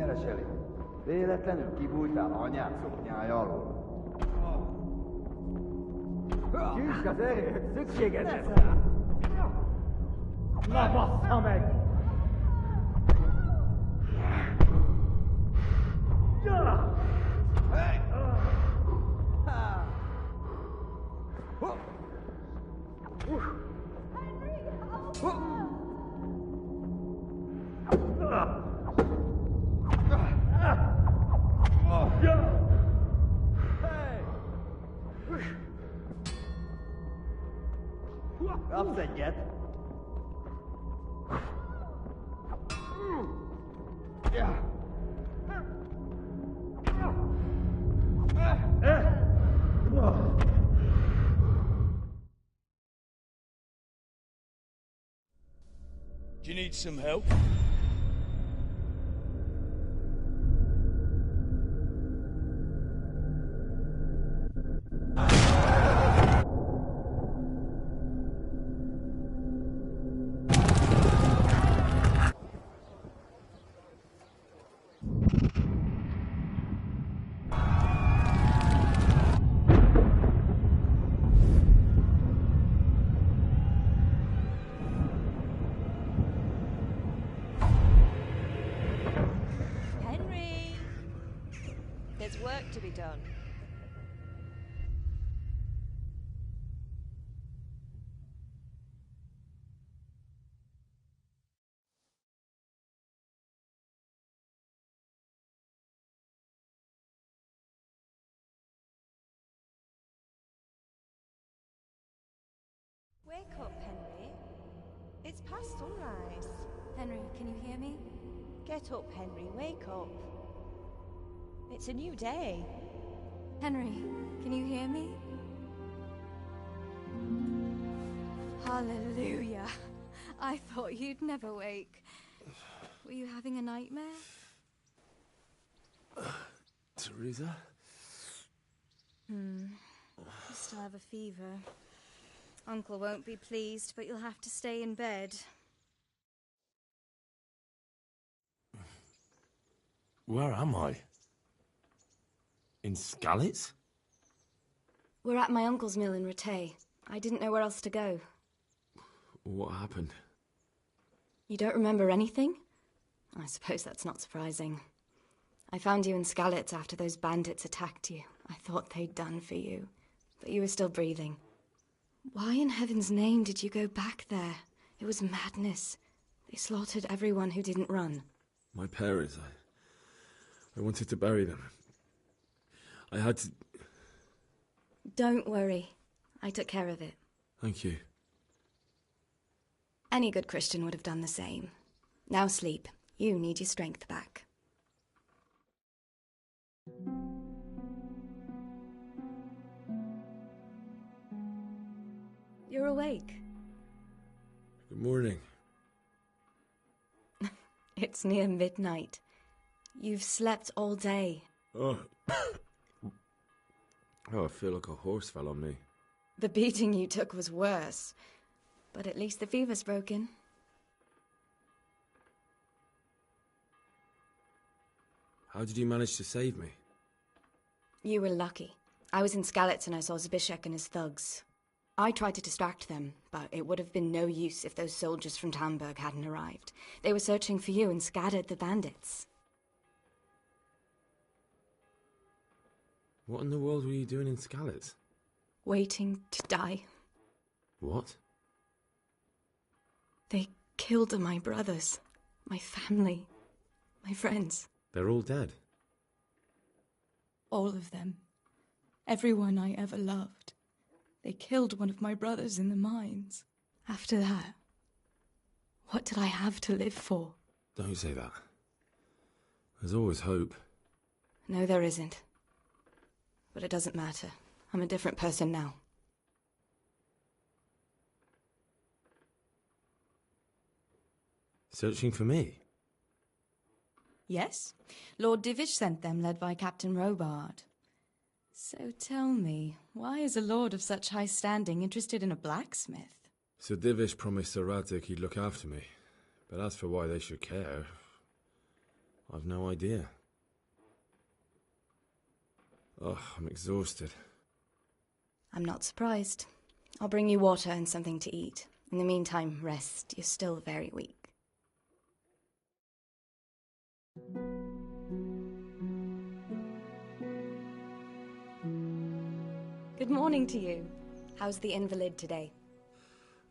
kereseli? Véletlenül kibújtál anyád szoknyája alól? Gyűjtsd az erőt, szükséged lesz rá! Na bassza meg! Kapsz egyet? Do you need some help? There's work to be done. Wake up, Henry. It's past sunrise. Henry, can you hear me? Get up, Henry. Wake up. It's a new day. Henry, can you hear me? Hallelujah. I thought you'd never wake. Were you having a nightmare? Teresa? You still have a fever. Uncle won't be pleased, but you'll have to stay in bed. Where am I? In Skalitz? We're at my uncle's mill in Rattay. I didn't know where else to go. What happened? You don't remember anything? I suppose that's not surprising. I found you in Skalitz after those bandits attacked you. I thought they'd done for you, but you were still breathing. Why in heaven's name did you go back there? It was madness. They slaughtered everyone who didn't run. My parents, I wanted to bury them. I had to... Don't worry. I took care of it. Thank you. Any good Christian would have done the same. Now sleep. You need your strength back. You're awake. Good morning. It's near midnight. You've slept all day. Oh, I feel like a horse fell on me. The beating you took was worse. But at least the fever's broken. How did you manage to save me? You were lucky. I was in Skalitz and I saw Zbyszek and his thugs. I tried to distract them, but it would have been no use if those soldiers from Tamburg hadn't arrived. They were searching for you and scattered the bandits. What in the world were you doing in Skalitz? Waiting to die. What? They killed my brothers, my family, my friends. They're all dead? All of them. Everyone I ever loved. They killed one of my brothers in the mines. After that, what did I have to live for? Don't say that. There's always hope. No, there isn't. But it doesn't matter. I'm a different person now. Searching for me? Yes. Lord Divish sent them, led by Captain Robard. So tell me, why is a lord of such high standing interested in a blacksmith? Sir Divish promised Sir Radzig he'd look after me. But as for why they should care, I've no idea. Oh, I'm exhausted. I'm not surprised. I'll bring you water and something to eat. In the meantime, rest. You're still very weak. Good morning to you. How's the invalid today?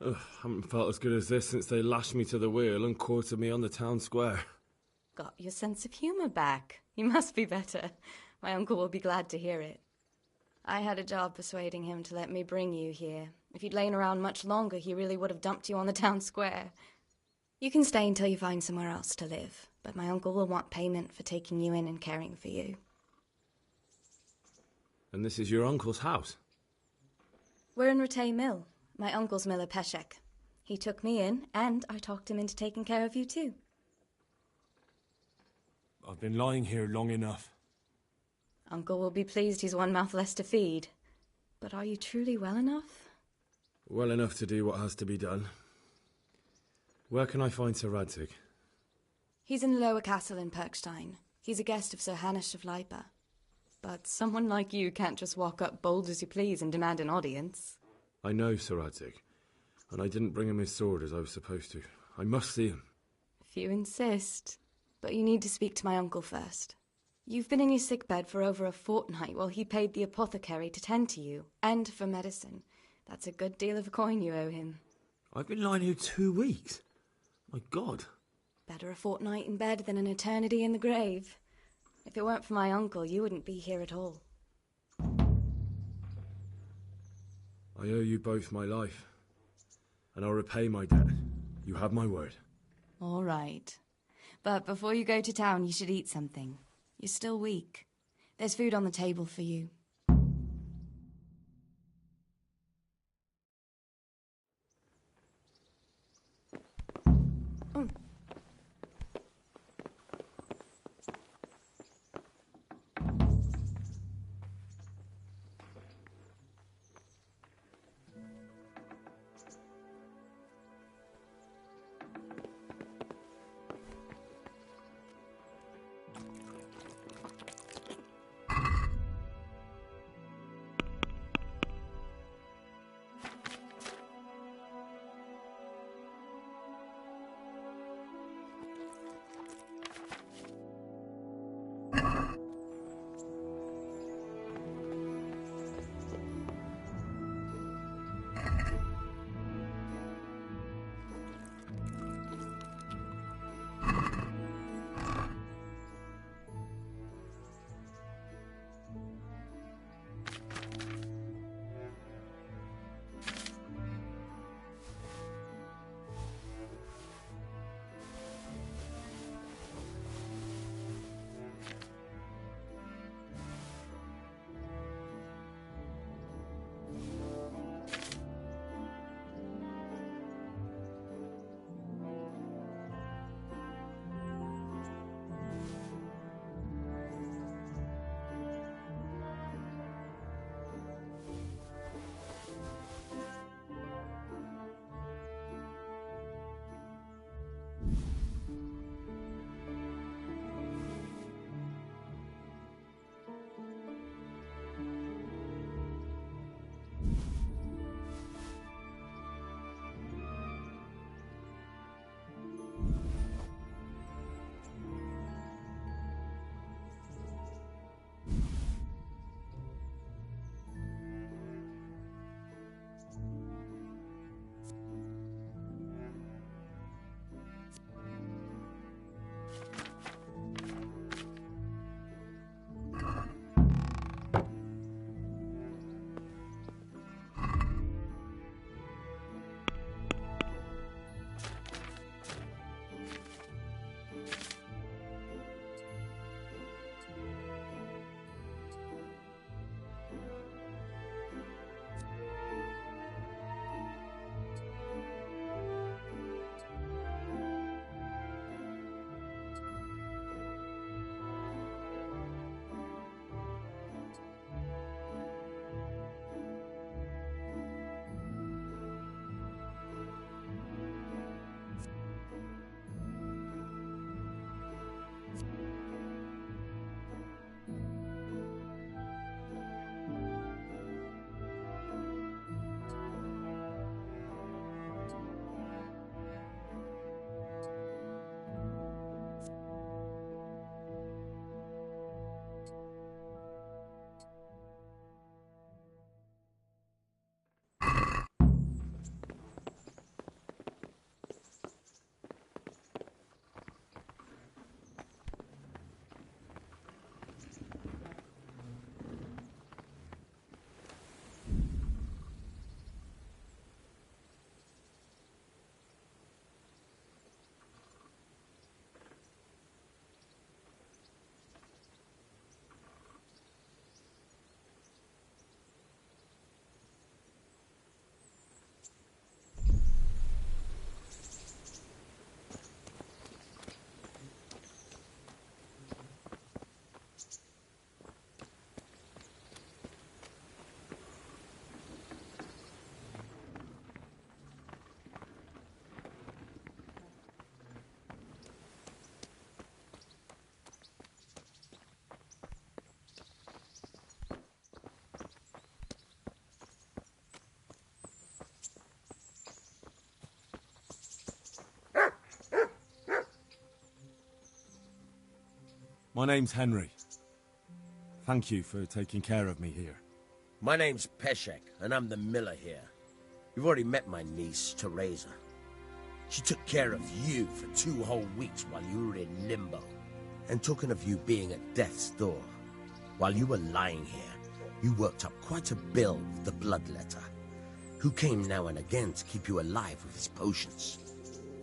Ugh, haven't felt as good as this since they lashed me to the wheel and quartered me on the town square. Got your sense of humour back. You must be better. My uncle will be glad to hear it. I had a job persuading him to let me bring you here. If you'd lain around much longer, he really would have dumped you on the town square. You can stay until you find somewhere else to live, but my uncle will want payment for taking you in and caring for you. And this is your uncle's house? We're in Ratay Mill, my uncle's mill at Peshek. He took me in, and I talked him into taking care of you too. I've been lying here long enough. Uncle will be pleased he's one mouth less to feed. But are you truly well enough? Well enough to do what has to be done. Where can I find Sir Radzig? He's in the lower castle in Perkstein. He's a guest of Sir Hanush of Leipa. But someone like you can't just walk up bold as you please and demand an audience. I know Sir Radzig, and I didn't bring him his sword as I was supposed to. I must see him. If you insist. But you need to speak to my uncle first. You've been in your sickbed for over a fortnight while he paid the apothecary to tend to you, and for medicine. That's a good deal of coin you owe him. I've been lying here 2 weeks. My God. Better a fortnight in bed than an eternity in the grave. If it weren't for my uncle, you wouldn't be here at all. I owe you both my life, and I'll repay my debt. You have my word. All right. But before you go to town, you should eat something. You're still weak. There's food on the table for you. My name's Henry. Thank you for taking care of me here. My name's Peshek, and I'm the miller here. You've already met my niece, Teresa. She took care of you for 2 whole weeks while you were in limbo. And talking of you being at death's door, while you were lying here, you worked up quite a bill with the bloodletter, who came now and again to keep you alive with his potions.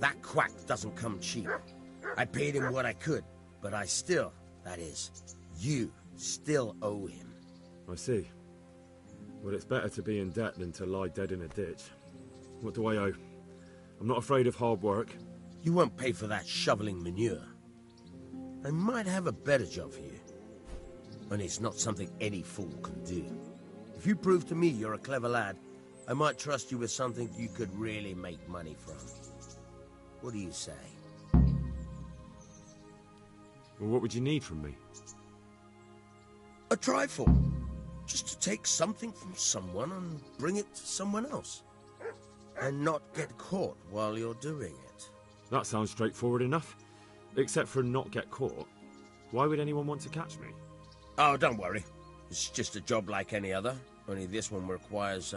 That quack doesn't come cheap. I paid him what I could, but I still, that is, you still owe him. I see. Well, it's better to be in debt than to lie dead in a ditch. What do I owe? I'm not afraid of hard work. You won't pay for that shoveling manure. I might have a better job for you. And it's not something any fool can do. If you prove to me you're a clever lad, I might trust you with something you could really make money from. What do you say? Well, what would you need from me? A trifle. Just to take something from someone and bring it to someone else. And not get caught while you're doing it. That sounds straightforward enough. Except for not get caught. Why would anyone want to catch me? Oh, don't worry. It's just a job like any other. Only this one requires,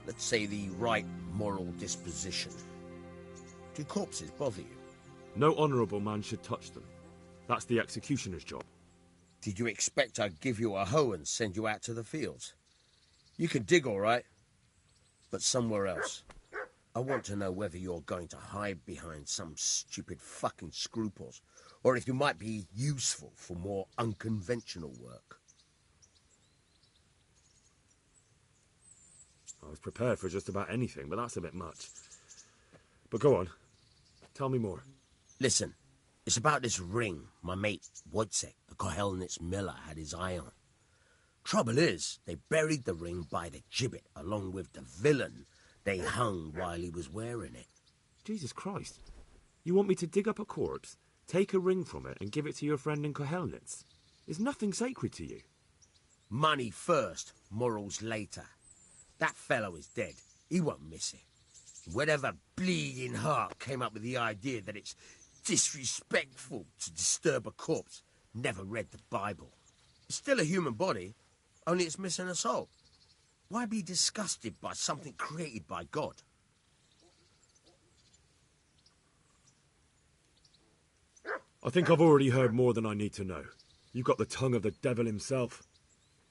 let's say, the right moral disposition. Do corpses bother you? No honourable man should touch them. That's the executioner's job. Did you expect I'd give you a hoe and send you out to the fields? You can dig all right, but somewhere else. I want to know whether you're going to hide behind some stupid fucking scruples, or if you might be useful for more unconventional work. I was prepared for just about anything, but that's a bit much. But go on. Tell me more. Listen, it's about this ring my mate Wojciech, the Kohelnitz miller, had his eye on. Trouble is, they buried the ring by the gibbet along with the villain they hung while he was wearing it. Jesus Christ. You want me to dig up a corpse, take a ring from it, and give it to your friend in Kohelnitz? Is nothing sacred to you? Money first, morals later. That fellow is dead. He won't miss it. Whatever bleeding heart came up with the idea that it's disrespectful to disturb a corpse never read the Bible. It's still a human body, only it's missing a soul. Why be disgusted by something created by God? I think I've already heard more than I need to know. You've got the tongue of the devil himself.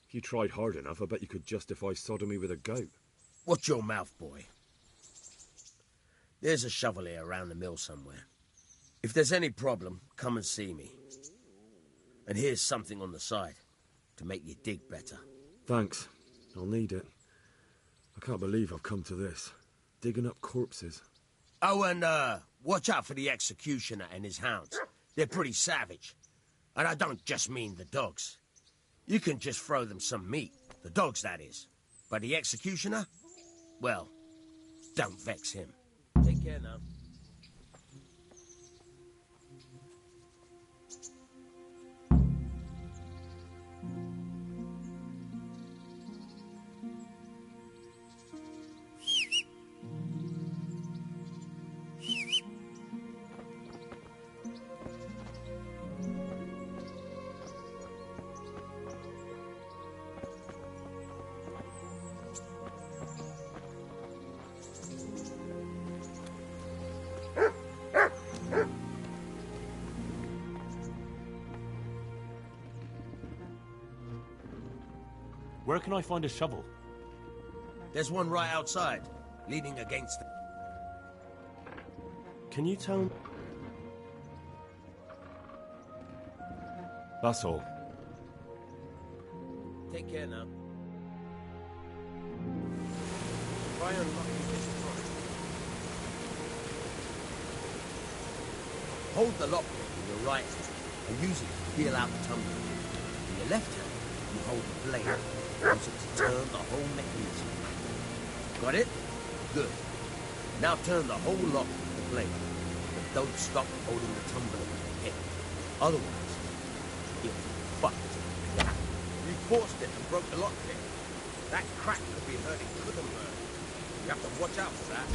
If you tried hard enough, I bet you could justify sodomy with a goat. Watch your mouth, boy. There's a shovel here around the mill somewhere. If there's any problem, come and see me. And here's something on the side to make you dig better. Thanks. I'll need it. I can't believe I've come to this. Digging up corpses. Oh, and watch out for the executioner and his hounds. They're pretty savage. And I don't just mean the dogs. You can just throw them some meat. The dogs, that is. But the executioner? Well, don't vex him. Take care now. Where can I find a shovel? There's one right outside, leaning against it. Can you tell... That's all. Take care now. Try unlocking this door. Hold the lockpick in your right hand and use it to peel out the tumbler. In your left hand, you hold the blade. Use it to turn the whole mechanism. Got it? Good. Now turn the whole lock with the blade. But don't stop holding the tumbler with your head. Otherwise, you'll be fucked. You forced it and broke the lockpick. That crack could be hurting Kuddenberg. You have to watch out for that.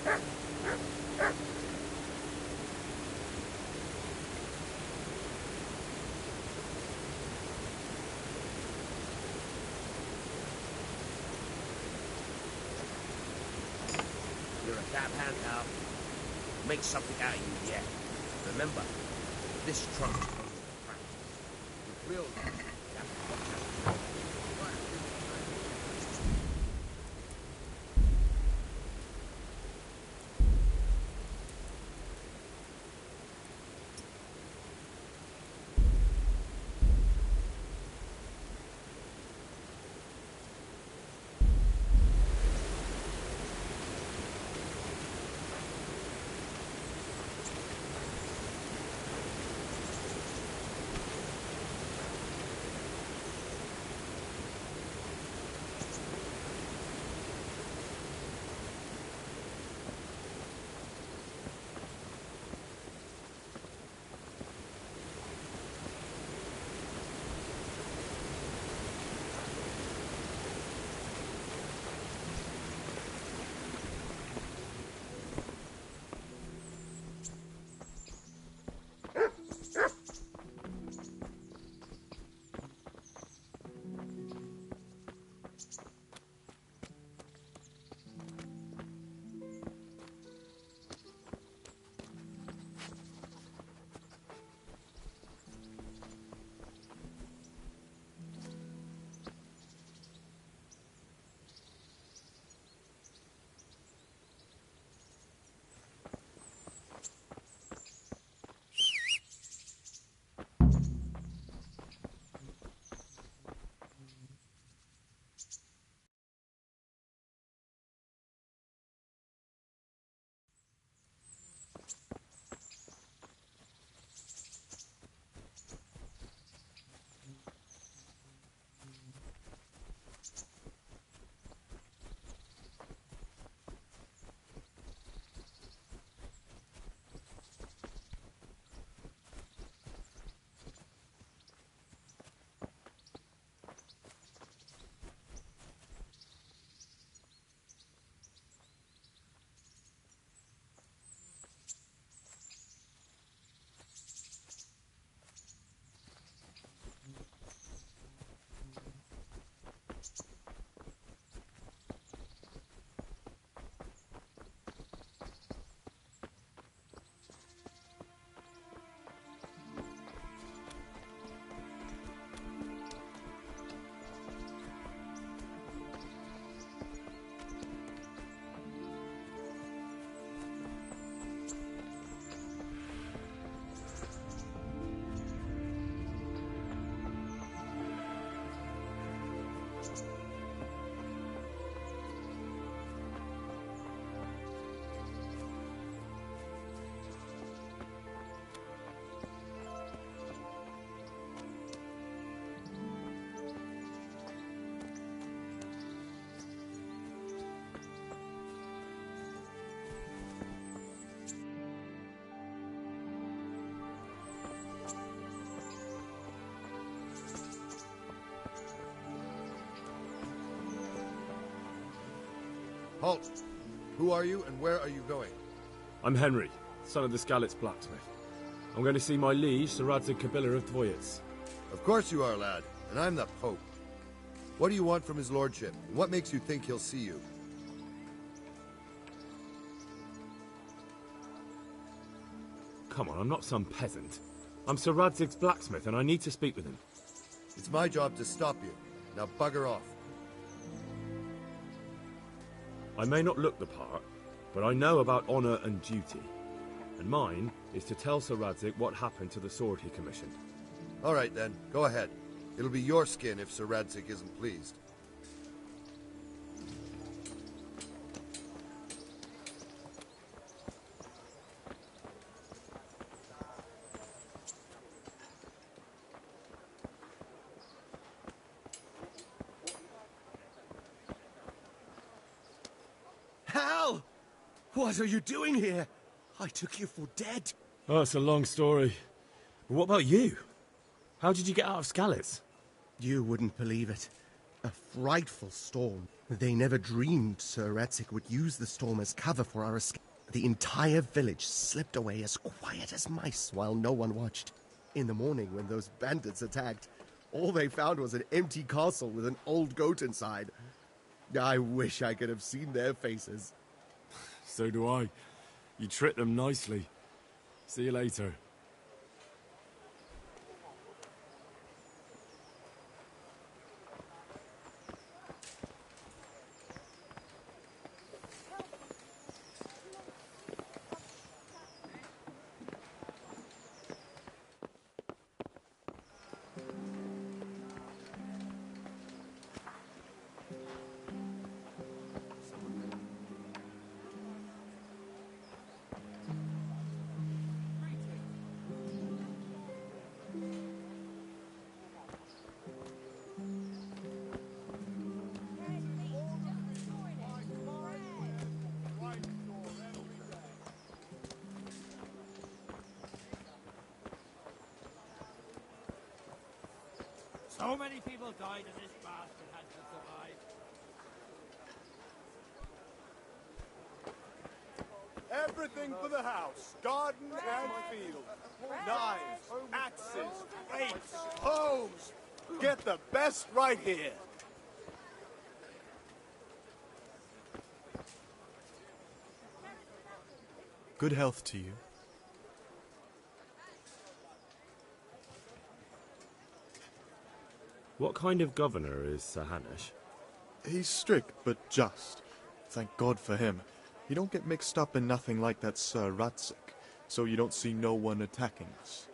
You're a dab hand now. Make something out of you yet. Remember, this trunk is going to practice. The drill. Halt! Who are you and where are you going? I'm Henry, son of the Skalitz blacksmith. I'm going to see my liege, Sir Radzig Kabila of Dvoyitz. Of course you are, lad, and I'm the Pope. What do you want from his lordship, and what makes you think he'll see you? Come on, I'm not some peasant. I'm Sir Radzig's blacksmith, and I need to speak with him. It's my job to stop you. Now bugger off. I may not look the part, but I know about honour and duty. And mine is to tell Sir Radzig what happened to the sword he commissioned. All right, then. Go ahead. It'll be your skin if Sir Radzig isn't pleased. Hal! What are you doing here? I took you for dead. Oh, it's a long story. But what about you? How did you get out of Skalitz? You wouldn't believe it. A frightful storm. They never dreamed Sir Ratzik would use the storm as cover for our escape. The entire village slipped away as quiet as mice while no one watched. In the morning, when those bandits attacked, all they found was an empty castle with an old goat inside. I wish I could have seen their faces. So do I. You tricked them nicely. See you later. So many people died and this bastard had to survive. Everything for the house. Garden and field. Knives, axes, rakes, hoes. Get the best right here. Good health to you. What kind of governor is Sir Hanush? He's strict, but just. Thank God for him. You don't get mixed up in nothing like that Sir Ratzik, so you don't see no one attacking us.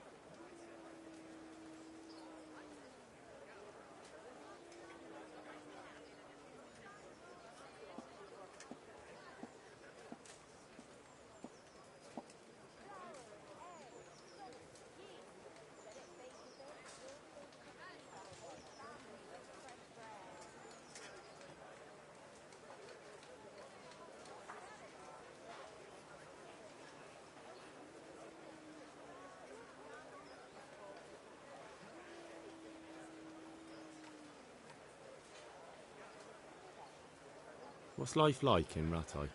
What's life like in Ratai?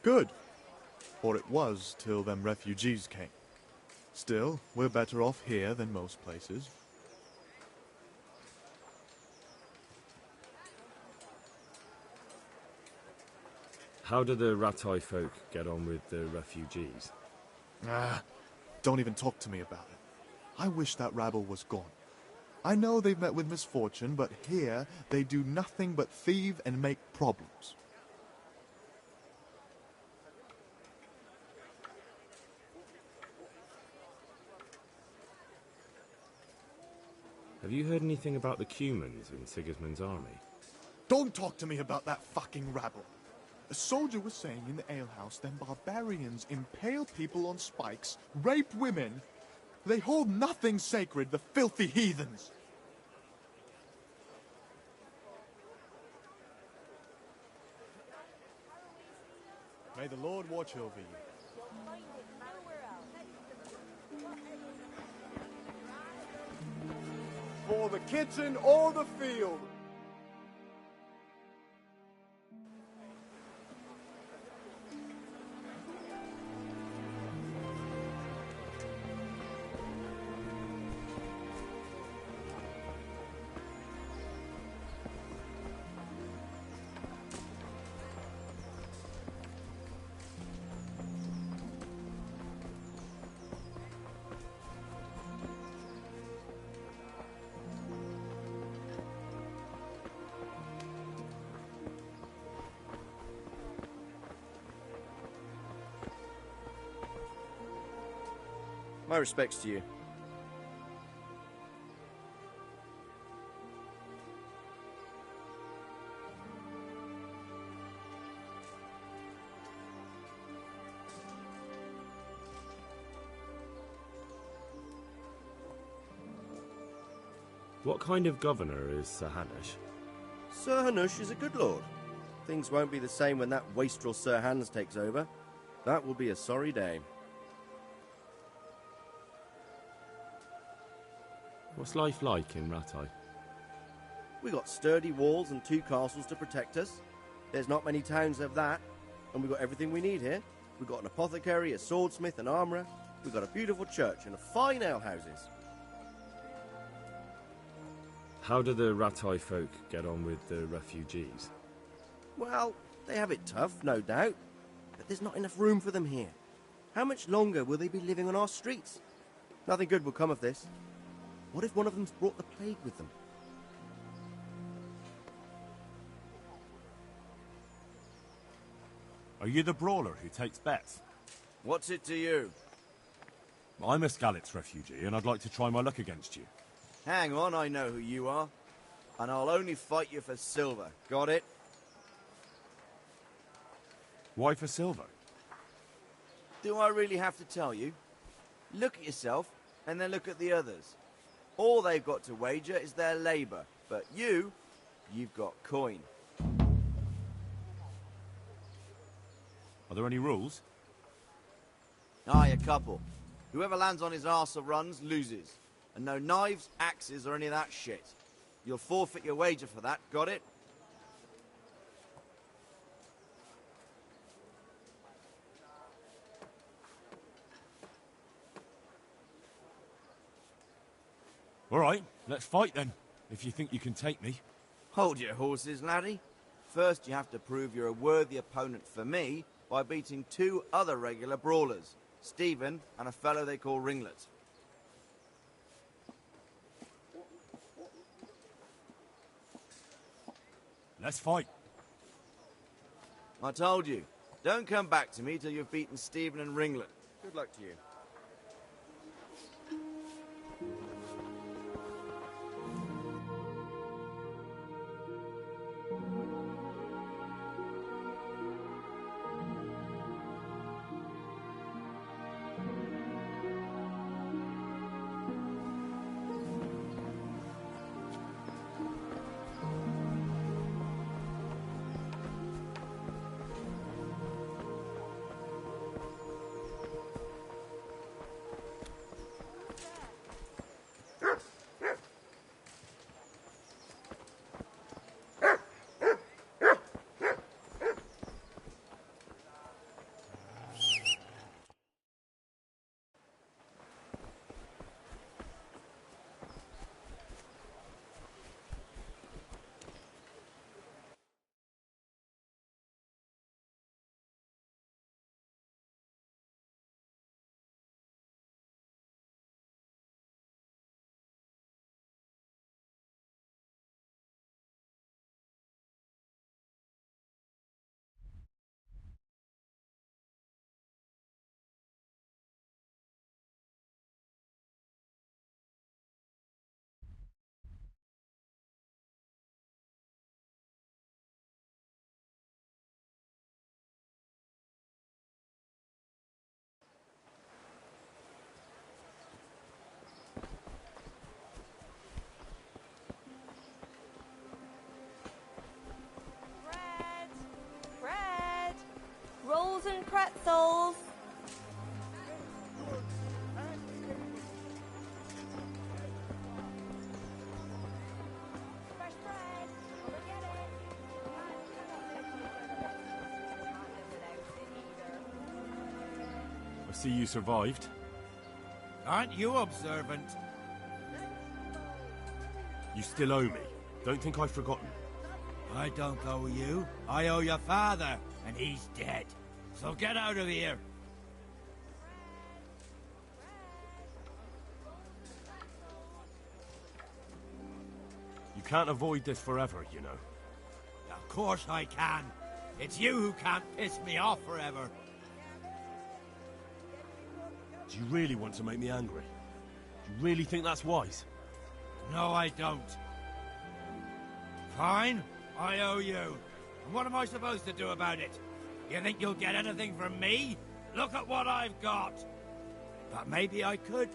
Good. Or it was till them refugees came. Still, we're better off here than most places. How do the Ratai folk get on with the refugees? Don't even talk to me about it. I wish that rabble was gone. I know they've met with misfortune, but here they do nothing but thieve and make problems. Have you heard anything about the Cumans in Sigismund's army? Don't talk to me about that fucking rabble. A soldier was saying in the alehouse them barbarians impale people on spikes, rape women. They hold nothing sacred, the filthy heathens. May the Lord watch over you. For the kitchen or the field. My respects to you. What kind of governor is Sir Hanush? Sir Hanush is a good lord. Things won't be the same when that wastrel Sir Hans takes over. That will be a sorry day. What's life like in Ratai? We got sturdy walls and 2 castles to protect us. There's not many towns have that, and we got everything we need here. We've got an apothecary, a swordsmith, an armourer. We've got a beautiful church and a fine alehouses. How do the Ratai folk get on with the refugees? Well, they have it tough, no doubt, but there's not enough room for them here. How much longer will they be living on our streets? Nothing good will come of this. What if one of them's brought the plague with them? Are you the brawler who takes bets? What's it to you? I'm a Skalitz refugee, and I'd like to try my luck against you. Hang on, I know who you are. And I'll only fight you for silver. Got it? Why for silver? Do I really have to tell you? Look at yourself, and then look at the others. All they've got to wager is their labour. But you've got coin. Are there any rules? Aye, a couple. Whoever lands on his arse or runs, loses. And no knives, axes, or any of that shit. You'll forfeit your wager for that, got it? All right, let's fight then, if you think you can take me. Hold your horses, laddie. First you have to prove you're a worthy opponent for me by beating 2 other regular brawlers, Stephen and a fellow they call Ringlet. Let's fight. I told you, don't come back to me till you've beaten Stephen and Ringlet. Good luck to you. Rolls and pretzels. I see you survived. Aren't you observant? You still owe me. Don't think I've forgotten. I don't owe you. I owe your father, and he's dead. So get out of here. You can't avoid this forever, you know. Of course I can. It's you who can't piss me off forever. Do you really want to make me angry? Do you really think that's wise? No, I don't. Fine, I owe you. And what am I supposed to do about it? You think you'll get anything from me? Look at what I've got. But maybe I could.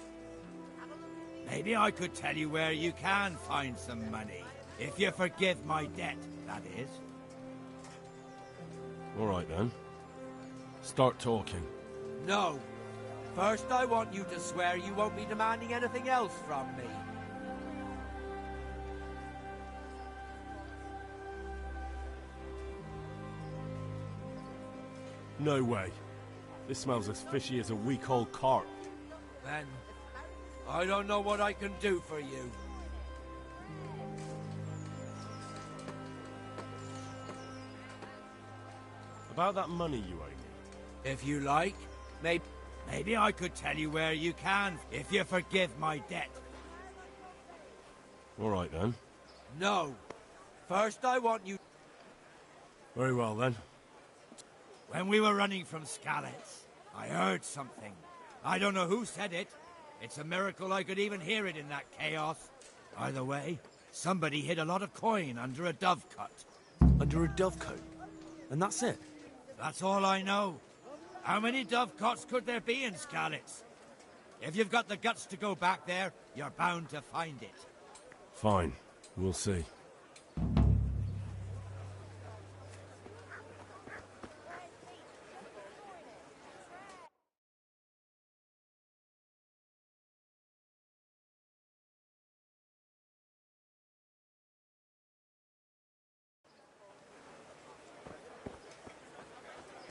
Maybe I could tell you where you can find some money. If you forgive my debt, that is. All right, then. Start talking. No. First, I want you to swear you won't be demanding anything else from me. No way. This smells as fishy as a week-old carp. Then, I don't know what I can do for you. About that money you owe me. If you like, maybe I could tell you where you can, if you forgive my debt. All right, then. No. First I want you... Very well, then. When we were running from Skalitz, I heard something. I don't know who said it. It's a miracle I could even hear it in that chaos. Either way, somebody hid a lot of coin under a dovecot. Under a dovecote? And that's it? That's all I know. How many dovecots could there be in Skalitz? If you've got the guts to go back there, you're bound to find it. Fine. We'll see.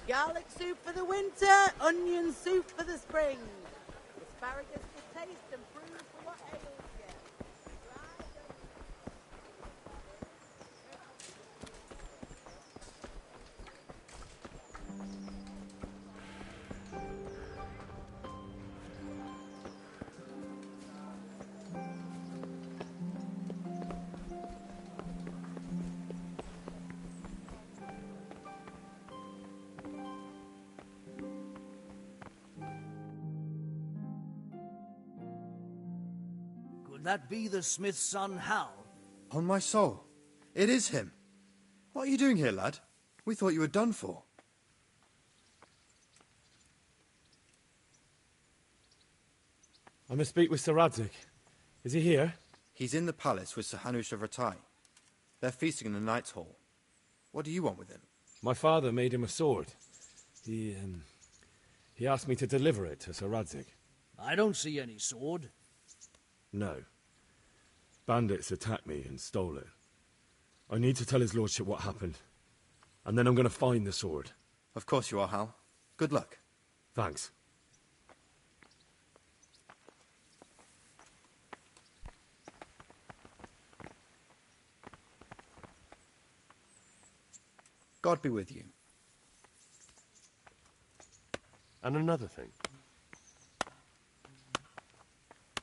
Garlic soup for the winter, onion soup for the spring. Asparagus for taste and prunes for what ails you. Could that be the smith's son, Hal? On my soul, it is him. What are you doing here, lad? We thought you were done for. I must speak with Sir Radzig. Is he here? He's in the palace with Sir Hanush of Ratai. They're feasting in the Knight's Hall. What do you want with him? My father made him a sword. He asked me to deliver it to Sir Radzig. I don't see any sword. No. Bandits attacked me and stole it. I need to tell his lordship what happened. And then I'm going to find the sword. Of course you are, Hal. Good luck. Thanks. God be with you. And another thing.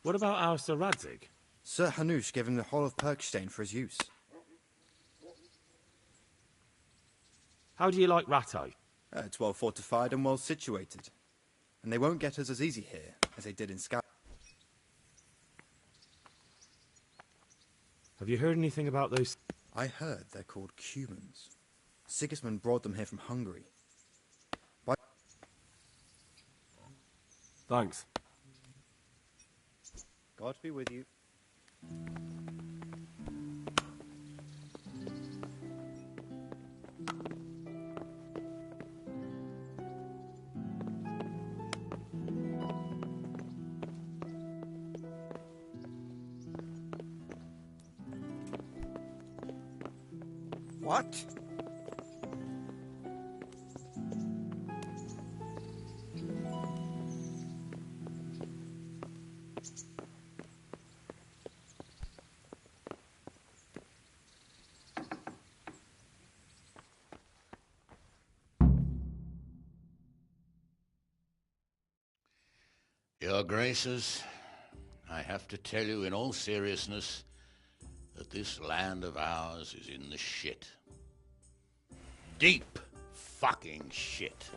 What about our Sir Radzig? Sir Hanush gave him the Hall of Perkstein for his use. How do you like Ratai? It's well fortified and well situated. And they won't get us as easy here as they did in Scout. Have you heard anything about those? I heard they're called Cumans. Sigismund brought them here from Hungary. Thanks. God be with you. What? Your Graces, I have to tell you in all seriousness that this land of ours is in the shit. Deep fucking shit.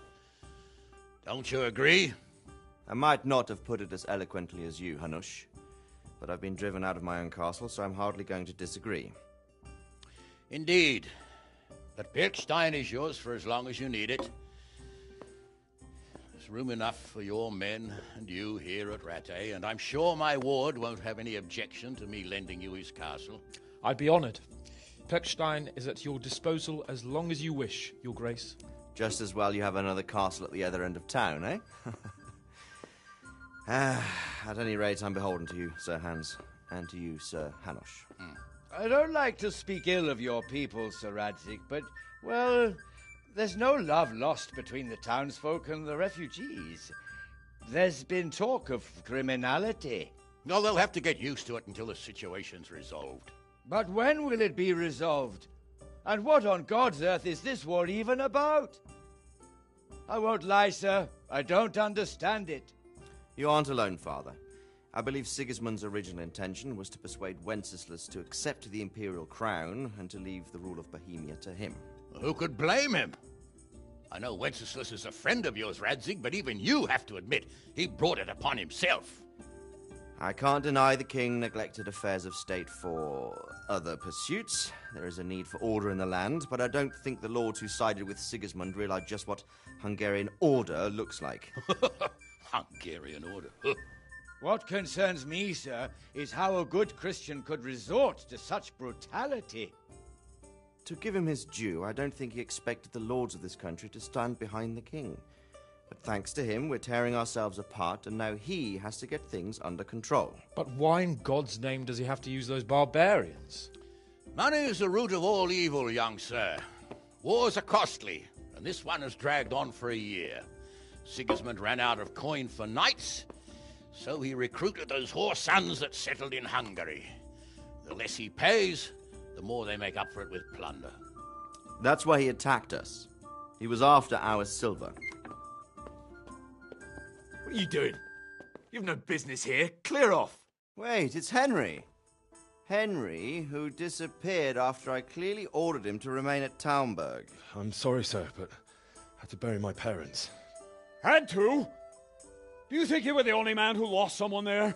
Don't you agree? I might not have put it as eloquently as you, Hanush, but I've been driven out of my own castle, so I'm hardly going to disagree. Indeed. But Birkstein is yours for as long as you need it. There's room enough for your men and you here at Rattay, and I'm sure my ward won't have any objection to me lending you his castle. I'd be honoured. Pechstein is at your disposal as long as you wish, Your Grace. Just as well you have another castle at the other end of town, eh? At any rate, I'm beholden to you, Sir Hans, and to you, Sir Hanush. I don't like to speak ill of your people, Sir Radzig, but, well, There's no love lost between the townsfolk and the refugees. There's been talk of criminality. No, they'll have to get used to it until the situation's resolved. But when will it be resolved? And what on God's earth is this war even about? I won't lie, sir. I don't understand it. You aren't alone, Father. I believe Sigismund's original intention was to persuade Wenceslas to accept the imperial crown and to leave the rule of Bohemia to him. Who could blame him? I know Wenceslas is a friend of yours, Radzig, but even you have to admit he brought it upon himself. I can't deny the king neglected affairs of state for other pursuits. There is a need for order in the land, but I don't think the lords who sided with Sigismund realized just what Hungarian order looks like. Hungarian order? What concerns me, sir, is how a good Christian could resort to such brutality. To give him his due, I don't think he expected the lords of this country to stand behind the king. But thanks to him, we're tearing ourselves apart, and now he has to get things under control. But why in God's name does he have to use those barbarians? Money is the root of all evil, young sir. Wars are costly, and this one has dragged on for a year. Sigismund ran out of coin for knights, so he recruited those whore sons that settled in Hungary. The less he pays, the more they make up for it with plunder. That's why he attacked us. He was after our silver. What are you doing? You've no business here. Clear off. Wait, it's Henry. Henry, who disappeared after I clearly ordered him to remain at Taunberg. I'm sorry, sir, but I had to bury my parents. Had to? Do you think you were the only man who lost someone there?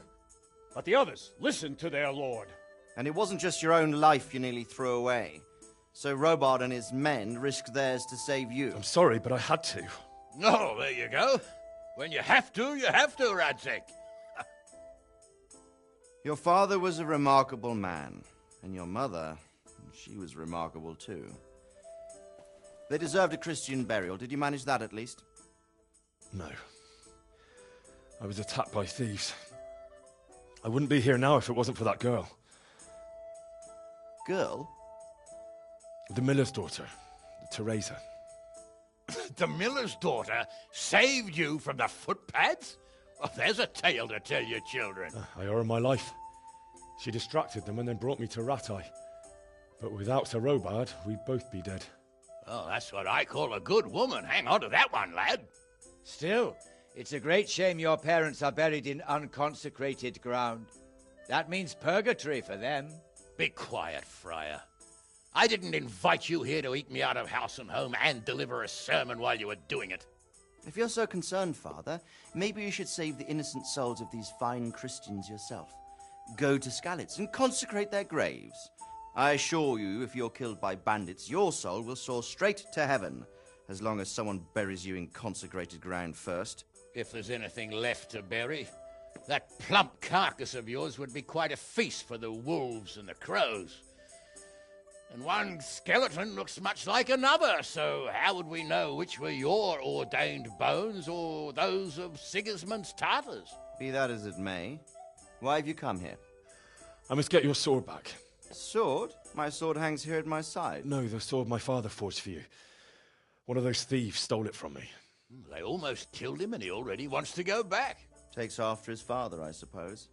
But the others listened to their lord. And it wasn't just your own life you nearly threw away. So Robard and his men risked theirs to save you. I'm sorry, but I had to. Oh, there you go. When you have to, Radzig. Your father was a remarkable man, and your mother, she was remarkable too. They deserved a Christian burial. Did you manage that at least? No. I was attacked by thieves. I wouldn't be here now if it wasn't for that girl. Girl? The miller's daughter, Teresa. The miller's daughter saved you from the footpads? Oh, there's a tale to tell your children. I owe her my life. She distracted them and then brought me to Ratai. But without Sir Robard, we'd both be dead. Oh, that's what I call a good woman. Hang on to that one, lad. Still, it's a great shame your parents are buried in unconsecrated ground. That means purgatory for them. Be quiet, Friar. I didn't invite you here to eat me out of house and home and deliver a sermon while you were doing it. If you're so concerned, Father, maybe you should save the innocent souls of these fine Christians yourself. Go to Skalitz and consecrate their graves. I assure you, if you're killed by bandits, your soul will soar straight to heaven, as long as someone buries you in consecrated ground first. If there's anything left to bury, that plump carcass of yours would be quite a feast for the wolves and the crows. And one skeleton looks much like another, so how would we know which were your ordained bones or those of Sigismund's Tartars? Be that as it may, why have you come here? I must get your sword back. Sword? My sword hangs here at my side. No, the sword my father forged for you. One of those thieves stole it from me. They almost killed him and he already wants to go back. Takes after his father, I suppose.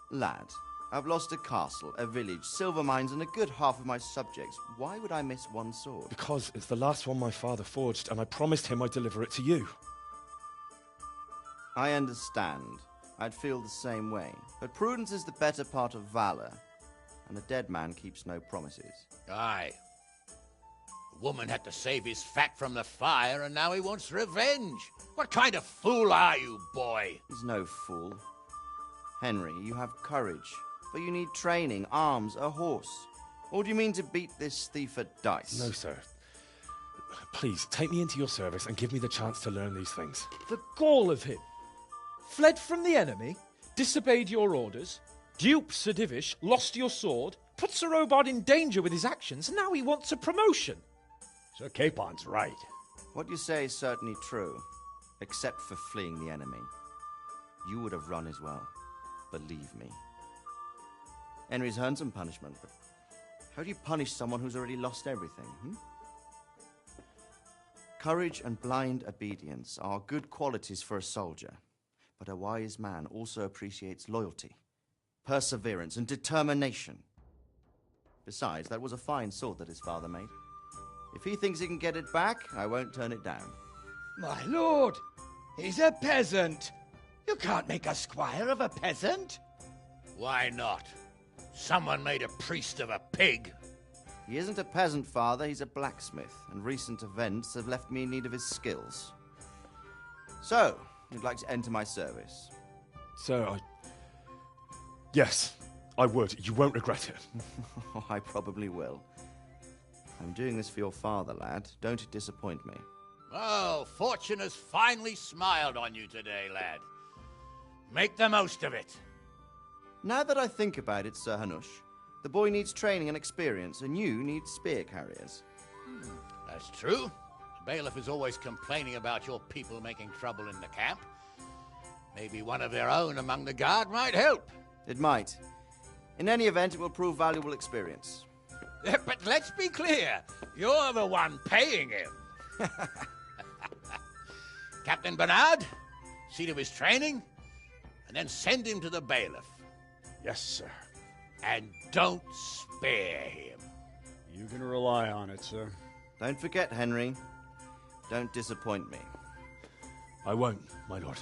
Lad, I've lost a castle, a village, silver mines, and a good half of my subjects. Why would I miss one sword? Because it's the last one my father forged, and I promised him I'd deliver it to you. I understand. I'd feel the same way. But prudence is the better part of valor, and a dead man keeps no promises. Aye. The woman had to save his fat from the fire, and now he wants revenge. What kind of fool are you, boy? He's no fool. Henry, you have courage. But you need training, arms, a horse. Or do you mean to beat this thief at dice? No, sir. Please, take me into your service and give me the chance to learn these things. The gall of him. Fled from the enemy, disobeyed your orders, duped Sir Divish, lost your sword, put Sir Robard in danger with his actions, and now he wants a promotion. Sir Capon's right. What you say is certainly true, except for fleeing the enemy. You would have run as well, believe me. Henry's earned some punishment, but how do you punish someone who's already lost everything, Courage and blind obedience are good qualities for a soldier, but a wise man also appreciates loyalty, perseverance, and determination. Besides, that was a fine sword that his father made. If he thinks he can get it back, I won't turn it down. My lord, he's a peasant. You can't make a squire of a peasant. Why not? Someone made a priest of a pig. He isn't a peasant, father, he's a blacksmith, and recent events have left me in need of his skills. So, you'd like to enter my service? Sir, Yes, I would. You won't regret it. Oh, I probably will. I'm doing this for your father, lad. Don't disappoint me. Oh, fortune has finally smiled on you today, lad. Make the most of it. Now that I think about it, Sir Hanush, the boy needs training and experience, and you need spear carriers. That's true. The bailiff is always complaining about your people making trouble in the camp. Maybe one of their own among the guard might help. It might. In any event, it will prove valuable experience. But let's be clear. You're the one paying him. Captain Bernard, see to his training, and then send him to the bailiff. Yes, sir. And don't spare him. You can rely on it, sir. Don't forget, Henry. Don't disappoint me. I won't, my lord.